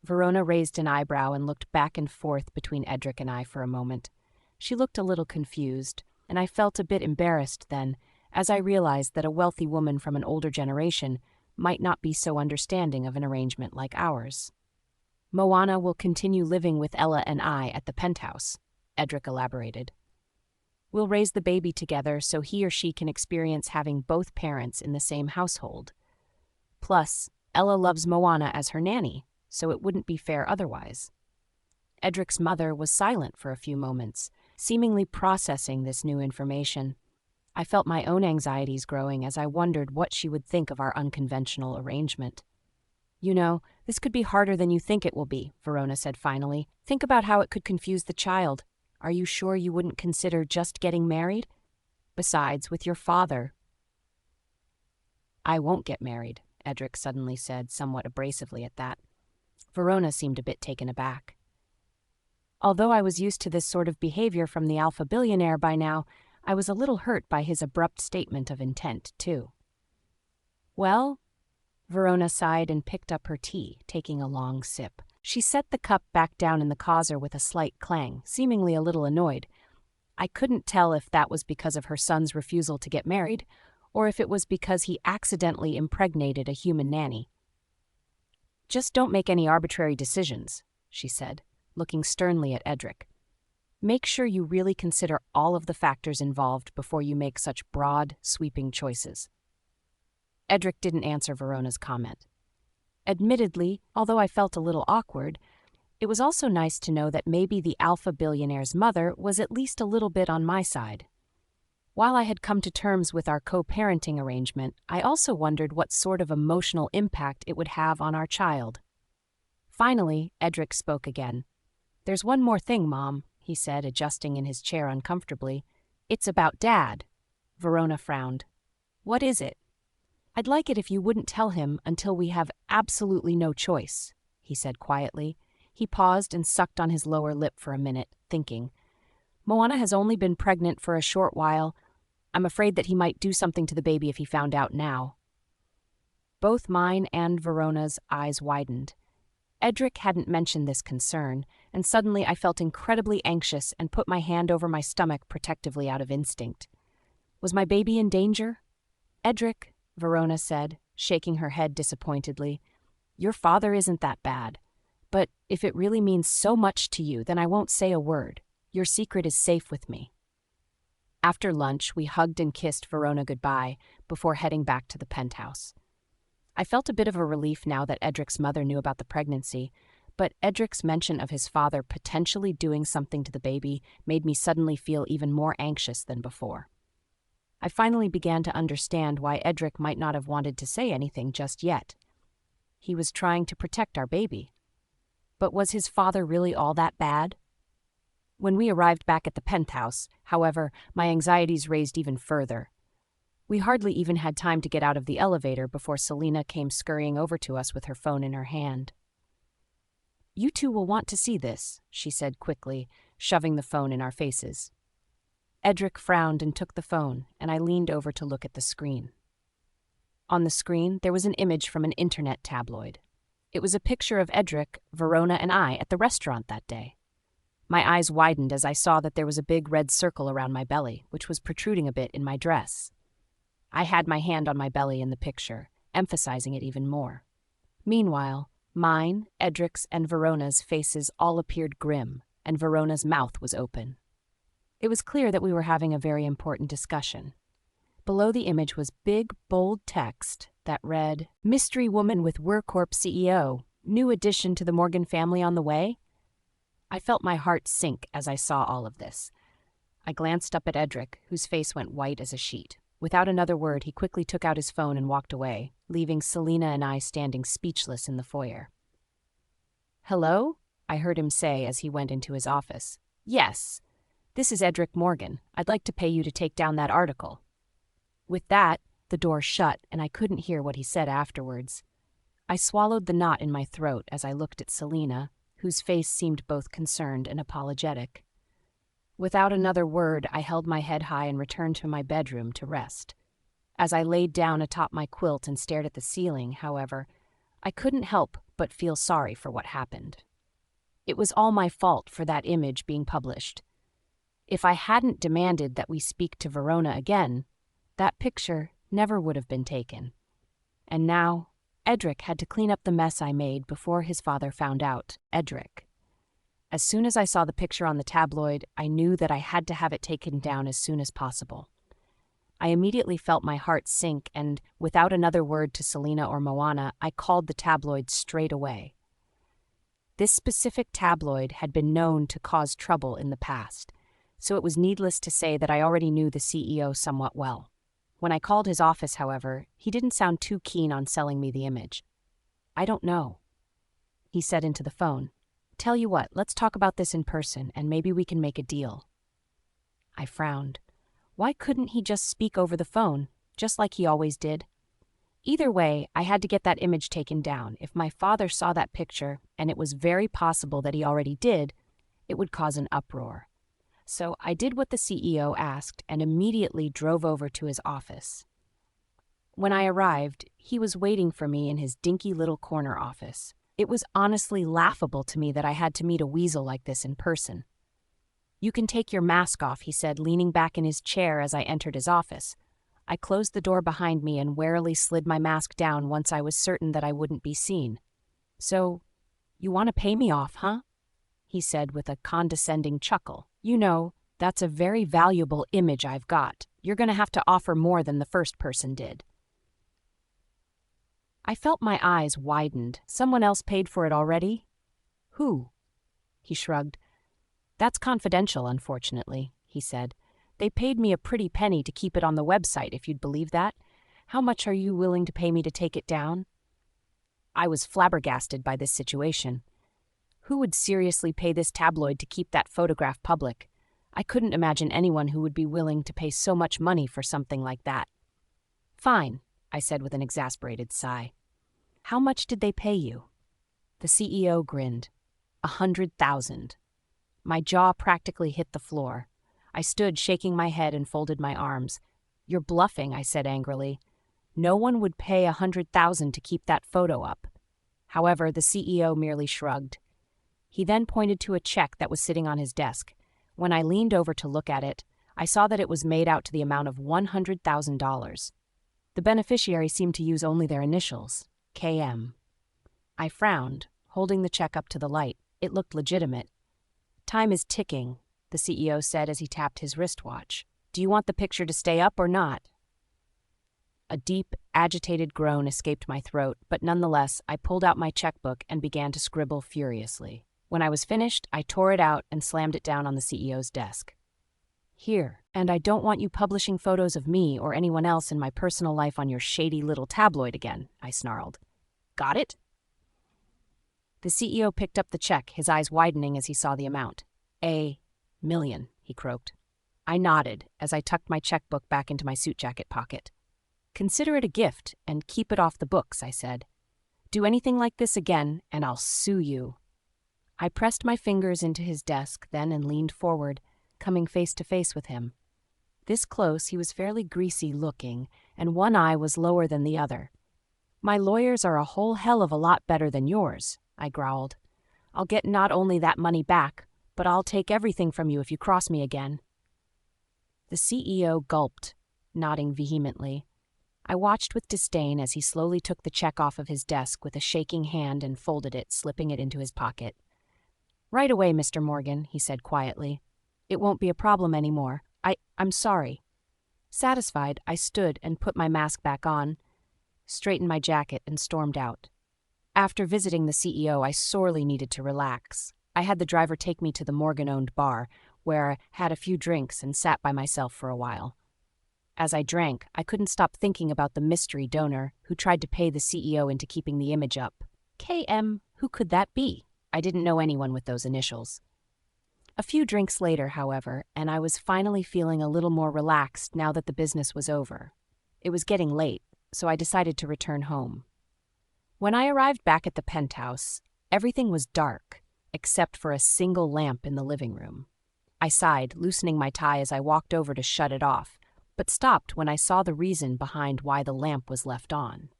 Verona raised an eyebrow and looked back and forth between Edric and I for a moment. She looked a little confused, and I felt a bit embarrassed then, as I realized that a wealthy woman from an older generation might not be so understanding of an arrangement like ours. "Moana will continue living with Ella and I at the penthouse," Edric elaborated. "We'll raise the baby together so he or she can experience having both parents in the same household. Plus, Ella loves Moana as her nanny, so it wouldn't be fair otherwise." Edric's mother was silent for a few moments, seemingly processing this new information. I felt my own anxieties growing as I wondered what she would think of our unconventional arrangement. "You know, this could be harder than you think it will be," Verona said finally. "Think about how it could confuse the child. Are you sure you wouldn't consider just getting married? Besides, with your father—" "I won't get married," Edric suddenly said, somewhat abrasively at that. Verona seemed a bit taken aback. Although I was used to this sort of behavior from the alpha billionaire by now, I was a little hurt by his abrupt statement of intent, too. "Well," Verona sighed and picked up her tea, taking a long sip. She set the cup back down in the causer with a slight clang, seemingly a little annoyed. I couldn't tell if that was because of her son's refusal to get married, or if it was because he accidentally impregnated a human nanny. "Just don't make any arbitrary decisions," she said, looking sternly at Edric. "Make sure you really consider all of the factors involved before you make such broad, sweeping choices." Edric didn't answer Verona's comment. Admittedly, although I felt a little awkward, it was also nice to know that maybe the alpha billionaire's mother was at least a little bit on my side. While I had come to terms with our co-parenting arrangement, I also wondered what sort of emotional impact it would have on our child. Finally, Edric spoke again. "There's one more thing, Mom," he said, adjusting in his chair uncomfortably. "It's about Dad." Verona frowned. "What is it?" "I'd like it if you wouldn't tell him until we have absolutely no choice," he said quietly. He paused and sucked on his lower lip for a minute, thinking. "Moana has only been pregnant for a short while. I'm afraid that he might do something to the baby if he found out now." Both mine and Verona's eyes widened. Edric hadn't mentioned this concern, and suddenly I felt incredibly anxious and put my hand over my stomach protectively out of instinct. Was my baby in danger? "Edric," Verona said, shaking her head disappointedly, "your father isn't that bad. But if it really means so much to you, then I won't say a word. Your secret is safe with me." After lunch, we hugged and kissed Verona goodbye before heading back to the penthouse. I felt a bit of a relief now that Edric's mother knew about the pregnancy, but Edric's mention of his father potentially doing something to the baby made me suddenly feel even more anxious than before. I finally began to understand why Edric might not have wanted to say anything just yet. He was trying to protect our baby. But was his father really all that bad? When we arrived back at the penthouse, however, my anxieties raised even further. We hardly even had time to get out of the elevator before Selena came scurrying over to us with her phone in her hand. "You two will want to see this," she said quickly, shoving the phone in our faces. Edric frowned and took the phone, and I leaned over to look at the screen. On the screen, there was an image from an internet tabloid. It was a picture of Edric, Verona, and I at the restaurant that day. My eyes widened as I saw that there was a big red circle around my belly, which was protruding a bit in my dress. I had my hand on my belly in the picture, emphasizing it even more. Meanwhile, mine, Edric's, and Verona's faces all appeared grim, and Verona's mouth was open. It was clear that we were having a very important discussion. Below the image was big, bold text that read, "Mystery woman with WorkCorp CEO. New addition to the Morgan family on the way?" I felt my heart sink as I saw all of this. I glanced up at Edric, whose face went white as a sheet. Without another word, he quickly took out his phone and walked away, leaving Selena and I standing speechless in the foyer. "Hello?" I heard him say as he went into his office. "Yes. This is Edric Morgan. I'd like to pay you to take down that article." With that, the door shut and I couldn't hear what he said afterwards. I swallowed the knot in my throat as I looked at Selena, whose face seemed both concerned and apologetic. Without another word, I held my head high and returned to my bedroom to rest. As I laid down atop my quilt and stared at the ceiling, however, I couldn't help but feel sorry for what happened. It was all my fault for that image being published. If I hadn't demanded that we speak to Verona again, that picture never would have been taken. And now, Edric had to clean up the mess I made before his father found out. Edric. As soon as I saw the picture on the tabloid, I knew that I had to have it taken down as soon as possible. I immediately felt my heart sink and, without another word to Selena or Moana, I called the tabloid straight away. This specific tabloid had been known to cause trouble in the past, so it was needless to say that I already knew the CEO somewhat well. When I called his office, however, he didn't sound too keen on selling me the image. "I don't know," he said into the phone. "Tell you what, let's talk about this in person, and maybe we can make a deal." I frowned. Why couldn't he just speak over the phone, just like he always did? Either way, I had to get that image taken down. If my father saw that picture, and it was very possible that he already did, it would cause an uproar. So I did what the CEO asked and immediately drove over to his office. When I arrived, he was waiting for me in his dinky little corner office. It was honestly laughable to me that I had to meet a weasel like this in person. "You can take your mask off," he said, leaning back in his chair as I entered his office. I closed the door behind me and warily slid my mask down once I was certain that I wouldn't be seen. "So, you want to pay me off, huh?" he said with a condescending chuckle. "You know, that's a very valuable image I've got. You're going to have to offer more than the first person did." I felt my eyes widened. Someone else paid for it already? "Who?" He shrugged. "That's confidential, unfortunately," he said. "They paid me a pretty penny to keep it on the website, if you'd believe that. How much are you willing to pay me to take it down?" I was flabbergasted by this situation. Who would seriously pay this tabloid to keep that photograph public? I couldn't imagine anyone who would be willing to pay so much money for something like that. "Fine," I said with an exasperated sigh. "How much did they pay you?" The CEO grinned. 100,000. My jaw practically hit the floor. I stood shaking my head and folded my arms. "You're bluffing," I said angrily. "No one would pay 100,000 to keep that photo up." However, the CEO merely shrugged. He then pointed to a check that was sitting on his desk. When I leaned over to look at it, I saw that it was made out to the amount of $100,000. The beneficiary seemed to use only their initials, KM. I frowned, holding the check up to the light. It looked legitimate. "Time is ticking," the CEO said as he tapped his wristwatch. "Do you want the picture to stay up or not?" A deep, agitated groan escaped my throat, but nonetheless, I pulled out my checkbook and began to scribble furiously. When I was finished, I tore it out and slammed it down on the CEO's desk. "Here, and I don't want you publishing photos of me or anyone else in my personal life on your shady little tabloid again," I snarled. "Got it?" The CEO picked up the check, his eyes widening as he saw the amount. "$1 million, he croaked. I nodded as I tucked my checkbook back into my suit jacket pocket. "Consider it a gift and keep it off the books," I said. "Do anything like this again, and I'll sue you." I pressed my fingers into his desk then and leaned forward, coming face to face with him. This close, he was fairly greasy looking, and one eye was lower than the other. "My lawyers are a whole hell of a lot better than yours," I growled. "I'll get not only that money back, but I'll take everything from you if you cross me again." The CEO gulped, nodding vehemently. I watched with disdain as he slowly took the check off of his desk with a shaking hand and folded it, slipping it into his pocket. "Right away, Mr. Morgan," he said quietly. "It won't be a problem anymore. I'm sorry." Satisfied, I stood and put my mask back on, straightened my jacket, and stormed out. After visiting the CEO, I sorely needed to relax. I had the driver take me to the Morgan-owned bar, where I had a few drinks and sat by myself for a while. As I drank, I couldn't stop thinking about the mystery donor who tried to pay the CEO into keeping the image up. KM, who could that be? I didn't know anyone with those initials. A few drinks later, however, and I was finally feeling a little more relaxed now that the business was over. It was getting late, so I decided to return home. When I arrived back at the penthouse, everything was dark, except for a single lamp in the living room. I sighed, loosening my tie as I walked over to shut it off, but stopped when I saw the reason behind why the lamp was left on.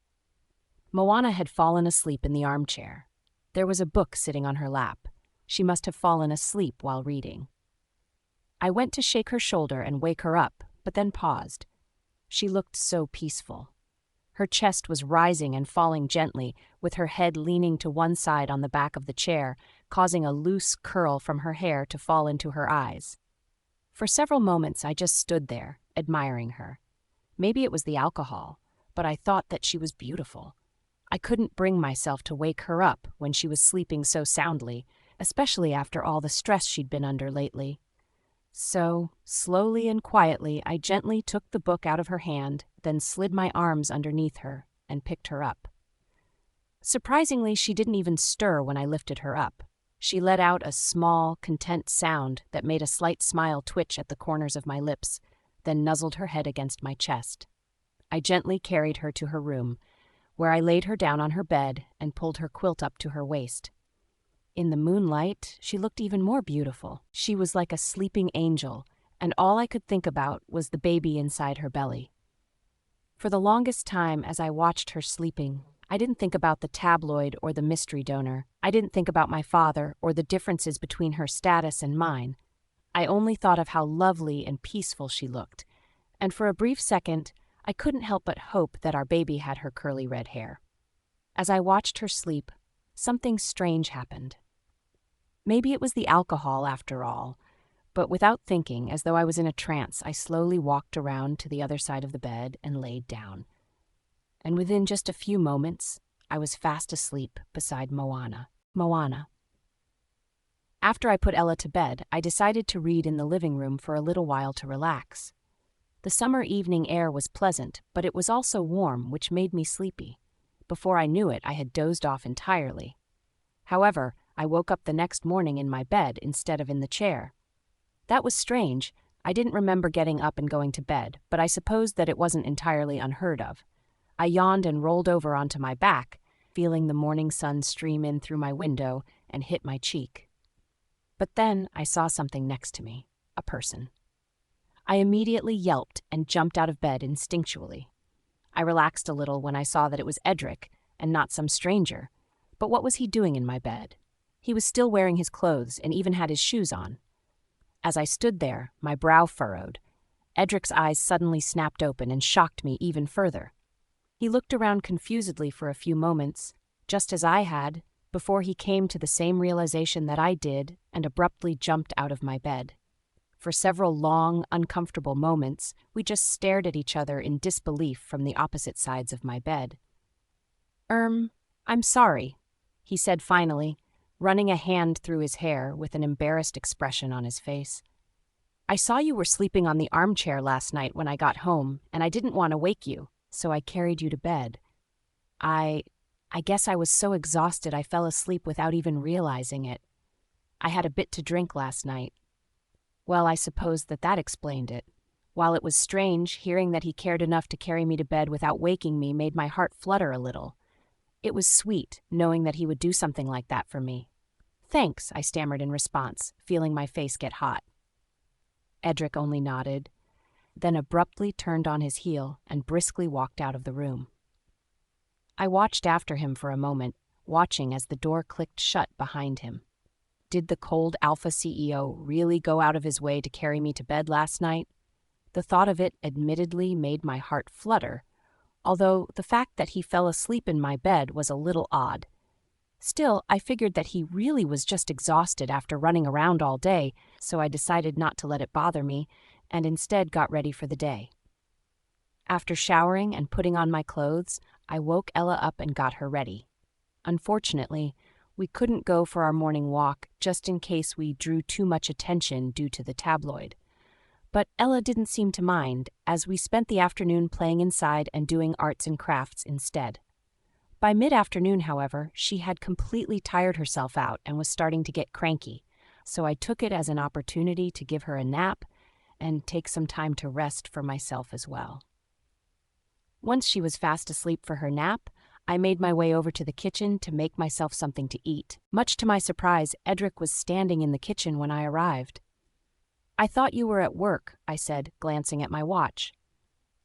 Moana had fallen asleep in the armchair. There was a book sitting on her lap. She must have fallen asleep while reading. I went to shake her shoulder and wake her up, but then paused. She looked so peaceful. Her chest was rising and falling gently, with her head leaning to one side on the back of the chair, causing a loose curl from her hair to fall into her eyes. For several moments I just stood there, admiring her. Maybe it was the alcohol, but I thought that she was beautiful. I couldn't bring myself to wake her up when she was sleeping so soundly, especially after all the stress she'd been under lately. So, slowly and quietly, I gently took the book out of her hand, then slid my arms underneath her and picked her up. Surprisingly, she didn't even stir when I lifted her up. She let out a small, content sound that made a slight smile twitch at the corners of my lips, then nuzzled her head against my chest. I gently carried her to her room, where I laid her down on her bed and pulled her quilt up to her waist. In the moonlight, she looked even more beautiful. She was like a sleeping angel, and all I could think about was the baby inside her belly. For the longest time, as I watched her sleeping, I didn't think about the tabloid or the mystery donor. I didn't think about my father or the differences between her status and mine. I only thought of how lovely and peaceful she looked, and for a brief second, I couldn't help but hope that our baby had her curly red hair. As I watched her sleep, something strange happened. Maybe it was the alcohol after all, but without thinking, as though I was in a trance, I slowly walked around to the other side of the bed and laid down. And within just a few moments, I was fast asleep beside Moana. After I put Ella to bed, I decided to read in the living room for a little while to relax. The summer evening air was pleasant, but it was also warm, which made me sleepy. Before I knew it, I had dozed off entirely. However, I woke up the next morning in my bed instead of in the chair. That was strange. I didn't remember getting up and going to bed, but I supposed that it wasn't entirely unheard of. I yawned and rolled over onto my back, feeling the morning sun stream in through my window and hit my cheek. But then I saw something next to me, a person. I immediately yelped and jumped out of bed instinctually. I relaxed a little when I saw that it was Edric and not some stranger. But what was he doing in my bed? He was still wearing his clothes and even had his shoes on. As I stood there, my brow furrowed. Edric's eyes suddenly snapped open and shocked me even further. He looked around confusedly for a few moments, just as I had, before he came to the same realization that I did and abruptly jumped out of my bed. For several long, uncomfortable moments, we just stared at each other in disbelief from the opposite sides of my bed. I'm sorry," he said finally, running a hand through his hair with an embarrassed expression on his face. "I saw you were sleeping on the armchair last night when I got home, and I didn't want to wake you, so I carried you to bed. I guess I was so exhausted I fell asleep without even realizing it. I had a bit to drink last night." Well, I suppose that explained it. While it was strange, hearing that he cared enough to carry me to bed without waking me made my heart flutter a little. It was sweet, knowing that he would do something like that for me. "Thanks," I stammered in response, feeling my face get hot. Edric only nodded, then abruptly turned on his heel and briskly walked out of the room. I watched after him for a moment, watching as the door clicked shut behind him. Did the cold Alpha CEO really go out of his way to carry me to bed last night? The thought of it admittedly made my heart flutter, although the fact that he fell asleep in my bed was a little odd. Still, I figured that he really was just exhausted after running around all day, so I decided not to let it bother me, and instead got ready for the day. After showering and putting on my clothes, I woke Ella up and got her ready. Unfortunately, we couldn't go for our morning walk just in case we drew too much attention due to the tabloid. But Ella didn't seem to mind, as we spent the afternoon playing inside and doing arts and crafts instead. By mid-afternoon, however, she had completely tired herself out and was starting to get cranky, so I took it as an opportunity to give her a nap and take some time to rest for myself as well. Once she was fast asleep for her nap, I made my way over to the kitchen to make myself something to eat. Much to my surprise, Edric was standing in the kitchen when I arrived. "I thought you were at work," I said, glancing at my watch.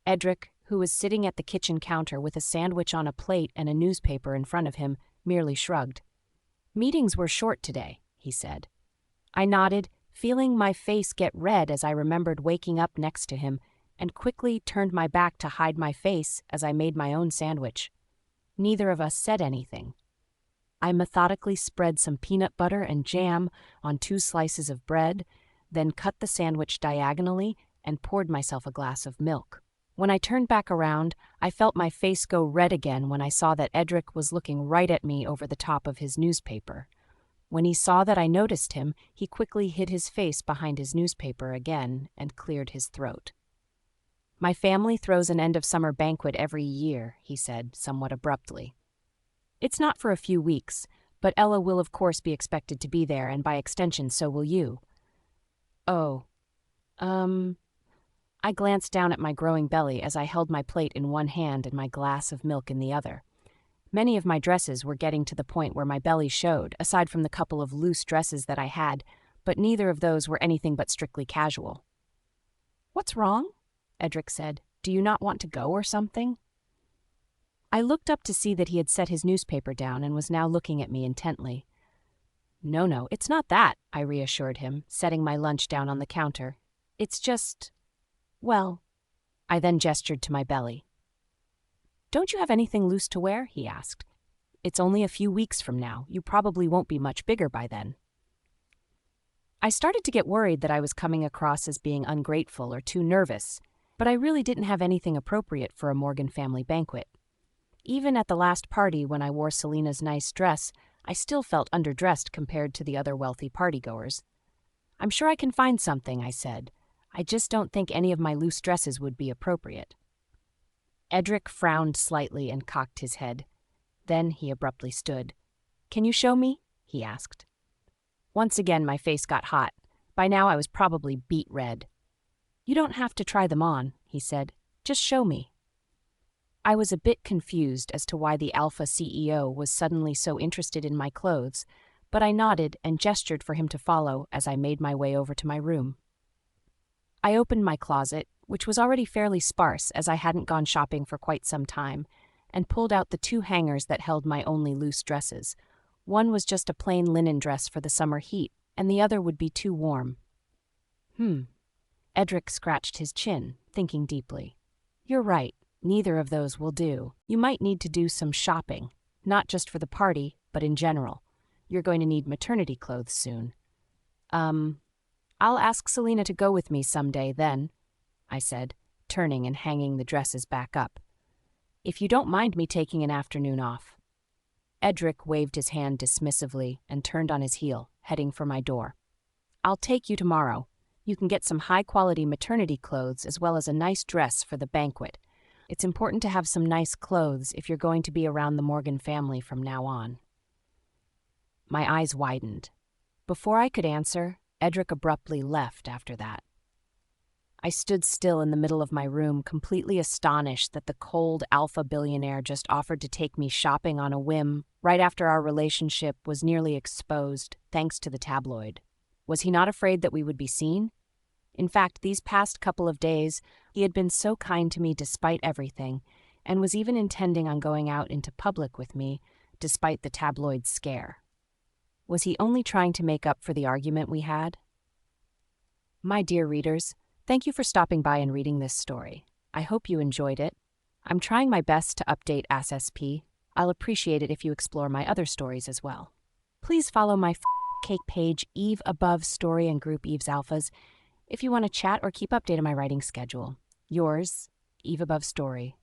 Edric, who was sitting at the kitchen counter with a sandwich on a plate and a newspaper in front of him, merely shrugged. "Meetings were short today," he said. I nodded, feeling my face get red as I remembered waking up next to him, and quickly turned my back to hide my face as I made my own sandwich. Neither of us said anything. I methodically spread some peanut butter and jam on 2 slices of bread, then cut the sandwich diagonally and poured myself a glass of milk. When I turned back around, I felt my face go red again when I saw that Edric was looking right at me over the top of his newspaper. When he saw that I noticed him, he quickly hid his face behind his newspaper again and cleared his throat. "My family throws an end-of-summer banquet every year," he said, somewhat abruptly. "It's not for a few weeks, but Ella will of course be expected to be there, and by extension so will you." "Oh, I glanced down at my growing belly as I held my plate in one hand and my glass of milk in the other. Many of my dresses were getting to the point where my belly showed, aside from the couple of loose dresses that I had, but neither of those were anything but strictly casual. "What's wrong?" Edric said. "Do you not want to go or something?" I looked up to see that he had set his newspaper down and was now looking at me intently. No, it's not that," I reassured him, setting my lunch down on the counter. "It's just, well," I then gestured to my belly. "Don't you have anything loose to wear?" he asked. "It's only a few weeks from now. You probably won't be much bigger by then." I started to get worried that I was coming across as being ungrateful or too nervous, but I really didn't have anything appropriate for a Morgan family banquet. Even at the last party when I wore Selena's nice dress, I still felt underdressed compared to the other wealthy partygoers. "I'm sure I can find something," I said. "I just don't think any of my loose dresses would be appropriate." Edric frowned slightly and cocked his head. Then he abruptly stood. "Can you show me?" he asked. Once again my face got hot. By now I was probably beet red. "You don't have to try them on," he said. "Just show me." I was a bit confused as to why the Alpha CEO was suddenly so interested in my clothes, but I nodded and gestured for him to follow as I made my way over to my room. I opened my closet, which was already fairly sparse as I hadn't gone shopping for quite some time, and pulled out the 2 hangers that held my only loose dresses. One was just a plain linen dress for the summer heat, and the other would be too warm. Edric scratched his chin, thinking deeply. "You're right. Neither of those will do. You might need to do some shopping, not just for the party, but in general. You're going to need maternity clothes soon." "I'll ask Selena to go with me someday then," I said, turning and hanging the dresses back up. "If you don't mind me taking an afternoon off." Edric waved his hand dismissively and turned on his heel, heading for my door. "I'll take you tomorrow. You can get some high-quality maternity clothes as well as a nice dress for the banquet. It's important to have some nice clothes if you're going to be around the Morgan family from now on." My eyes widened. Before I could answer, Edric abruptly left after that. I stood still in the middle of my room, completely astonished that the cold alpha billionaire just offered to take me shopping on a whim right after our relationship was nearly exposed thanks to the tabloid. Was he not afraid that we would be seen? In fact, these past couple of days, he had been so kind to me despite everything, and was even intending on going out into public with me, despite the tabloid scare. Was he only trying to make up for the argument we had? My dear readers, thank you for stopping by and reading this story. I hope you enjoyed it. I'm trying my best to update ASSP. I'll appreciate it if you explore my other stories as well. Please follow my cake page, Eve Above Story and Group Eve's Alphas, if you want to chat or keep updated on my writing schedule. Yours, eve above story.